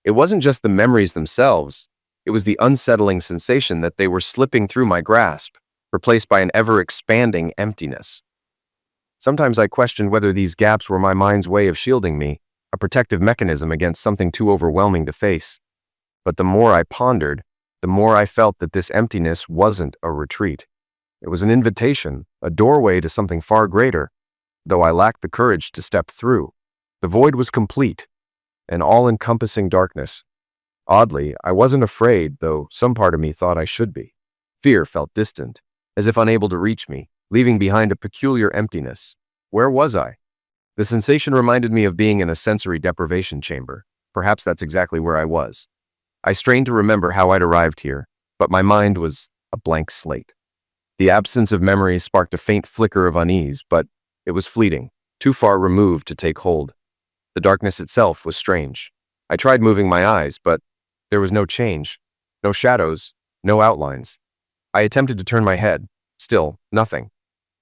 [SPEAKER 1] It wasn't just the memories themselves, it was the unsettling sensation that they were slipping through my grasp, replaced by an ever-expanding emptiness. Sometimes I questioned whether these gaps were my mind's way of shielding me, a protective mechanism against something too overwhelming to face. But the more I pondered, the more I felt that this emptiness wasn't a retreat. It was an invitation, a doorway to something far greater, though I lacked the courage to step through. The void was complete, an all-encompassing darkness. Oddly, I wasn't afraid, though some part of me thought I should be. Fear felt distant, as if unable to reach me, leaving behind a peculiar emptiness. Where was I? The sensation reminded me of being in a sensory deprivation chamber. Perhaps that's exactly where I was. I strained to remember how I'd arrived here, but my mind was a blank slate. The absence of memory sparked a faint flicker of unease, but it was fleeting, too far removed to take hold. The darkness itself was strange. I tried moving my eyes, but there was no change, no shadows, no outlines. I attempted to turn my head. Still, nothing.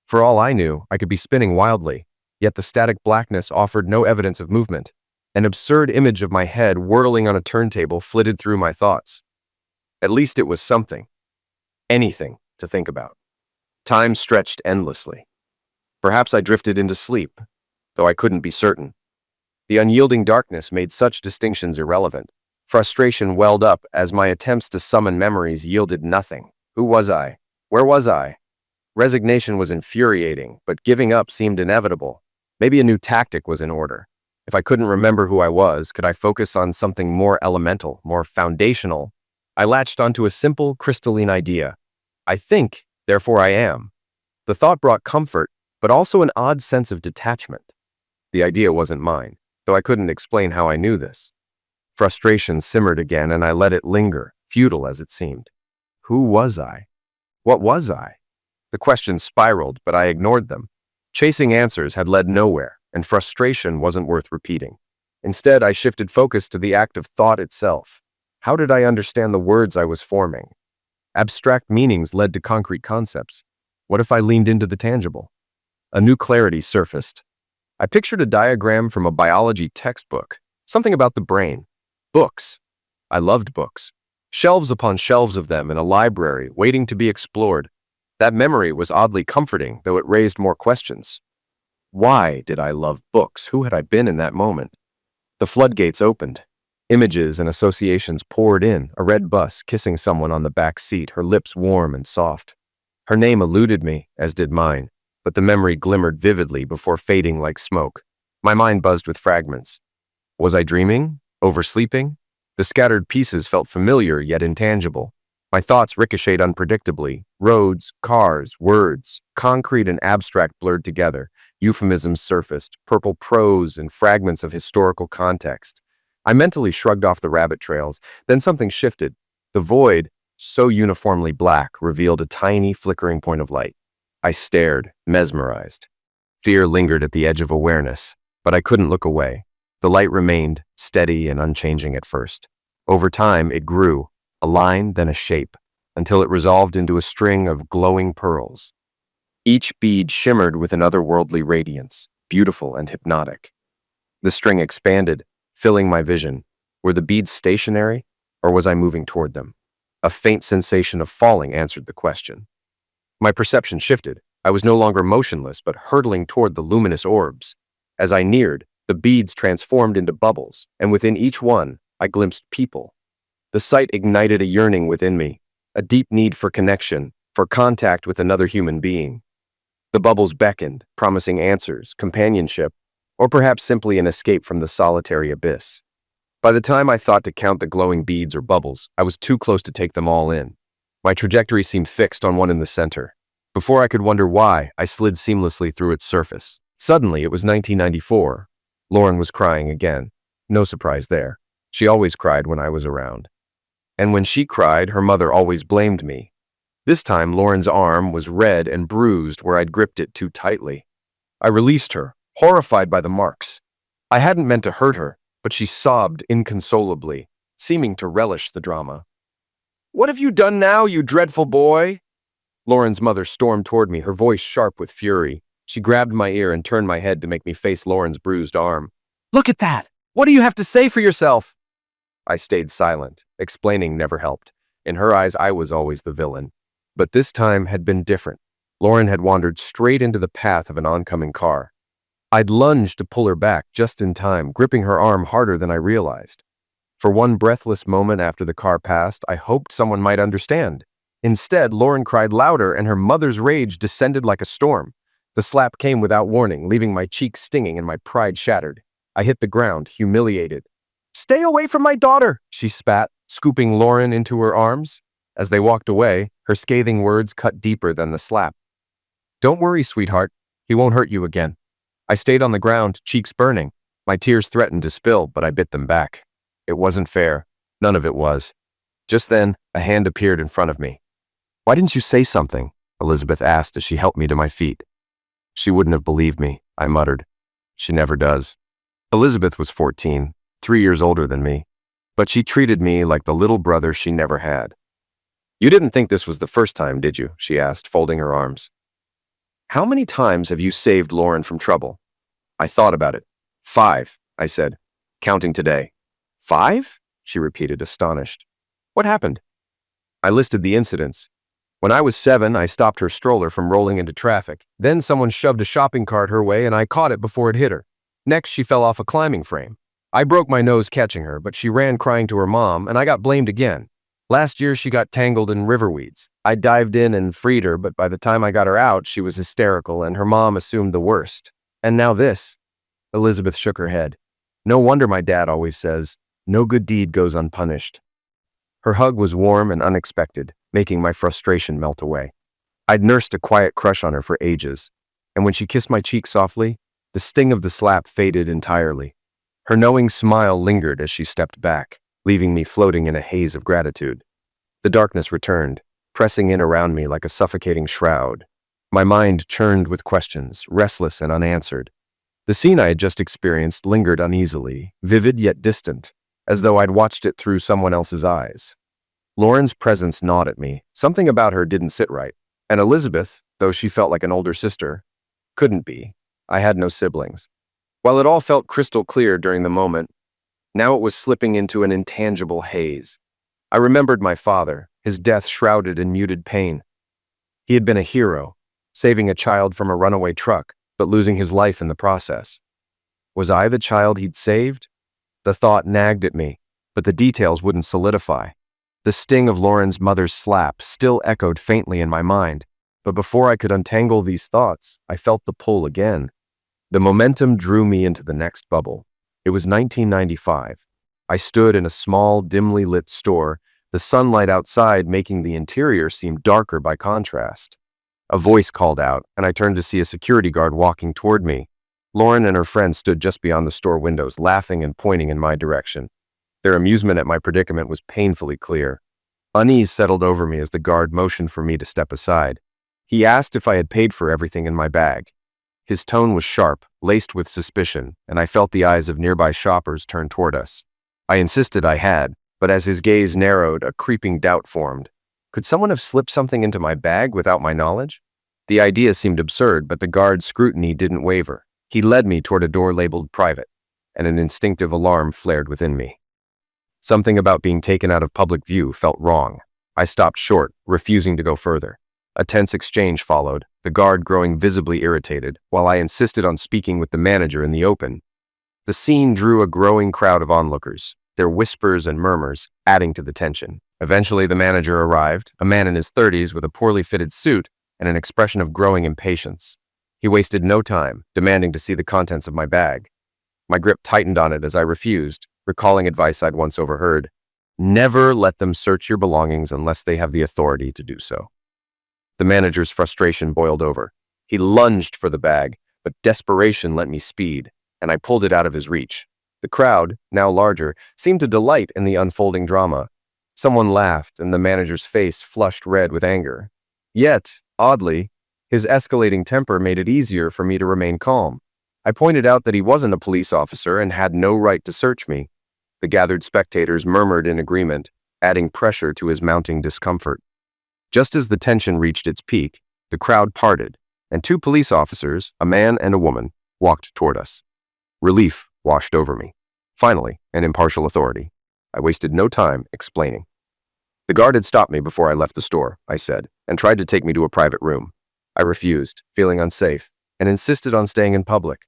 [SPEAKER 1] For all I knew, I could be spinning wildly, yet the static blackness offered no evidence of movement. An absurd image of my head whirling on a turntable flitted through my thoughts. At least it was something. Anything to think about. Time stretched endlessly. Perhaps I drifted into sleep, though I couldn't be certain. The unyielding darkness made such distinctions irrelevant. Frustration welled up as my attempts to summon memories yielded nothing. Who was I? Where was I? Resignation was infuriating, but giving up seemed inevitable. Maybe a new tactic was in order. If I couldn't remember who I was, could I focus on something more elemental, more foundational? I latched onto a simple, crystalline idea. I think, therefore I am. The thought brought comfort, but also an odd sense of detachment. The idea wasn't mine, though I couldn't explain how I knew this. Frustration simmered again, and I let it linger, futile as it seemed. Who was I? What was I? The questions spiraled, but I ignored them. Chasing answers had led nowhere. and frustration wasn't worth repeating. Instead, I shifted focus to the act of thought itself. How did I understand the words I was forming? Abstract meanings led to concrete concepts. What if I leaned into the tangible? A new clarity surfaced. I pictured a diagram from a biology textbook, something about the brain. Books. I loved books. Shelves upon shelves of them in a library waiting to be explored. That memory was oddly comforting, though it raised more questions. Why did I love books? Who had I been in that moment? The floodgates opened. Images and associations poured in, a red bus kissing someone on the back seat, her lips warm and soft. Her name eluded me, as did mine, but the memory glimmered vividly before fading like smoke. My mind buzzed with fragments. Was I dreaming? Oversleeping? The scattered pieces felt familiar yet intangible. My thoughts ricocheted unpredictably. Roads, cars, words, concrete and abstract blurred together. Euphemisms surfaced, purple prose and fragments of historical context. I mentally shrugged off the rabbit trails. Then something shifted. The void, so uniformly black, revealed a tiny, flickering point of light. I stared, mesmerized. Fear lingered at the edge of awareness, but I couldn't look away. The light remained, steady and unchanging at first. Over time, it grew, a line, then a shape, until it resolved into a string of glowing pearls. Each bead shimmered with an otherworldly radiance, beautiful and hypnotic. The string expanded, filling my vision. Were the beads stationary, or was I moving toward them? A faint sensation of falling answered the question. My perception shifted. I was no longer motionless, but hurtling toward the luminous orbs. As I neared, the beads transformed into bubbles, and within each one, I glimpsed people. The sight ignited a yearning within me, a deep need for connection, for contact with another human being. The bubbles beckoned, promising answers, companionship, or perhaps simply an escape from the solitary abyss. By the time I thought to count the glowing beads or bubbles, I was too close to take them all in. My trajectory seemed fixed on one in the center. Before I could wonder why, I slid seamlessly through its surface. Suddenly, it was 1994. Lauren was crying again. No surprise there. She always cried when I was around. And when she cried, her mother always blamed me. This time, Lauren's arm was red and bruised where I'd gripped it too tightly. I released her, horrified by the marks. I hadn't meant to hurt her, but she sobbed inconsolably, seeming to relish the drama. "What have you done now, you dreadful boy?" Lauren's mother stormed toward me, her voice sharp with fury. She grabbed my ear and turned my head to make me face Lauren's bruised arm. "Look at that! What do you have to say for yourself?" I stayed silent. Explaining never helped. In her eyes, I was always the villain. But this time had been different. Lauren had wandered straight into the path of an oncoming car. I'd lunged to pull her back just in time, gripping her arm harder than I realized. For one breathless moment after the car passed, I hoped someone might understand. Instead, Lauren cried louder, and her mother's rage descended like a storm. The slap came without warning, leaving my cheeks stinging and my pride shattered. I hit the ground, humiliated. "Stay away from my daughter," she spat, scooping Lauren into her arms. As they walked away, her scathing words cut deeper than the slap. "Don't worry, sweetheart. He won't hurt you again." I stayed on the ground, cheeks burning. My tears threatened to spill, but I bit them back. It wasn't fair. None of it was. Just then, a hand appeared in front of me. "Why didn't you say something?" Elizabeth asked as she helped me to my feet. "She wouldn't have believed me," I muttered. "She never does." Elizabeth was 14, 3 years older than me, but she treated me like the little brother she never had. "You didn't think this was the first time, did you?" she asked, folding her arms. "How many times have you saved Lauren from trouble?" I thought about it. 5, I said, counting today. 5? She repeated, astonished. "What happened?" I listed the incidents. When I was 7, I stopped her stroller from rolling into traffic. Then someone shoved a shopping cart her way and I caught it before it hit her. Next, she fell off a climbing frame. I broke my nose catching her, but she ran crying to her mom and I got blamed again. Last year, she got tangled in river weeds. I dived in and freed her, but by the time I got her out, she was hysterical and her mom assumed the worst. And now this. Elizabeth shook her head. "No wonder my dad always says, 'No good deed goes unpunished.'" Her hug was warm and unexpected, making my frustration melt away. I'd nursed a quiet crush on her for ages, and when she kissed my cheek softly, the sting of the slap faded entirely. Her knowing smile lingered as she stepped back, leaving me floating in a haze of gratitude. The darkness returned, pressing in around me like a suffocating shroud. My mind churned with questions, restless and unanswered. The scene I had just experienced lingered uneasily, vivid yet distant, as though I'd watched it through someone else's eyes. Lauren's presence gnawed at me. Something about her didn't sit right. And Elizabeth, though she felt like an older sister, couldn't be. I had no siblings. While it all felt crystal clear during the moment, now it was slipping into an intangible haze. I remembered my father, his death shrouded in muted pain. He had been a hero, saving a child from a runaway truck, but losing his life in the process. Was I the child he'd saved? The thought nagged at me, but the details wouldn't solidify. The sting of Lauren's mother's slap still echoed faintly in my mind, but before I could untangle these thoughts, I felt the pull again. The momentum drew me into the next bubble. It was 1995. I stood in a small, dimly lit store, the sunlight outside making the interior seem darker by contrast. A voice called out, and I turned to see a security guard walking toward me. Lauren and her friend stood just beyond the store windows, laughing and pointing in my direction. Their amusement at my predicament was painfully clear. Unease settled over me as the guard motioned for me to step aside. He asked if I had paid for everything in my bag. His tone was sharp, laced with suspicion, and I felt the eyes of nearby shoppers turn toward us. I insisted I had, but as his gaze narrowed, a creeping doubt formed. Could someone have slipped something into my bag without my knowledge? The idea seemed absurd, but the guard's scrutiny didn't waver. He led me toward a door labeled private, and an instinctive alarm flared within me. Something about being taken out of public view felt wrong. I stopped short, refusing to go further. A tense exchange followed, the guard growing visibly irritated, while I insisted on speaking with the manager in the open. The scene drew a growing crowd of onlookers, their whispers and murmurs adding to the tension. Eventually, the manager arrived, a man in his 30s with a poorly fitted suit and an expression of growing impatience. He wasted no time, demanding to see the contents of my bag. My grip tightened on it as I refused, recalling advice I'd once overheard. Never let them search your belongings unless they have the authority to do so. The manager's frustration boiled over. He lunged for the bag, but desperation lent me speed, and I pulled it out of his reach. The crowd, now larger, seemed to delight in the unfolding drama. Someone laughed, and the manager's face flushed red with anger. Yet, oddly, his escalating temper made it easier for me to remain calm. I pointed out that he wasn't a police officer and had no right to search me. The gathered spectators murmured in agreement, adding pressure to his mounting discomfort. Just as the tension reached its peak, the crowd parted, and two police officers, a man and a woman, walked toward us. Relief washed over me. Finally, an impartial authority. I wasted no time explaining. The guard had stopped me before I left the store, I said, and tried to take me to a private room. I refused, feeling unsafe, and insisted on staying in public.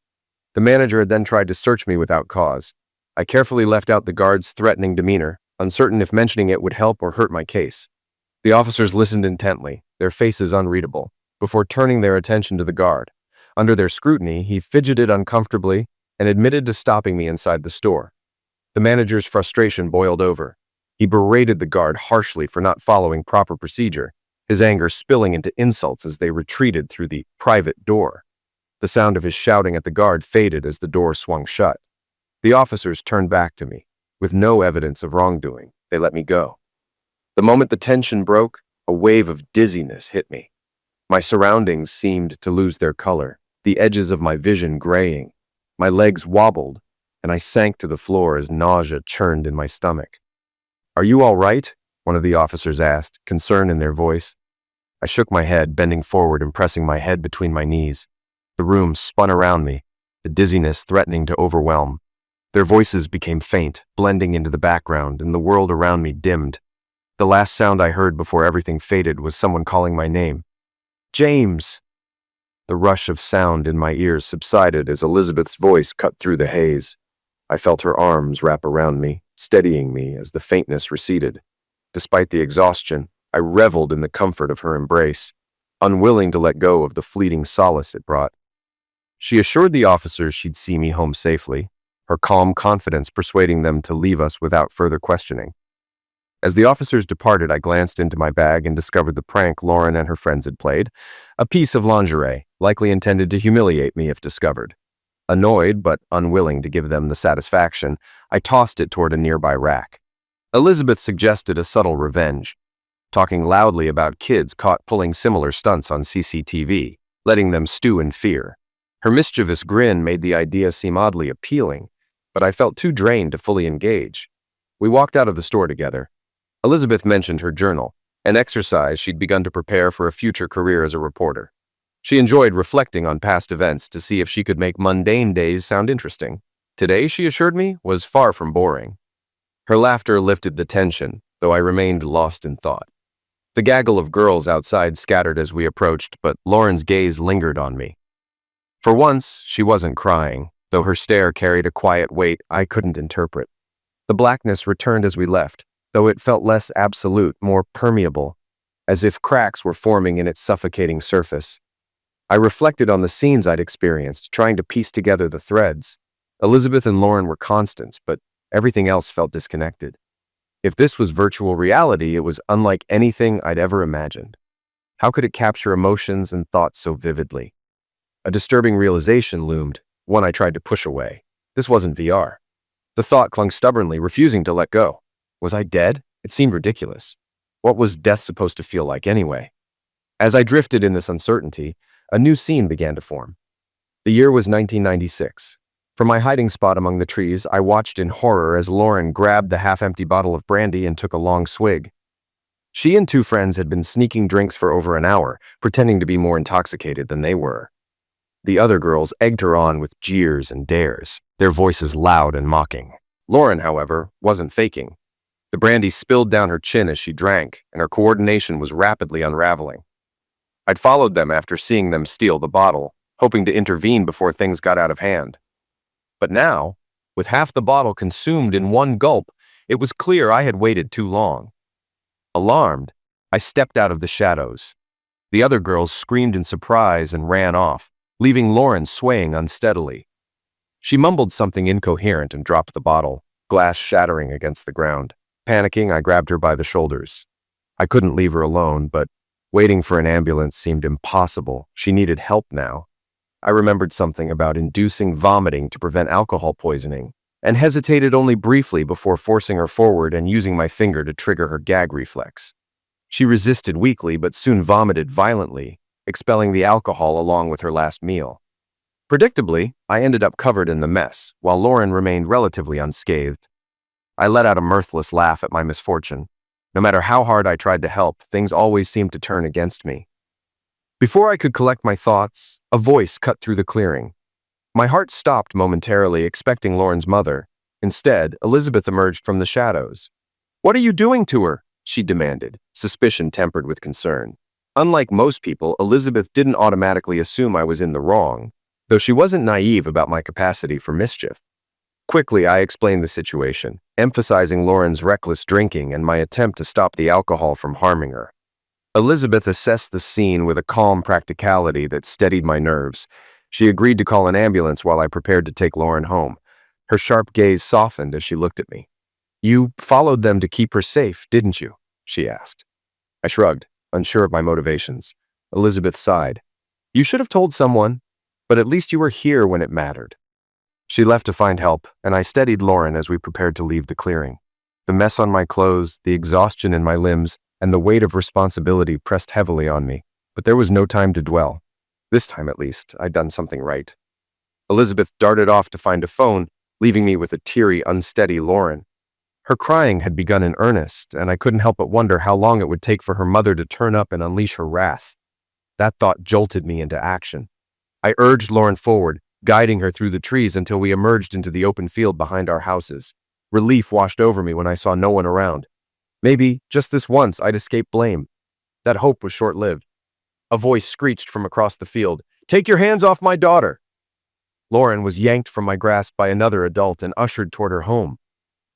[SPEAKER 1] The manager had then tried to search me without cause. I carefully left out the guard's threatening demeanor, uncertain if mentioning it would help or hurt my case. The officers listened intently, their faces unreadable, before turning their attention to the guard. Under their scrutiny, he fidgeted uncomfortably and admitted to stopping me inside the store. The manager's frustration boiled over. He berated the guard harshly for not following proper procedure, his anger spilling into insults as they retreated through the private door. The sound of his shouting at the guard faded as the door swung shut. The officers turned back to me. With no evidence of wrongdoing, they let me go. The moment the tension broke, a wave of dizziness hit me. My surroundings seemed to lose their color, the edges of my vision graying. My legs wobbled, and I sank to the floor as nausea churned in my stomach. "Are you all right?" one of the officers asked, concern in their voice. I shook my head, bending forward and pressing my head between my knees. The room spun around me, the dizziness threatening to overwhelm. Their voices became faint, blending into the background, and the world around me dimmed. The last sound I heard before everything faded was someone calling my name. "James!" The rush of sound in my ears subsided as Elizabeth's voice cut through the haze. I felt her arms wrap around me, steadying me as the faintness receded. Despite the exhaustion, I reveled in the comfort of her embrace, unwilling to let go of the fleeting solace it brought. She assured the officers she'd see me home safely, her calm confidence persuading them to leave us without further questioning. As the officers departed, I glanced into my bag and discovered the prank Lauren and her friends had played, a piece of lingerie, likely intended to humiliate me if discovered. Annoyed but unwilling to give them the satisfaction, I tossed it toward a nearby rack. Elizabeth suggested a subtle revenge, talking loudly about kids caught pulling similar stunts on CCTV, letting them stew in fear. Her mischievous grin made the idea seem oddly appealing, but I felt too drained to fully engage. We walked out of the store together. Elizabeth mentioned her journal, an exercise she'd begun to prepare for a future career as a reporter. She enjoyed reflecting on past events to see if she could make mundane days sound interesting. Today, she assured me, was far from boring. Her laughter lifted the tension, though I remained lost in thought. The gaggle of girls outside scattered as we approached, but Lauren's gaze lingered on me. For once, she wasn't crying, though her stare carried a quiet weight I couldn't interpret. The blackness returned as we left, though it felt less absolute, more permeable, as if cracks were forming in its suffocating surface. I reflected on the scenes I'd experienced, trying to piece together the threads. Elizabeth and Lauren were constants, but everything else felt disconnected. If this was virtual reality, it was unlike anything I'd ever imagined. How could it capture emotions and thoughts so vividly? A disturbing realization loomed, one I tried to push away. This wasn't VR. The thought clung stubbornly, refusing to let go. Was I dead? It seemed ridiculous. What was death supposed to feel like anyway? As I drifted in this uncertainty, a new scene began to form. The year was 1996. From my hiding spot among the trees, I watched in horror as Lauren grabbed the half-empty bottle of brandy and took a long swig. She and two friends had been sneaking drinks for over an hour, pretending to be more intoxicated than they were. The other girls egged her on with jeers and dares, their voices loud and mocking. Lauren, however, wasn't faking. The brandy spilled down her chin as she drank, and her coordination was rapidly unraveling. I'd followed them after seeing them steal the bottle, hoping to intervene before things got out of hand. But now, with half the bottle consumed in one gulp, it was clear I had waited too long. Alarmed, I stepped out of the shadows. The other girls screamed in surprise and ran off, leaving Lauren swaying unsteadily. She mumbled something incoherent and dropped the bottle, glass shattering against the ground. Panicking, I grabbed her by the shoulders. I couldn't leave her alone, but waiting for an ambulance seemed impossible. She needed help now. I remembered something about inducing vomiting to prevent alcohol poisoning, and hesitated only briefly before forcing her forward and using my finger to trigger her gag reflex. She resisted weakly but soon vomited violently, expelling the alcohol along with her last meal. Predictably, I ended up covered in the mess, while Lauren remained relatively unscathed. I let out a mirthless laugh at my misfortune. No matter how hard I tried to help, things always seemed to turn against me. Before I could collect my thoughts, a voice cut through the clearing. My heart stopped momentarily, expecting Lauren's mother. Instead, Elizabeth emerged from the shadows. "What are you doing to her?" she demanded, suspicion tempered with concern. Unlike most people, Elizabeth didn't automatically assume I was in the wrong, though she wasn't naive about my capacity for mischief. Quickly, I explained the situation, emphasizing Lauren's reckless drinking and my attempt to stop the alcohol from harming her. Elizabeth assessed the scene with a calm practicality that steadied my nerves. She agreed to call an ambulance while I prepared to take Lauren home. Her sharp gaze softened as she looked at me. "You followed them to keep her safe, didn't you?" she asked. I shrugged, unsure of my motivations. Elizabeth sighed. "You should have told someone, but at least you were here when it mattered." She left to find help, and I steadied Lauren as we prepared to leave the clearing. The mess on my clothes, the exhaustion in my limbs, and the weight of responsibility pressed heavily on me, but there was no time to dwell. This time, at least, I'd done something right. Elizabeth darted off to find a phone, leaving me with a teary, unsteady Lauren. Her crying had begun in earnest, and I couldn't help but wonder how long it would take for her mother to turn up and unleash her wrath. That thought jolted me into action. I urged Lauren forward, guiding her through the trees until we emerged into the open field behind our houses. Relief washed over me when I saw no one around. Maybe, just this once, I'd escape blame. That hope was short-lived. A voice screeched from across the field, "Take your hands off my daughter!" Lauren was yanked from my grasp by another adult and ushered toward her home.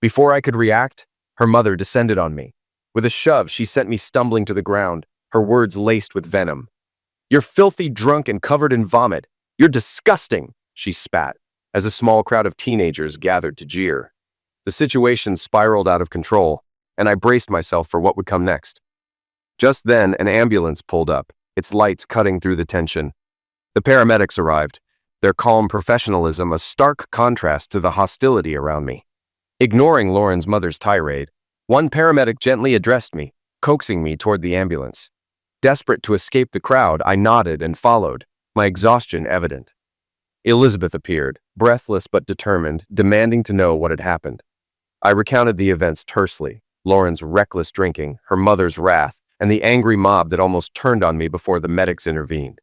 [SPEAKER 1] Before I could react, her mother descended on me. With a shove, she sent me stumbling to the ground, her words laced with venom. "You're filthy drunk and covered in vomit. You're disgusting," she spat, as a small crowd of teenagers gathered to jeer. The situation spiraled out of control, and I braced myself for what would come next. Just then, an ambulance pulled up, its lights cutting through the tension. The paramedics arrived, their calm professionalism a stark contrast to the hostility around me. Ignoring Lauren's mother's tirade, one paramedic gently addressed me, coaxing me toward the ambulance. Desperate to escape the crowd, I nodded and followed, my exhaustion evident. Elizabeth appeared, breathless but determined, demanding to know what had happened. I recounted the events tersely, Lauren's reckless drinking, her mother's wrath, and the angry mob that almost turned on me before the medics intervened.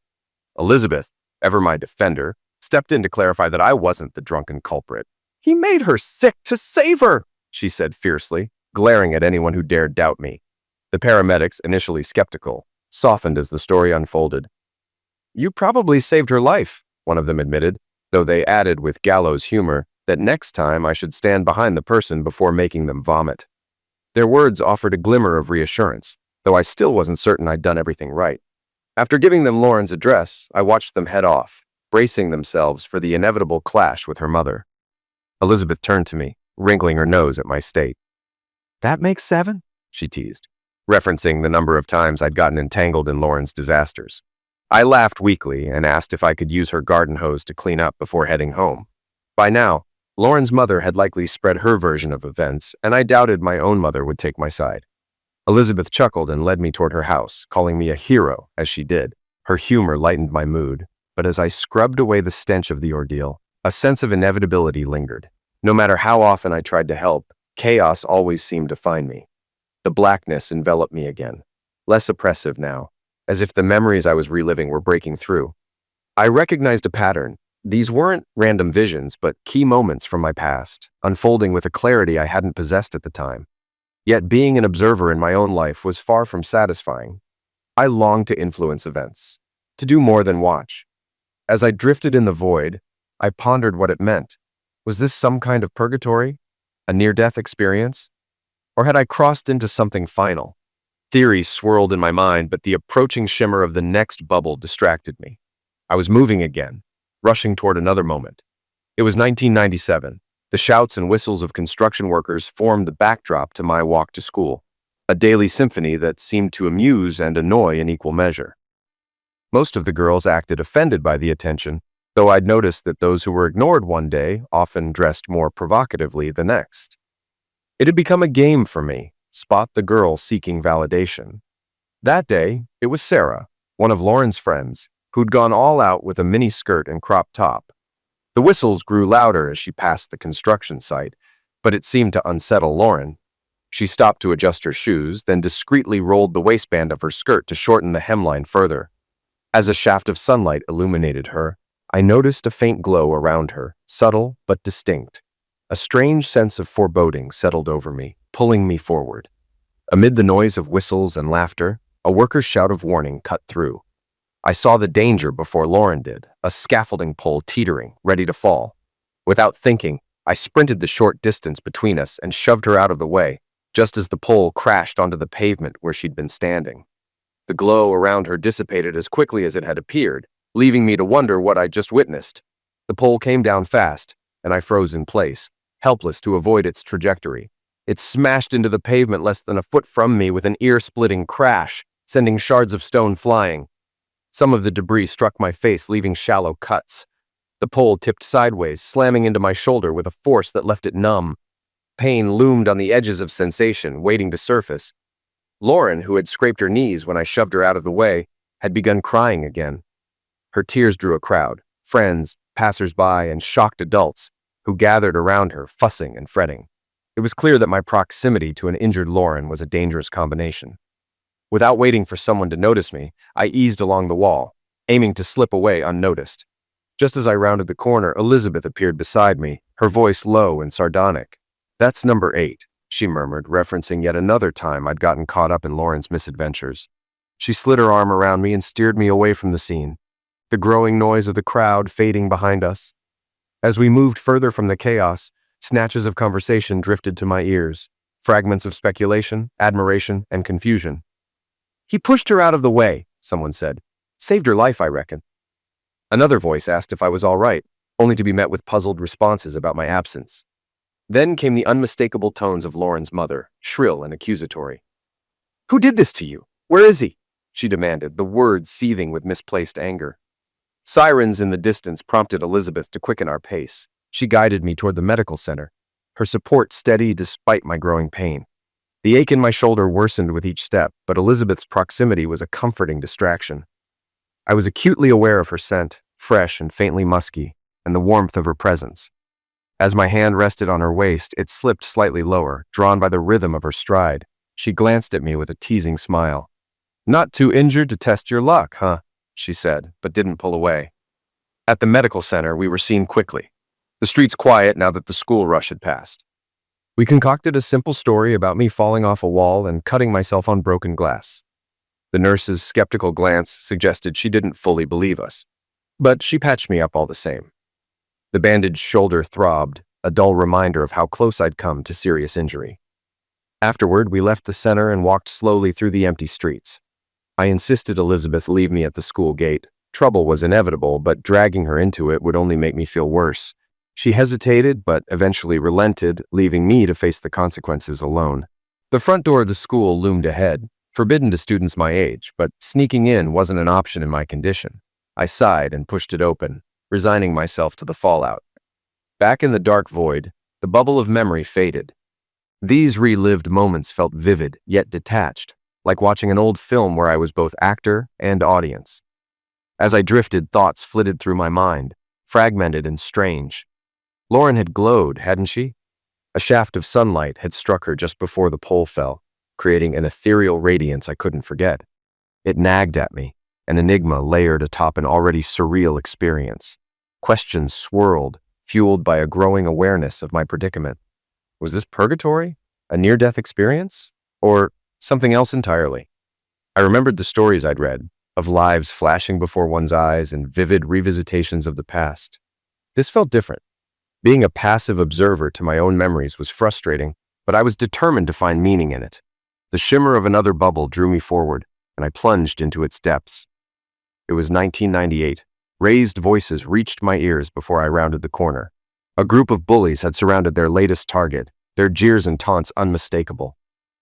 [SPEAKER 1] Elizabeth, ever my defender, stepped in to clarify that I wasn't the drunken culprit. "He made her sick to save her," she said fiercely, glaring at anyone who dared doubt me. The paramedics, initially skeptical, softened as the story unfolded. "You probably saved her life," one of them admitted, though they added with gallows humor that next time I should stand behind the person before making them vomit. Their words offered a glimmer of reassurance, though I still wasn't certain I'd done everything right. After giving them Lauren's address, I watched them head off, bracing themselves for the inevitable clash with her mother. Elizabeth turned to me, wrinkling her nose at my state. "That makes 7?" she teased, referencing the number of times I'd gotten entangled in Lauren's disasters. I laughed weakly and asked if I could use her garden hose to clean up before heading home. By now, Lauren's mother had likely spread her version of events, and I doubted my own mother would take my side. Elizabeth chuckled and led me toward her house, calling me a hero as she did. Her humor lightened my mood, but as I scrubbed away the stench of the ordeal, a sense of inevitability lingered. No matter how often I tried to help, chaos always seemed to find me. The blackness enveloped me again, less oppressive now, as if the memories I was reliving were breaking through. I recognized a pattern. These weren't random visions, but key moments from my past, unfolding with a clarity I hadn't possessed at the time. Yet being an observer in my own life was far from satisfying. I longed to influence events, to do more than watch. As I drifted in the void, I pondered what it meant. Was this some kind of purgatory? A near-death experience? Or had I crossed into something final? Theories swirled in my mind, but the approaching shimmer of the next bubble distracted me. I was moving again, rushing toward another moment. It was 1997. The shouts and whistles of construction workers formed the backdrop to my walk to school, a daily symphony that seemed to amuse and annoy in equal measure. Most of the girls acted offended by the attention, though I'd noticed that those who were ignored one day often dressed more provocatively the next. It had become a game for me, spot the girl seeking validation. That day, it was Sarah, one of Lauren's friends, who'd gone all out with a mini skirt and crop top. The whistles grew louder as she passed the construction site, but it seemed to unsettle Lauren. She stopped to adjust her shoes, then discreetly rolled the waistband of her skirt to shorten the hemline further. As a shaft of sunlight illuminated her, I noticed a faint glow around her, subtle but distinct. A strange sense of foreboding settled over me, pulling me forward. Amid the noise of whistles and laughter, a worker's shout of warning cut through. I saw the danger before Lauren did, a scaffolding pole teetering, ready to fall. Without thinking, I sprinted the short distance between us and shoved her out of the way, just as the pole crashed onto the pavement where she'd been standing. The glow around her dissipated as quickly as it had appeared, leaving me to wonder what I'd just witnessed. The pole came down fast, and I froze in place, helpless to avoid its trajectory. It smashed into the pavement less than a foot from me with an ear-splitting crash, sending shards of stone flying. Some of the debris struck my face, leaving shallow cuts. The pole tipped sideways, slamming into my shoulder with a force that left it numb. Pain loomed on the edges of sensation, waiting to surface. Lauren, who had scraped her knees when I shoved her out of the way, had begun crying again. Her tears drew a crowd, friends, passers-by, and shocked adults, who gathered around her, fussing and fretting. It was clear that my proximity to an injured Lauren was a dangerous combination. Without waiting for someone to notice me, I eased along the wall, aiming to slip away unnoticed. Just as I rounded the corner, Elizabeth appeared beside me, her voice low and sardonic. "That's number 8, she murmured, referencing yet another time I'd gotten caught up in Lauren's misadventures. She slid her arm around me and steered me away from the scene, the growing noise of the crowd fading behind us. As we moved further from the chaos, snatches of conversation drifted to my ears, fragments of speculation, admiration, and confusion. "He pushed her out of the way," someone said. "Saved her life, I reckon." Another voice asked if I was all right, only to be met with puzzled responses about my absence. Then came the unmistakable tones of Lauren's mother, shrill and accusatory. "Who did this to you? Where is he?" she demanded, the words seething with misplaced anger. Sirens in the distance prompted Elizabeth to quicken our pace. She guided me toward the medical center, her support steady despite my growing pain. The ache in my shoulder worsened with each step, but Elizabeth's proximity was a comforting distraction. I was acutely aware of her scent, fresh and faintly musky, and the warmth of her presence. As my hand rested on her waist, it slipped slightly lower, drawn by the rhythm of her stride. She glanced at me with a teasing smile. "Not too injured to test your luck, huh?" she said, but didn't pull away. At the medical center, we were seen quickly. The streets quiet now that the school rush had passed. We concocted a simple story about me falling off a wall and cutting myself on broken glass. The nurse's skeptical glance suggested she didn't fully believe us, but she patched me up all the same. The bandaged shoulder throbbed, a dull reminder of how close I'd come to serious injury. Afterward, we left the center and walked slowly through the empty streets. I insisted Elizabeth leave me at the school gate. Trouble was inevitable, but dragging her into it would only make me feel worse. She hesitated, but eventually relented, leaving me to face the consequences alone. The front door of the school loomed ahead, forbidden to students my age, but sneaking in wasn't an option in my condition. I sighed and pushed it open, resigning myself to the fallout. Back in the dark void, the bubble of memory faded. These relived moments felt vivid, yet detached, like watching an old film where I was both actor and audience. As I drifted, thoughts flitted through my mind, fragmented and strange. Lauren had glowed, hadn't she? A shaft of sunlight had struck her just before the pole fell, creating an ethereal radiance I couldn't forget. It nagged at me, an enigma layered atop an already surreal experience. Questions swirled, fueled by a growing awareness of my predicament. Was this purgatory? A near-death experience? Or something else entirely? I remembered the stories I'd read, of lives flashing before one's eyes and vivid revisitations of the past. This felt different. Being a passive observer to my own memories was frustrating, but I was determined to find meaning in it. The shimmer of another bubble drew me forward, and I plunged into its depths. It was 1998. Raised voices reached my ears before I rounded the corner. A group of bullies had surrounded their latest target, their jeers and taunts unmistakable.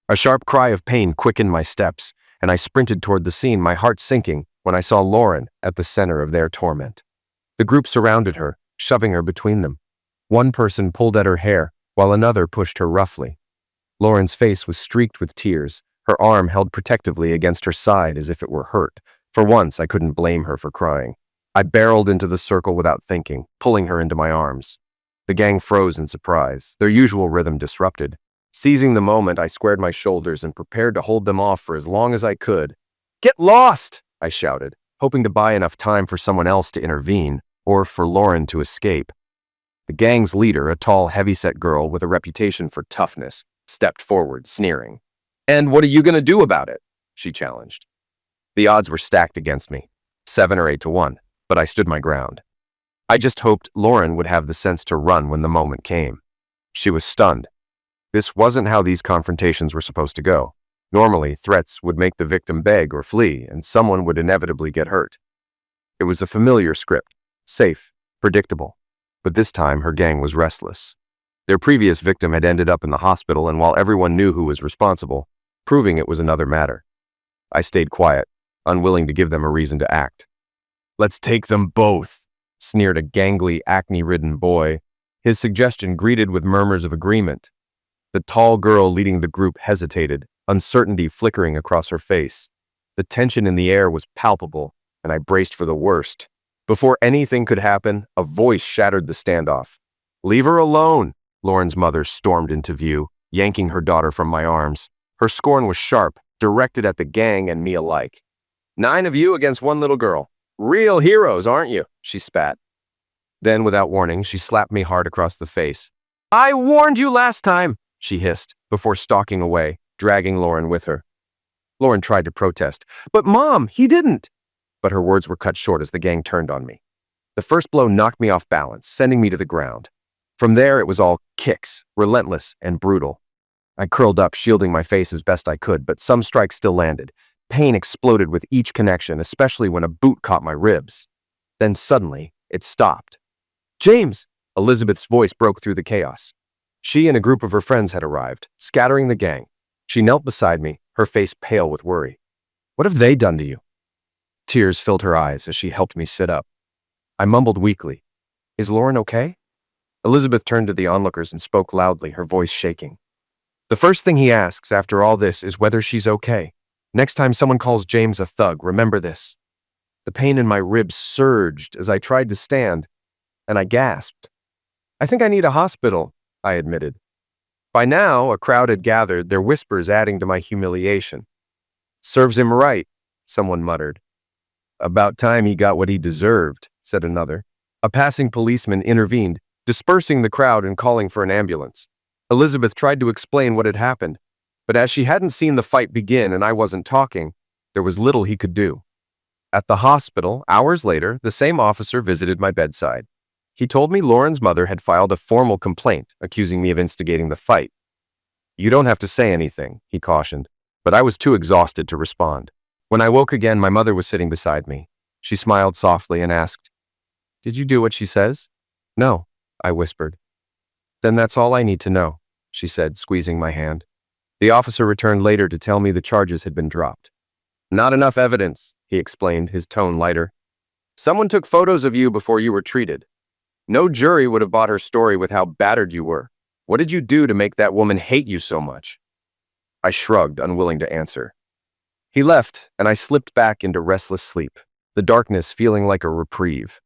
[SPEAKER 1] A sharp cry of pain quickened my steps, and I sprinted toward the scene, my heart sinking when I saw Lauren at the center of their torment. The group surrounded her, shoving her between them. One person pulled at her hair, while another pushed her roughly. Lauren's face was streaked with tears, her arm held protectively against her side as if it were hurt. For once, I couldn't blame her for crying. I barreled into the circle without thinking, pulling her into my arms. The gang froze in surprise, their usual rhythm disrupted. Seizing the moment, I squared my shoulders and prepared to hold them off for as long as I could. "Get lost!" I shouted, hoping to buy enough time for someone else to intervene, or for Lauren to escape. The gang's leader, a tall, heavy-set girl with a reputation for toughness, stepped forward, sneering. "And what are you going to do about it?" she challenged. The odds were stacked against me, 7 or 8 to 1, but I stood my ground. I just hoped Lauren would have the sense to run when the moment came. She was stunned. This wasn't how these confrontations were supposed to go. Normally, threats would make the victim beg or flee, and someone would inevitably get hurt. It was a familiar script, safe, predictable. But this time, her gang was restless. Their previous victim had ended up in the hospital, and while everyone knew who was responsible, proving it was another matter. I stayed quiet, unwilling to give them a reason to act. "Let's take them both," sneered a gangly, acne-ridden boy, his suggestion greeted with murmurs of agreement. The tall girl leading the group hesitated, uncertainty flickering across her face. The tension in the air was palpable, and I braced for the worst. Before anything could happen, a voice shattered the standoff. "Leave her alone!" Lauren's mother stormed into view, yanking her daughter from my arms. Her scorn was sharp, directed at the gang and me alike. "9 of you against one little girl. Real heroes, aren't you?" she spat. Then, without warning, she slapped me hard across the face. "I warned you last time!" she hissed, before stalking away, dragging Lauren with her. Lauren tried to protest. "But Mom, he didn't!" But her words were cut short as the gang turned on me. The first blow knocked me off balance, sending me to the ground. From there, it was all kicks, relentless and brutal. I curled up, shielding my face as best I could, but some strikes still landed. Pain exploded with each connection, especially when a boot caught my ribs. Then suddenly, it stopped. "James!" Elizabeth's voice broke through the chaos. She and a group of her friends had arrived, scattering the gang. She knelt beside me, her face pale with worry. "What have they done to you?" Tears filled her eyes as she helped me sit up. I mumbled weakly, "Is Lauren okay?" Elizabeth turned to the onlookers and spoke loudly, her voice shaking. "The first thing he asks after all this is whether she's okay. Next time someone calls James a thug, remember this." The pain in my ribs surged as I tried to stand, and I gasped. "I think I need a hospital," I admitted. By now, a crowd had gathered, their whispers adding to my humiliation. "Serves him right," someone muttered. "About time he got what he deserved," said another. A passing policeman intervened, dispersing the crowd and calling for an ambulance. Elizabeth tried to explain what had happened, but as she hadn't seen the fight begin and I wasn't talking, there was little he could do. At the hospital, hours later, the same officer visited my bedside. He told me Lauren's mother had filed a formal complaint, accusing me of instigating the fight. "You don't have to say anything," he cautioned, but I was too exhausted to respond. When I woke again, my mother was sitting beside me. She smiled softly and asked, "Did you do what she says?" "No," I whispered. "Then that's all I need to know," she said, squeezing my hand. The officer returned later to tell me the charges had been dropped. "Not enough evidence," he explained, his tone lighter. "Someone took photos of you before you were treated. No jury would have bought her story with how battered you were. What did you do to make that woman hate you so much?" I shrugged, unwilling to answer. He left, and I slipped back into restless sleep, the darkness feeling like a reprieve.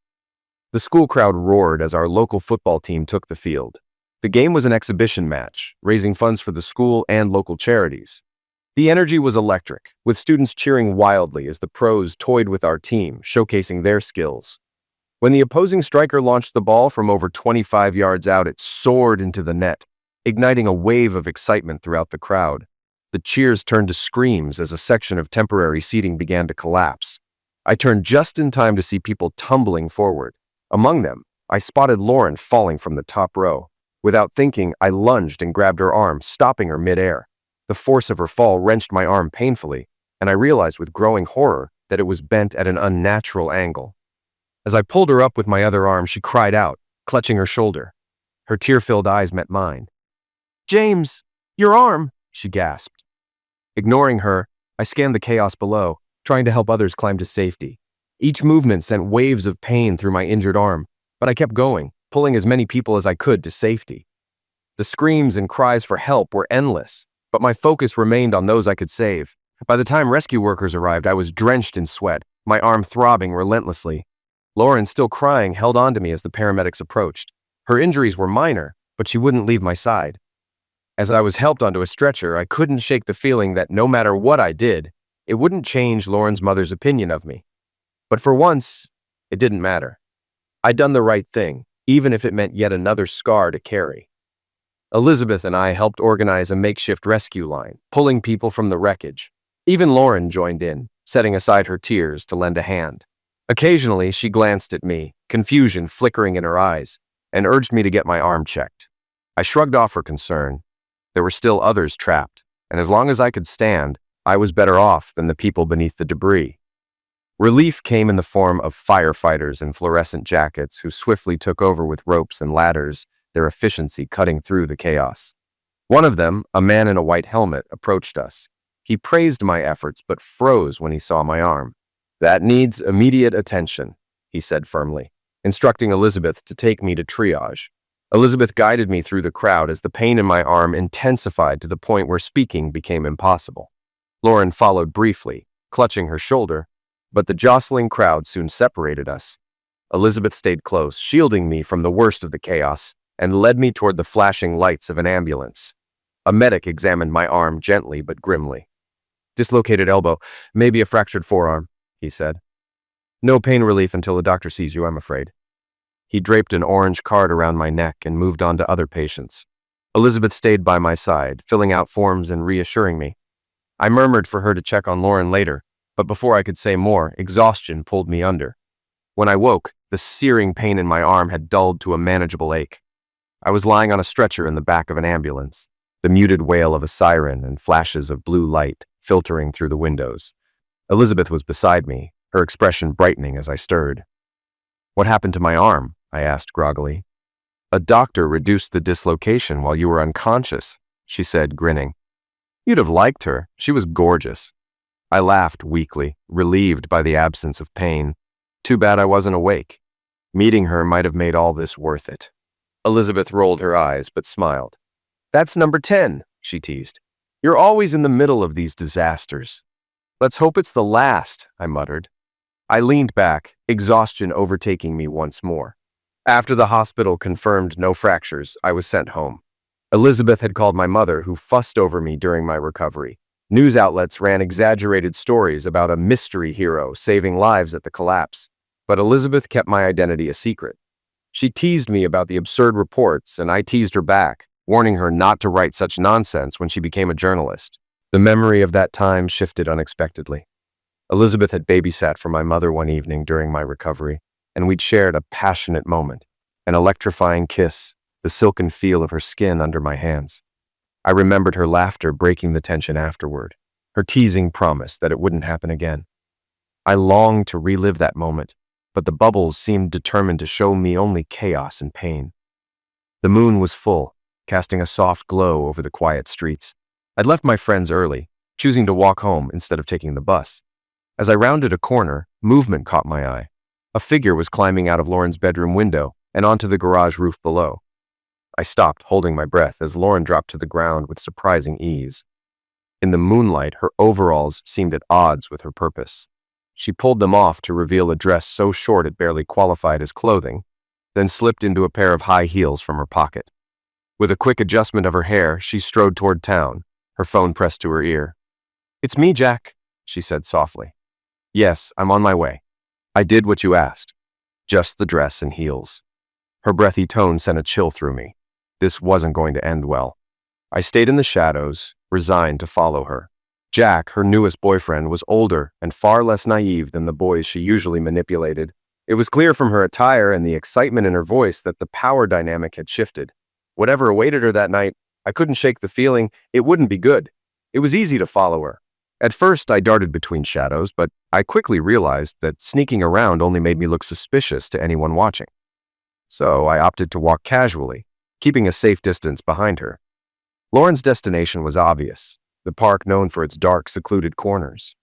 [SPEAKER 1] The school crowd roared as our local football team took the field. The game was an exhibition match, raising funds for the school and local charities. The energy was electric, with students cheering wildly as the pros toyed with our team, showcasing their skills. When the opposing striker launched the ball from over 25 yards out, it soared into the net, igniting a wave of excitement throughout the crowd. The cheers turned to screams as a section of temporary seating began to collapse. I turned just in time to see people tumbling forward. Among them, I spotted Lauren falling from the top row. Without thinking, I lunged and grabbed her arm, stopping her midair. The force of her fall wrenched my arm painfully, and I realized with growing horror that it was bent at an unnatural angle. As I pulled her up with my other arm, she cried out, clutching her shoulder. Her tear-filled eyes met mine. "James, your arm!" she gasped. Ignoring her, I scanned the chaos below, trying to help others climb to safety. Each movement sent waves of pain through my injured arm, but I kept going, pulling as many people as I could to safety. The screams and cries for help were endless, but my focus remained on those I could save. By the time rescue workers arrived, I was drenched in sweat, my arm throbbing relentlessly. Lauren, still crying, held on to me as the paramedics approached. Her injuries were minor, but she wouldn't leave my side. As I was helped onto a stretcher, I couldn't shake the feeling that no matter what I did, it wouldn't change Lauren's mother's opinion of me. But for once, it didn't matter. I'd done the right thing, even if it meant yet another scar to carry. Elizabeth and I helped organize a makeshift rescue line, pulling people from the wreckage. Even Lauren joined in, setting aside her tears to lend a hand. Occasionally, she glanced at me, confusion flickering in her eyes, and urged me to get my arm checked. I shrugged off her concern. There were still others trapped, and as long as I could stand, I was better off than the people beneath the debris. Relief came in the form of firefighters in fluorescent jackets who swiftly took over with ropes and ladders, their efficiency cutting through the chaos. One of them, a man in a white helmet, approached us. He praised my efforts but froze when he saw my arm. "That needs immediate attention," he said firmly, instructing Elizabeth to take me to triage. Elizabeth guided me through the crowd as the pain in my arm intensified to the point where speaking became impossible. Lauren followed briefly, clutching her shoulder, but the jostling crowd soon separated us. Elizabeth stayed close, shielding me from the worst of the chaos, and led me toward the flashing lights of an ambulance. A medic examined my arm gently but grimly. "Dislocated elbow, maybe a fractured forearm," he said. "No pain relief until the doctor sees you, I'm afraid." He draped an orange card around my neck and moved on to other patients. Elizabeth stayed by my side, filling out forms and reassuring me. I murmured for her to check on Lauren later, but before I could say more, exhaustion pulled me under. When I woke, the searing pain in my arm had dulled to a manageable ache. I was lying on a stretcher in the back of an ambulance, the muted wail of a siren and flashes of blue light filtering through the windows. Elizabeth was beside me, her expression brightening as I stirred. "What happened to my arm?" I asked groggily. "A doctor reduced the dislocation while you were unconscious," she said, grinning. "You'd have liked her. She was gorgeous." I laughed weakly, relieved by the absence of pain. Too bad I wasn't awake. Meeting her might have made all this worth it. Elizabeth rolled her eyes but smiled. "That's number 10, she teased. "You're always in the middle of these disasters." "Let's hope it's the last," I muttered. I leaned back, exhaustion overtaking me once more. After the hospital confirmed no fractures, I was sent home. Elizabeth had called my mother, who fussed over me during my recovery. News outlets ran exaggerated stories about a mystery hero saving lives at the collapse, but Elizabeth kept my identity a secret. She teased me about the absurd reports, and I teased her back, warning her not to write such nonsense when she became a journalist. The memory of that time shifted unexpectedly. Elizabeth had babysat for my mother one evening during my recovery, and we'd shared a passionate moment, an electrifying kiss, the silken feel of her skin under my hands. I remembered her laughter breaking the tension afterward, her teasing promise that it wouldn't happen again. I longed to relive that moment, but the bubbles seemed determined to show me only chaos and pain. The moon was full, casting a soft glow over the quiet streets. I'd left my friends early, choosing to walk home instead of taking the bus. As I rounded a corner, movement caught my eye. A figure was climbing out of Lauren's bedroom window and onto the garage roof below. I stopped, holding my breath, as Lauren dropped to the ground with surprising ease. In the moonlight, her overalls seemed at odds with her purpose. She pulled them off to reveal a dress so short it barely qualified as clothing, then slipped into a pair of high heels from her pocket. With a quick adjustment of her hair, she strode toward town, her phone pressed to her ear. "It's me, Jack," she said softly. "Yes, I'm on my way. I did what you asked. Just the dress and heels." Her breathy tone sent a chill through me. This wasn't going to end well. I stayed in the shadows, resigned to follow her. Jack, her newest boyfriend, was older and far less naive than the boys she usually manipulated. It was clear from her attire and the excitement in her voice that the power dynamic had shifted. Whatever awaited her that night, I couldn't shake the feeling it wouldn't be good. It was easy to follow her. At first, I darted between shadows, but I quickly realized that sneaking around only made me look suspicious to anyone watching. So I opted to walk casually, keeping a safe distance behind her. Lauren's destination was obvious, the park known for its dark, secluded corners.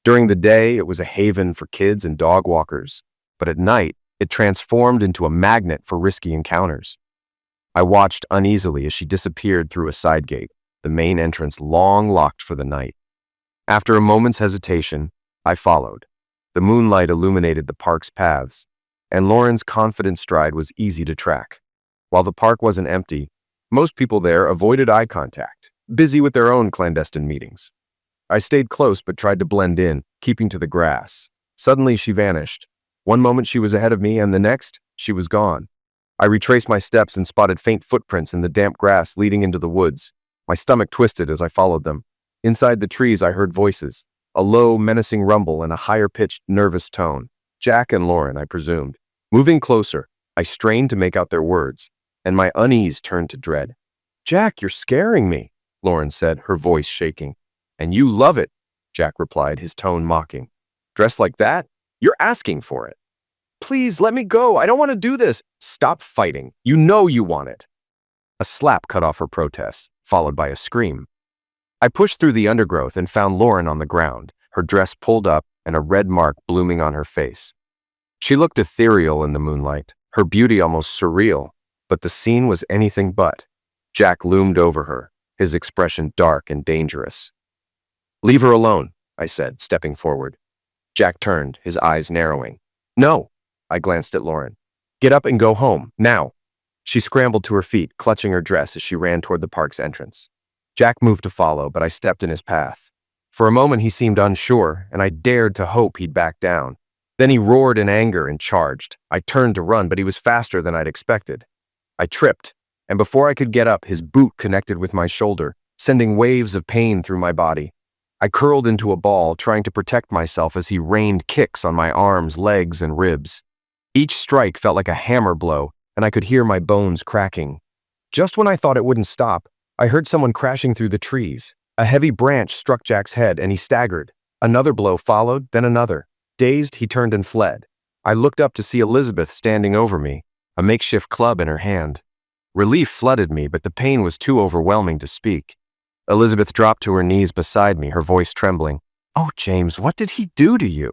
[SPEAKER 1] During the day, it was a haven for kids and dog walkers, but at night, it transformed into a magnet for risky encounters. I watched uneasily as she disappeared through a side gate, the main entrance long locked for the night. After a moment's hesitation, I followed. The moonlight illuminated the park's paths, and Lauren's confident stride was easy to track. While the park wasn't empty, most people there avoided eye contact, busy with their own clandestine meetings. I stayed close but tried to blend in, keeping to the grass. Suddenly she vanished. One moment she was ahead of me, and the next, she was gone. I retraced my steps and spotted faint footprints in the damp grass leading into the woods. My stomach twisted as I followed them. Inside the trees I heard voices, a low, menacing rumble and a higher-pitched, nervous tone. Jack and Lauren, I presumed. Moving closer, I strained to make out their words, and my unease turned to dread. "Jack, you're scaring me," Lauren said, her voice shaking. "And you love it," Jack replied, his tone mocking. "Dressed like that? You're asking for it." "Please, let me go. I don't want to do this." "Stop fighting. You know you want it." A slap cut off her protests, followed by a scream. I pushed through the undergrowth and found Lauren on the ground, her dress pulled up and a red mark blooming on her face. She looked ethereal in the moonlight, her beauty almost surreal, but the scene was anything but. Jack loomed over her, his expression dark and dangerous. "Leave her alone," I said, stepping forward. Jack turned, his eyes narrowing. "No," I glanced at Lauren. "Get up and go home, now." She scrambled to her feet, clutching her dress as she ran toward the park's entrance. Jack moved to follow, but I stepped in his path. For a moment he seemed unsure, and I dared to hope he'd back down. Then he roared in anger and charged. I turned to run, but he was faster than I'd expected. I tripped, and before I could get up, his boot connected with my shoulder, sending waves of pain through my body. I curled into a ball, trying to protect myself as he rained kicks on my arms, legs, and ribs. Each strike felt like a hammer blow, and I could hear my bones cracking. Just when I thought it wouldn't stop, I heard someone crashing through the trees. A heavy branch struck Jack's head, and he staggered. Another blow followed, then another. Dazed, he turned and fled. I looked up to see Elizabeth standing over me, a makeshift club in her hand. Relief flooded me, but the pain was too overwhelming to speak. Elizabeth dropped to her knees beside me, her voice trembling. "Oh, James, what did he do to you?"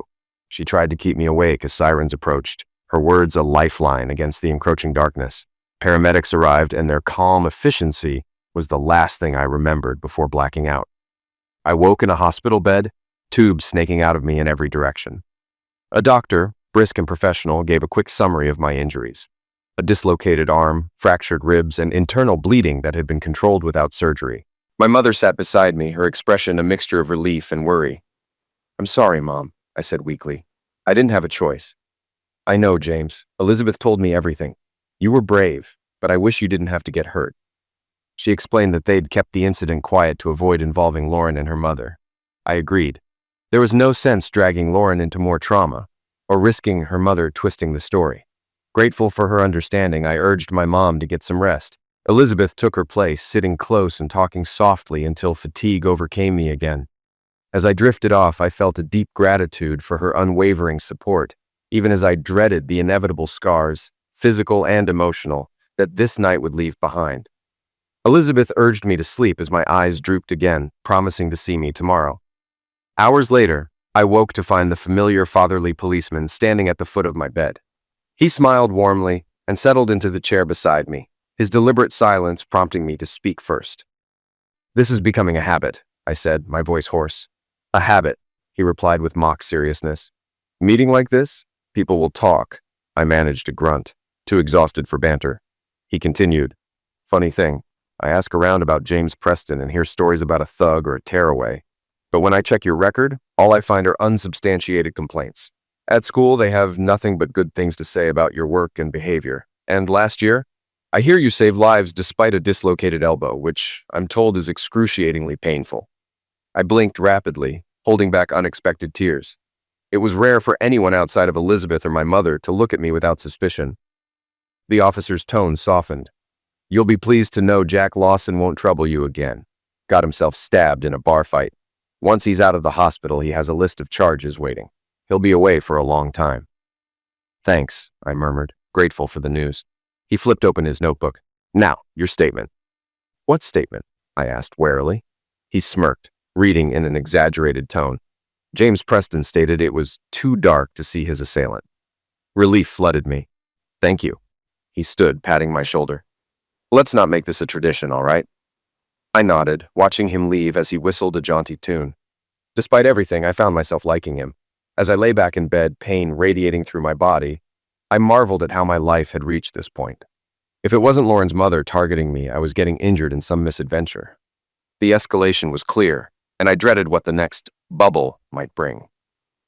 [SPEAKER 1] She tried to keep me awake as sirens approached, her words a lifeline against the encroaching darkness. Paramedics arrived, and their calm efficiency was the last thing I remembered before blacking out. I woke in a hospital bed, tubes snaking out of me in every direction. A doctor, brisk and professional, gave a quick summary of my injuries. a dislocated arm, fractured ribs, and internal bleeding that had been controlled without surgery. My mother sat beside me, her expression a mixture of relief and worry. "I'm sorry, Mom," I said weakly. "I didn't have a choice." "I know, James. Elizabeth told me everything. You were brave, but I wish you didn't have to get hurt." She explained that they'd kept the incident quiet to avoid involving Lauren and her mother. I agreed. There was no sense dragging Lauren into more trauma, or risking her mother twisting the story. Grateful for her understanding, I urged my mom to get some rest. Elizabeth took her place, sitting close and talking softly until fatigue overcame me again. As I drifted off, I felt a deep gratitude for her unwavering support, even as I dreaded the inevitable scars, physical and emotional, that this night would leave behind. Elizabeth urged me to sleep as my eyes drooped again, promising to see me tomorrow. Hours later, I woke to find the familiar fatherly policeman standing at the foot of my bed. He smiled warmly and settled into the chair beside me, his deliberate silence prompting me to speak first. "This is becoming a habit," I said, my voice hoarse. "A habit," he replied with mock seriousness. "Meeting like this, people will talk." I managed a grunt, too exhausted for banter. He continued, "Funny thing, I ask around about James Preston and hear stories about a thug or a tearaway. But when I check your record, all I find are unsubstantiated complaints. At school, they have nothing but good things to say about your work and behavior. And last year, I hear you saved lives despite a dislocated elbow, which I'm told is excruciatingly painful." I blinked rapidly, holding back unexpected tears. It was rare for anyone outside of Elizabeth or my mother to look at me without suspicion. The officer's tone softened. "You'll be pleased to know Jack Lawson won't trouble you again. Got himself stabbed in a bar fight. Once he's out of the hospital, he has a list of charges waiting. He'll be away for a long time." "Thanks," I murmured, grateful for the news. He flipped open his notebook. "Now, your statement." "What statement?" I asked warily. He smirked, reading in an exaggerated tone. James Preston stated it was too dark to see his assailant. Relief flooded me. "Thank you." He stood, patting my shoulder. "Let's not make this a tradition, all right?" I nodded, watching him leave as he whistled a jaunty tune. Despite everything, I found myself liking him. As I lay back in bed, pain radiating through my body, I marveled at how my life had reached this point. If it wasn't Lauren's mother targeting me, I was getting injured in some misadventure. The escalation was clear, and I dreaded what the next bubble might bring.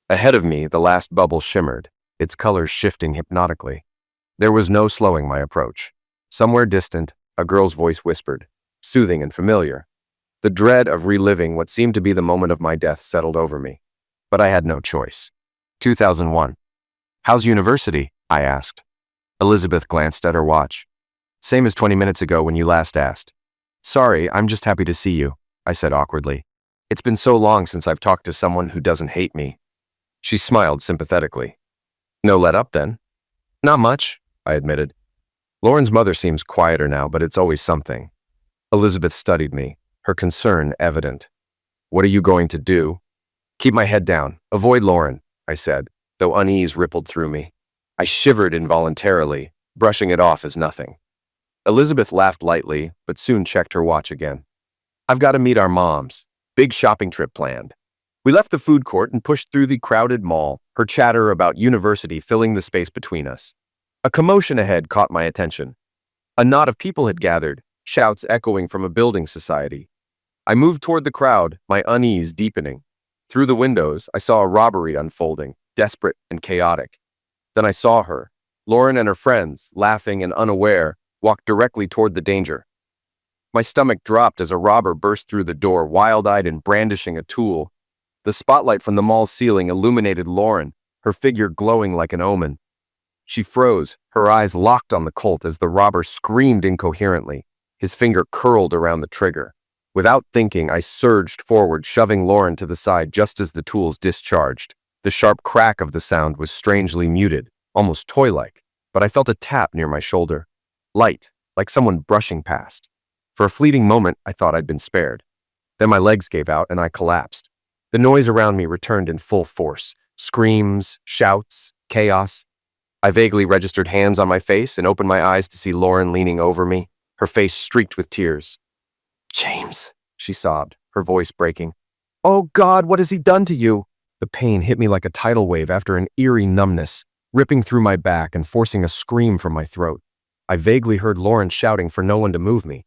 [SPEAKER 1] Ahead of me, the last bubble shimmered, its colors shifting hypnotically. There was no slowing my approach. Somewhere distant, a girl's voice whispered, soothing and familiar. The dread of reliving what seemed to be the moment of my death settled over me. But I had no choice. 2001. "How's university?" I asked. Elizabeth glanced at her watch. "Same as 20 minutes ago when you last asked." "Sorry, I'm just happy to see you," I said awkwardly. "It's been so long since I've talked to someone who doesn't hate me." She smiled sympathetically. "No let up then?" "Not much," I admitted. "Lauren's mother seems quieter now, but it's always something." Elizabeth studied me, her concern evident. "What are you going to do?" "Keep my head down. Avoid Lauren," I said, though unease rippled through me. I shivered involuntarily, brushing it off as nothing. Elizabeth laughed lightly, but soon checked her watch again. "I've got to meet our moms. Big shopping trip planned." We left the food court and pushed through the crowded mall, her chatter about university filling the space between us. A commotion ahead caught my attention. A knot of people had gathered, shouts echoing from a building society. I moved toward the crowd, my unease deepening. Through the windows, I saw a robbery unfolding, desperate and chaotic. Then I saw her. Lauren and her friends, laughing and unaware, walked directly toward the danger. My stomach dropped as a robber burst through the door, wild-eyed and brandishing a tool. The spotlight from the mall's ceiling illuminated Lauren, her figure glowing like an omen. She froze, her eyes locked on the Colt as the robber screamed incoherently, his finger curled around the trigger. Without thinking, I surged forward, shoving Lauren to the side just as the tools discharged. The sharp crack of the sound was strangely muted, almost toy-like, but I felt a tap near my shoulder. Light, like someone brushing past. For a fleeting moment, I thought I'd been spared. Then my legs gave out and I collapsed. The noise around me returned in full force. Screams, shouts, chaos. I vaguely registered hands on my face and opened my eyes to see Lauren leaning over me, her face streaked with tears. "James," she sobbed, her voice breaking. "Oh God, what has he done to you?" The pain hit me like a tidal wave after an eerie numbness, ripping through my back and forcing a scream from my throat. I vaguely heard Lauren shouting for no one to move me.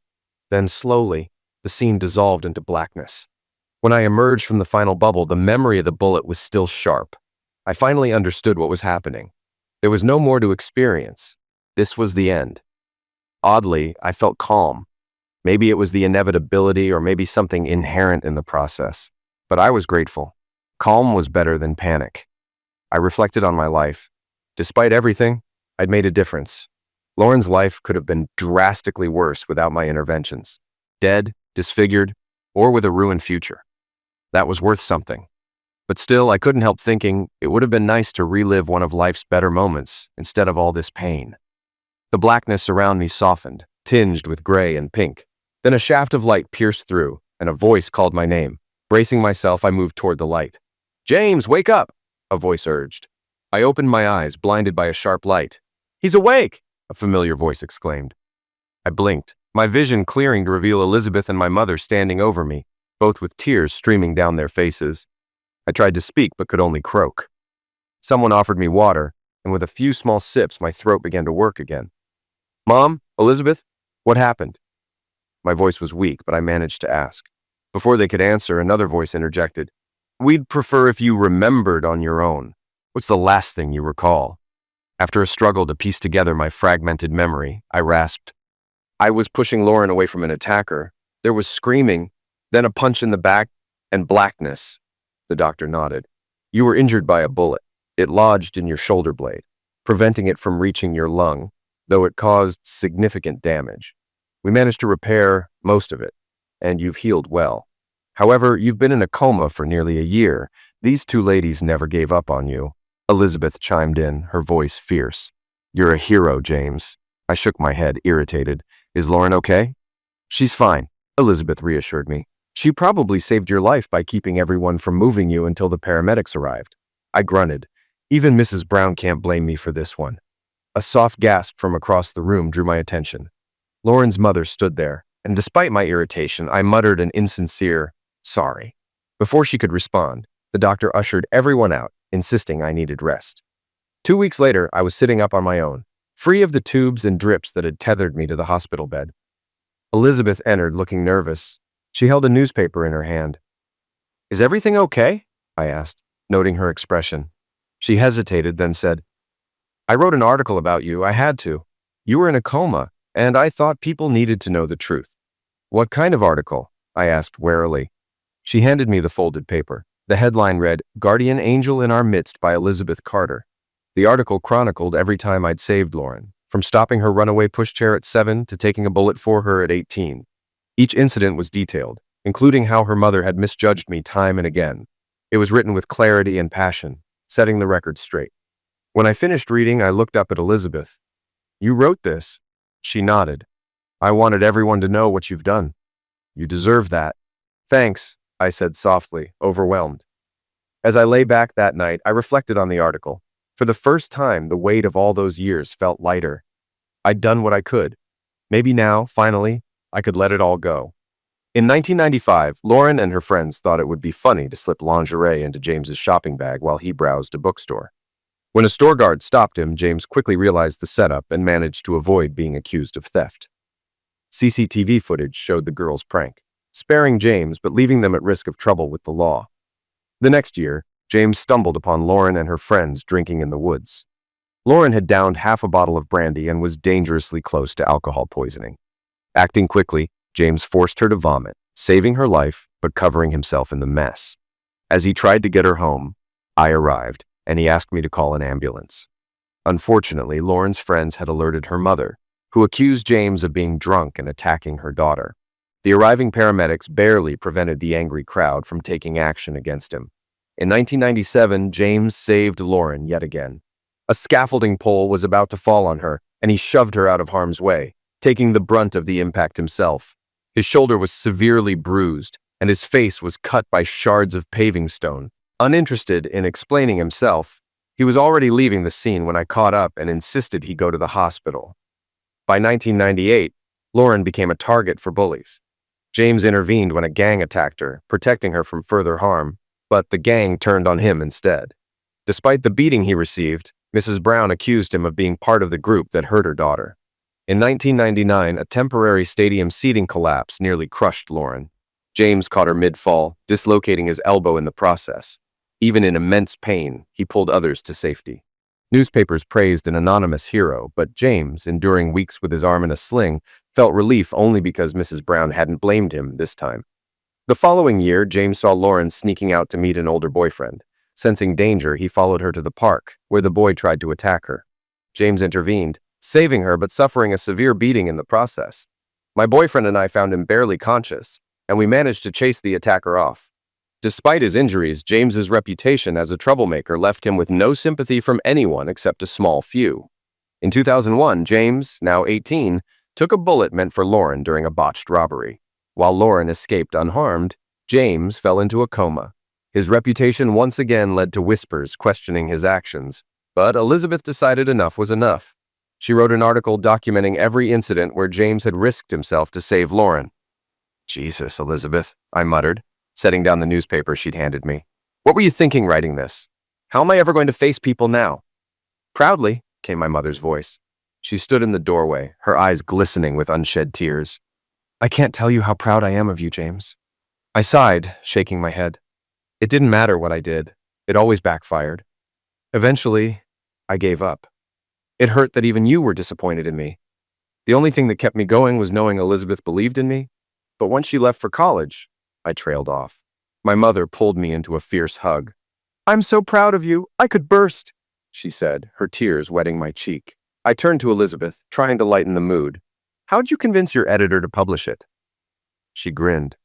[SPEAKER 1] Then slowly, the scene dissolved into blackness. When I emerged from the final bubble, the memory of the bullet was still sharp. I finally understood what was happening. There was no more to experience. This was the end. Oddly, I felt calm. Maybe it was the inevitability or maybe something inherent in the process. But I was grateful. Calm was better than panic. I reflected on my life. Despite everything, I'd made a difference. Lauren's life could have been drastically worse without my interventions. Dead, disfigured, or with a ruined future. That was worth something. But still, I couldn't help thinking it would have been nice to relive one of life's better moments instead of all this pain. The blackness around me softened, tinged with gray and pink. Then a shaft of light pierced through, and a voice called my name. Bracing myself, I moved toward the light. "James, wake up!" a voice urged. I opened my eyes, blinded by a sharp light. "He's awake!" a familiar voice exclaimed. I blinked, my vision clearing to reveal Elizabeth and my mother standing over me, both with tears streaming down their faces. I tried to speak but could only croak. Someone offered me water, and with a few small sips, my throat began to work again. "Mom? Elizabeth? What happened?" My voice was weak, but I managed to ask. Before they could answer, another voice interjected. "We'd prefer if you remembered on your own. What's the last thing you recall?" After a struggle to piece together my fragmented memory, I rasped. "I was pushing Lauren away from an attacker. There was screaming, then a punch in the back, and blackness." The doctor nodded. "You were injured by a bullet. It lodged in your shoulder blade, preventing it from reaching your lung, though it caused significant damage. We managed to repair most of it, and you've healed well. However, you've been in a coma for nearly a year. These two ladies never gave up on you." Elizabeth chimed in, her voice fierce. "You're a hero, James." I shook my head, irritated. "Is Lauren okay?" "She's fine," Elizabeth reassured me. "She probably saved your life by keeping everyone from moving you until the paramedics arrived." I grunted. Even Mrs. Brown can't blame me for this one. A soft gasp from across the room drew my attention. Lauren's mother stood there, and despite my irritation, I muttered an insincere, "Sorry." Before she could respond, the doctor ushered everyone out, insisting I needed rest. 2 weeks later, I was sitting up on my own, free of the tubes and drips that had tethered me to the hospital bed. Elizabeth entered, looking nervous. She held a newspaper in her hand. "Is everything okay?" I asked, noting her expression. She hesitated, then said, "I wrote an article about you. I had to. You were in a coma, and I thought people needed to know the truth." "What kind of article?" I asked warily. She handed me the folded paper. The headline read, "Guardian Angel in Our Midst" by Elizabeth Carter. The article chronicled every time I'd saved Lauren, from stopping her runaway pushchair at 7 to taking a bullet for her at 18. Each incident was detailed, including how her mother had misjudged me time and again. It was written with clarity and passion, setting the record straight. When I finished reading, I looked up at Elizabeth. "You wrote this?" She nodded. "I wanted everyone to know what you've done. You deserve that." "Thanks," I said softly, overwhelmed. As I lay back that night, I reflected on the article. For the first time, the weight of all those years felt lighter. I'd done what I could. Maybe now, finally, I could let it all go. In 1995, Lauren and her friends thought it would be funny to slip lingerie into James's shopping bag while he browsed a bookstore. When a store guard stopped him, James quickly realized the setup and managed to avoid being accused of theft. CCTV footage showed the girls' prank, sparing James but leaving them at risk of trouble with the law. The next year, James stumbled upon Lauren and her friends drinking in the woods. Lauren had downed half a bottle of brandy and was dangerously close to alcohol poisoning. Acting quickly, James forced her to vomit, saving her life but covering himself in the mess. As he tried to get her home, I arrived, and he asked me to call an ambulance. Unfortunately, Lauren's friends had alerted her mother, who accused James of being drunk and attacking her daughter. The arriving paramedics barely prevented the angry crowd from taking action against him. In 1997, James saved Lauren yet again. A scaffolding pole was about to fall on her, and he shoved her out of harm's way, taking the brunt of the impact himself. His shoulder was severely bruised, and his face was cut by shards of paving stone. Uninterested in explaining himself, he was already leaving the scene when I caught up and insisted he go to the hospital. By 1998, Lauren became a target for bullies. James intervened when a gang attacked her, protecting her from further harm, but the gang turned on him instead. Despite the beating he received, Mrs. Brown accused him of being part of the group that hurt her daughter. In 1999, a temporary stadium seating collapse nearly crushed Lauren. James caught her mid-fall, dislocating his elbow in the process. Even in immense pain, he pulled others to safety. Newspapers praised an anonymous hero, but James, enduring weeks with his arm in a sling, felt relief only because Mrs. Brown hadn't blamed him this time. The following year, James saw Lauren sneaking out to meet an older boyfriend. Sensing danger, he followed her to the park, where the boy tried to attack her. James intervened, saving her but suffering a severe beating in the process. My boyfriend and I found him barely conscious, and we managed to chase the attacker off. Despite his injuries, James's reputation as a troublemaker left him with no sympathy from anyone except a small few. In 2001, James, now 18, took a bullet meant for Lauren during a botched robbery. While Lauren escaped unharmed, James fell into a coma. His reputation once again led to whispers questioning his actions, but Elizabeth decided enough was enough. She wrote an article documenting every incident where James had risked himself to save Lauren. "Jesus, Elizabeth," I muttered, setting down the newspaper she'd handed me. "What were you thinking writing this? How am I ever going to face people now?" "Proudly," came my mother's voice. She stood in the doorway, her eyes glistening with unshed tears. "I can't tell you how proud I am of you, James." I sighed, shaking my head. It didn't matter what I did. It always backfired. Eventually, I gave up. It hurt that even you were disappointed in me. The only thing that kept me going was knowing Elizabeth believed in me. But once she left for college, I trailed off. My mother pulled me into a fierce hug. "I'm so proud of you. I could burst," she said, her tears wetting my cheek. I turned to Elizabeth, trying to lighten the mood. "How'd you convince your editor to publish it?" She grinned.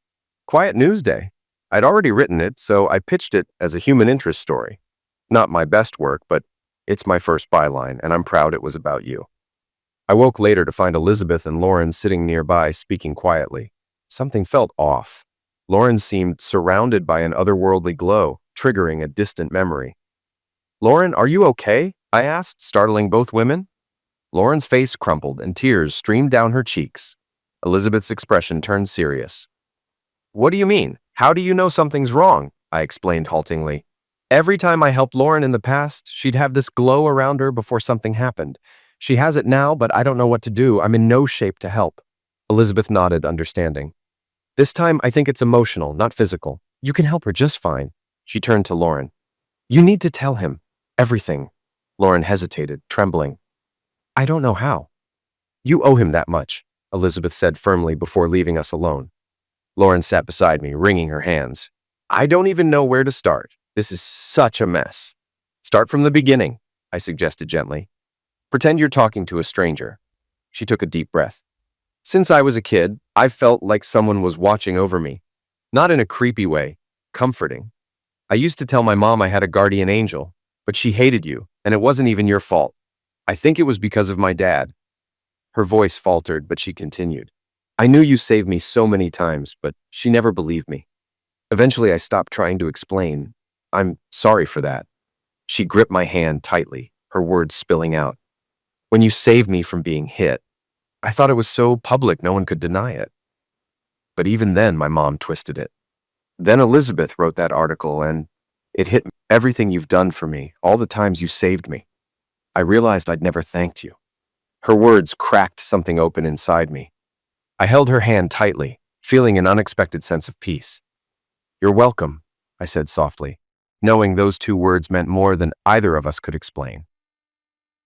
[SPEAKER 1] "Quiet news day. I'd already written it, so I pitched it as a human interest story. Not my best work, but it's my first byline, and I'm proud it was about you." I woke later to find Elizabeth and Lauren sitting nearby, speaking quietly. Something felt off. Lauren seemed surrounded by an otherworldly glow, triggering a distant memory. "Lauren, are you okay?" I asked, startling both women. Lauren's face crumpled and tears streamed down her cheeks. Elizabeth's expression turned serious. "What do you mean? How do you know something's wrong?" I explained haltingly. "Every time I helped Lauren in the past, she'd have this glow around her before something happened. She has it now, but I don't know what to do. I'm in no shape to help." Elizabeth nodded, understanding. "This time, I think it's emotional, not physical. You can help her just fine." She turned to Lauren. "You need to tell him everything." Lauren hesitated, trembling. "I don't know how." "You owe him that much," Elizabeth said firmly before leaving us alone. Lauren sat beside me, wringing her hands. "I don't even know where to start. This is such a mess." "Start from the beginning," I suggested gently. "Pretend you're talking to a stranger." She took a deep breath. "Since I was a kid, I've felt like someone was watching over me. Not in a creepy way, comforting. I used to tell my mom I had a guardian angel, but she hated you, and it wasn't even your fault. I think it was because of my dad." Her voice faltered, but she continued. "I knew you saved me so many times, but she never believed me. Eventually, I stopped trying to explain. I'm sorry for that." She gripped my hand tightly, her words spilling out. "When you saved me from being hit, I thought it was so public no one could deny it. But even then, my mom twisted it. Then Elizabeth wrote that article, and it hit me. Everything you've done for me, all the times you saved me. I realized I'd never thanked you." Her words cracked something open inside me. I held her hand tightly, feeling an unexpected sense of peace. "You're welcome," I said softly, knowing those two words meant more than either of us could explain.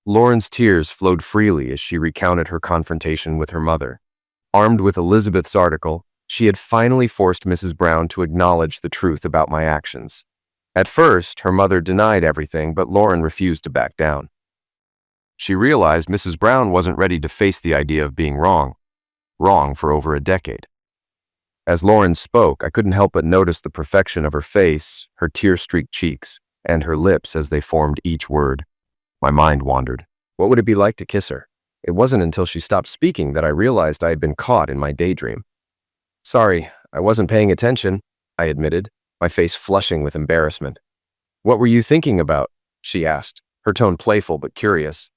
[SPEAKER 1] Lauren's tears flowed freely as she recounted her confrontation with her mother. Armed with Elizabeth's article, she had finally forced Mrs. Brown to acknowledge the truth about my actions. At first, her mother denied everything, but Lauren refused to back down. She realized Mrs. Brown wasn't ready to face the idea of being wrong for over a decade. As Lauren spoke, I couldn't help but notice the perfection of her face, her tear-streaked cheeks, and her lips as they formed each word. My mind wandered. What would it be like to kiss her? It wasn't until she stopped speaking that I realized I had been caught in my daydream. "Sorry, I wasn't paying attention," I admitted, my face flushing with embarrassment. "What were you thinking about?" she asked, her tone playful but curious.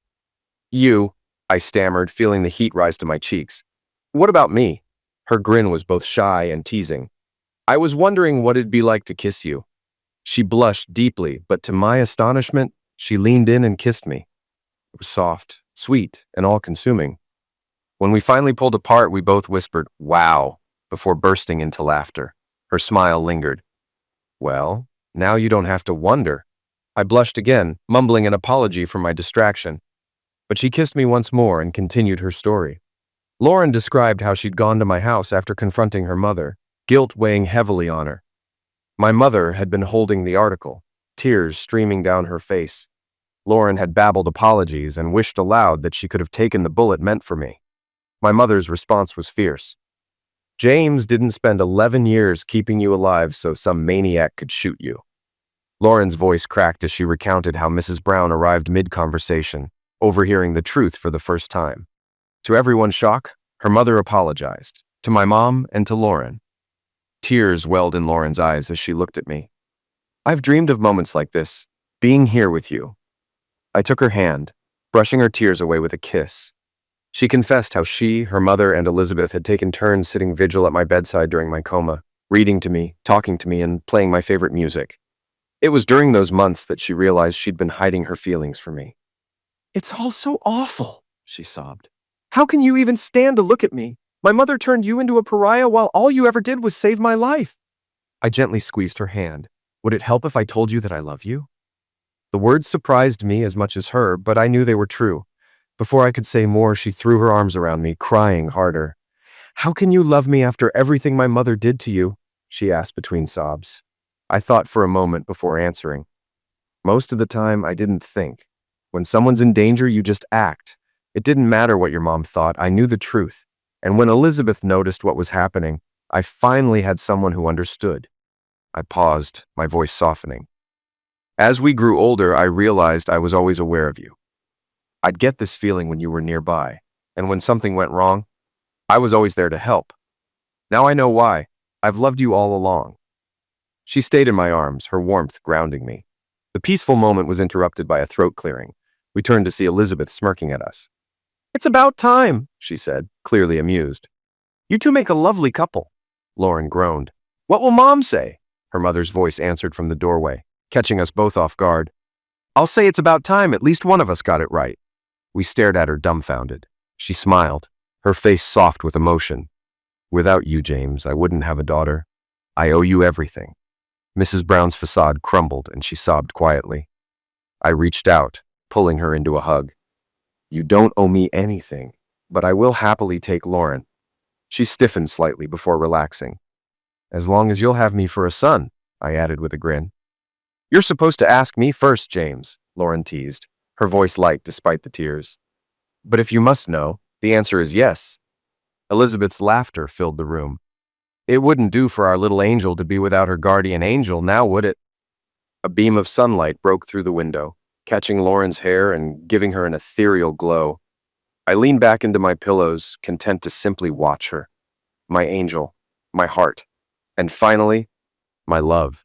[SPEAKER 1] "You," I stammered, feeling the heat rise to my cheeks. "What about me?" Her grin was both shy and teasing. "I was wondering what it'd be like to kiss you." She blushed deeply, but to my astonishment, she leaned in and kissed me. It was soft, sweet, and all-consuming. When we finally pulled apart, we both whispered, "Wow," before bursting into laughter. Her smile lingered. "Well, now you don't have to wonder." I blushed again, mumbling an apology for my distraction. But she kissed me once more and continued her story. Lauren described how she'd gone to my house after confronting her mother, guilt weighing heavily on her. My mother had been holding the article, tears streaming down her face. Lauren had babbled apologies and wished aloud that she could have taken the bullet meant for me. My mother's response was fierce. "James didn't spend 11 years keeping you alive so some maniac could shoot you." Lauren's voice cracked as she recounted how Mrs. Brown arrived mid-conversation, overhearing the truth for the first time. To everyone's shock, her mother apologized, to my mom and to Lauren. Tears welled in Lauren's eyes as she looked at me. "I've dreamed of moments like this, being here with you." I took her hand, brushing her tears away with a kiss. She confessed how she, her mother, and Elizabeth had taken turns sitting vigil at my bedside during my coma, reading to me, talking to me, and playing my favorite music. It was during those months that she realized she'd been hiding her feelings from me. "It's all so awful," she sobbed. "How can you even stand to look at me? My mother turned you into a pariah while all you ever did was save my life." I gently squeezed her hand. "Would it help if I told you that I love you?" The words surprised me as much as her, but I knew they were true. Before I could say more, she threw her arms around me, crying harder. "How can you love me after everything my mother did to you?" she asked between sobs. I thought for a moment before answering. Most of the time, I didn't think. When someone's in danger, you just act. It didn't matter what your mom thought, I knew the truth. And when Elizabeth noticed what was happening, I finally had someone who understood. I paused, my voice softening. "As we grew older, I realized I was always aware of you. I'd get this feeling when you were nearby, and when something went wrong, I was always there to help. Now I know why. I've loved you all along." She stayed in my arms, her warmth grounding me. The peaceful moment was interrupted by a throat clearing. We turned to see Elizabeth smirking at us. "It's about time," she said, clearly amused. "You two make a lovely couple." Lauren groaned. "What will Mom say?" Her mother's voice answered from the doorway, catching us both off guard. "I'll say it's about time at least one of us got it right." We stared at her dumbfounded. She smiled, her face soft with emotion. "Without you, James, I wouldn't have a daughter. I owe you everything." Mrs. Brown's facade crumbled and she sobbed quietly. I reached out, pulling her into a hug. "You don't owe me anything, but I will happily take Lauren." She stiffened slightly before relaxing. "As long as you'll have me for a son," I added with a grin. "You're supposed to ask me first, James," Lauren teased, her voice light despite the tears. "But if you must know, the answer is yes." Elizabeth's laughter filled the room. "It wouldn't do for our little angel to be without her guardian angel, now would it?" A beam of sunlight broke through the window, catching Lauren's hair and giving her an ethereal glow. I leaned back into my pillows, content to simply watch her. My angel, my heart, and finally, my love.